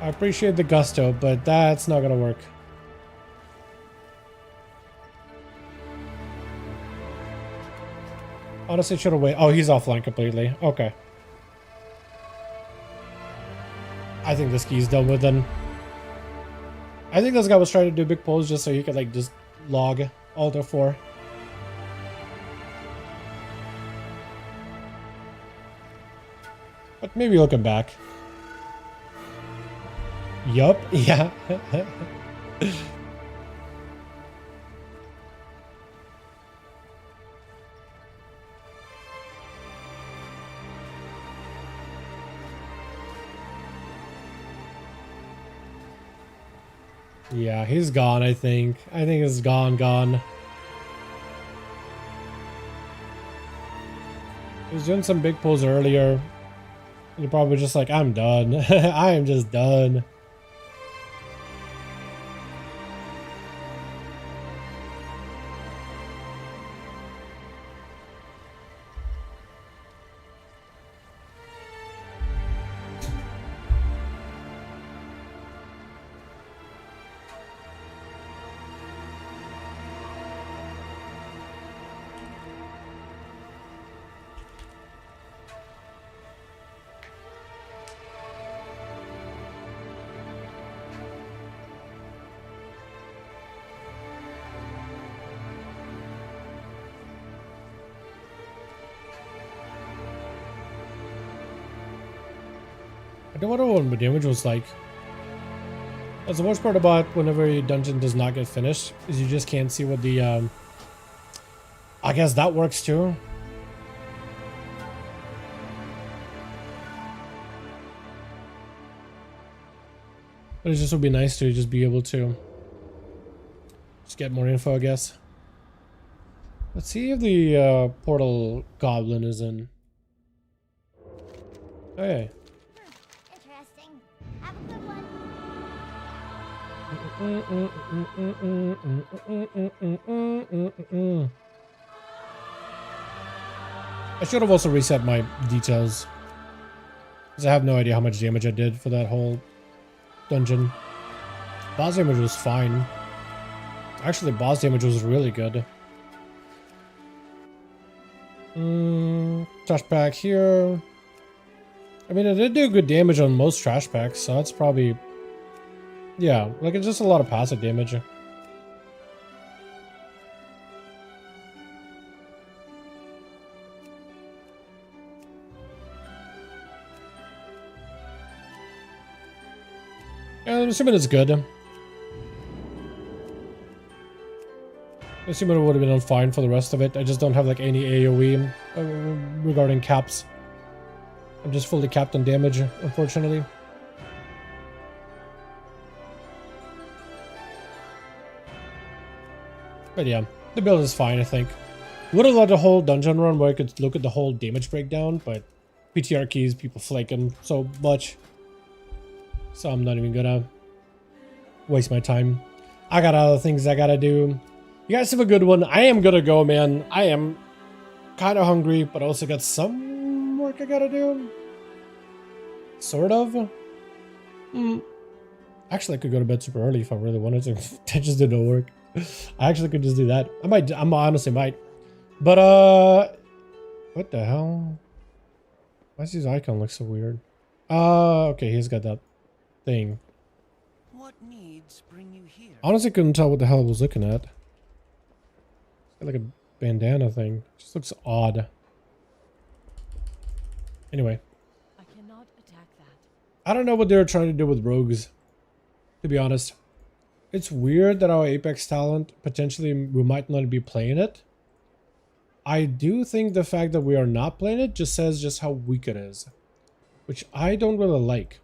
I appreciate the gusto, but that's not gonna work. Honestly, should have waited. Oh, he's offline completely. Okay. I think this key's done with then. I think this guy was trying to do big pulls just so he could like just log Alter 4. But maybe he'll come back. Yup, yeah. Yeah, he's gone, I think. I think it's gone. He was doing some big pulls earlier. You're probably just like, I'm done. I am just done. I don't wonder what the damage was like. That's the worst part about whenever a dungeon does not get finished, is you just can't see what the, I guess that works too. But it just would be nice to just be able to just get more info, I guess. Let's see if the portal goblin is in. Oh yeah. Interesting. Have a good one. I should have also reset my details, because I have no idea how much damage I did for that whole dungeon. Boss damage was fine. Actually, boss damage was really good. Trash pack here. I mean, I did do good damage on most trash packs, so that's probably... Yeah, like it's just a lot of passive damage. Yeah, I'm assuming it's good. I'm assuming it would have been fine for the rest of it. I just don't have like any AoE regarding caps. I'm just fully capped on damage, unfortunately. But yeah, the build is fine, I think. Would have loved a whole dungeon run where I could look at the whole damage breakdown, but PTR keys, people flake them so much. So I'm not even gonna waste my time. I got other things I gotta do. You guys have a good one. I am gonna go, man. I am kind of hungry, but I also got some work I gotta do. Sort of. Actually, I could go to bed super early if I really wanted to. That just did no work. I actually could just do that. I honestly might. But, what the hell? Why does his icon look so weird? Okay, he's got that thing. What needs bring you here? Honestly, couldn't tell what the hell I was looking at. It's got like a bandana thing. Just looks odd. Anyway. I cannot attack that. I don't know what they're trying to do with rogues, to be honest. It's weird that our Apex talent, potentially we might not be playing it. I do think the fact that we are not playing it just says just how weak it is, which I don't really like.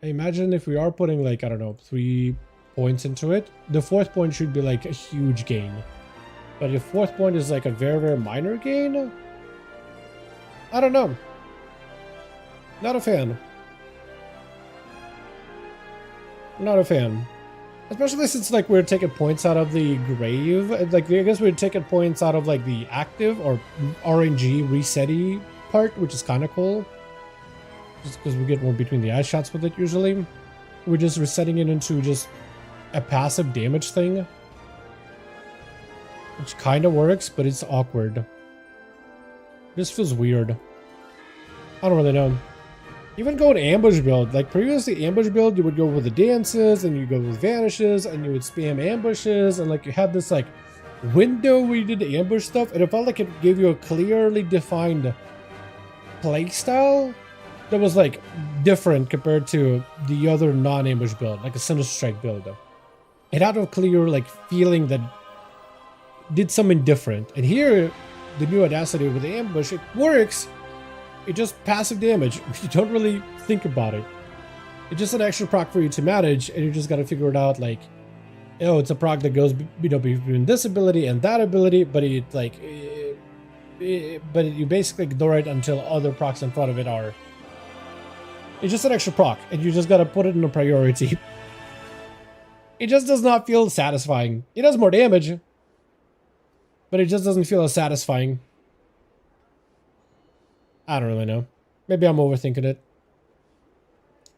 I imagine if we are putting like, I don't know, 3 points into it, the 4th point should be like a huge gain. But if 4th point is like a very, very minor gain, I don't know. Not a fan. Not a fan. Especially since like we're taking points out of the grave. Like I guess we're taking points out of like the active or RNG resetty part, which is kind of cool. Just because we get more between the eye shots with it usually. We're just resetting it into just a passive damage thing. Which kind of works, but it's awkward. This feels weird. I don't really know. Even going ambush build, like previously ambush build, you would go with the dances, and you go with vanishes, and you would spam ambushes, and like you had this like window where you did the ambush stuff, and it felt like it gave you a clearly defined play style. that was like different compared to the other non-ambush build, like a Sinister Strike build. It had a clear like feeling that did something different. And here, the new Audacity with the ambush, it works. It just passive damage. You don't really think about it. It's just an extra proc for you to manage, and you just gotta figure it out. Like, oh, it's a proc that goes, you know, between this ability and that ability, but it like, but you basically ignore it until other procs in front of it are. It's just an extra proc, and you just gotta put it in a priority. It just does not feel satisfying. It does more damage, but it just doesn't feel as satisfying. I don't really know. Maybe I'm overthinking it.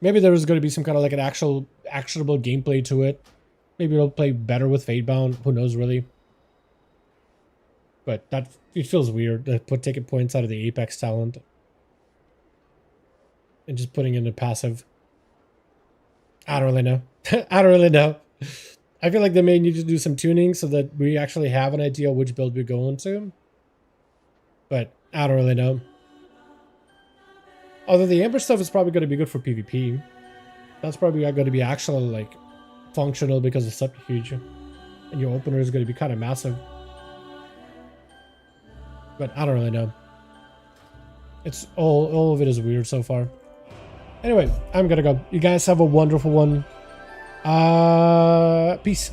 Maybe there is going to be some kind of like an actual actionable gameplay to it. Maybe it'll play better with Fatebound. Who knows, really? But that it feels weird to put taking points out of the Apex talent and just putting in a passive. I don't really know. I don't really know. I feel like they may need to do some tuning so that we actually have an idea which build we go into. But I don't really know. Although the ambush stuff is probably going to be good for PvP. That's probably going to be actually like functional because it's subterfuge. And your opener is going to be kind of massive. But I don't really know. It's all of it is weird so far. Anyway, I'm gonna go. You guys have a wonderful one. Peace.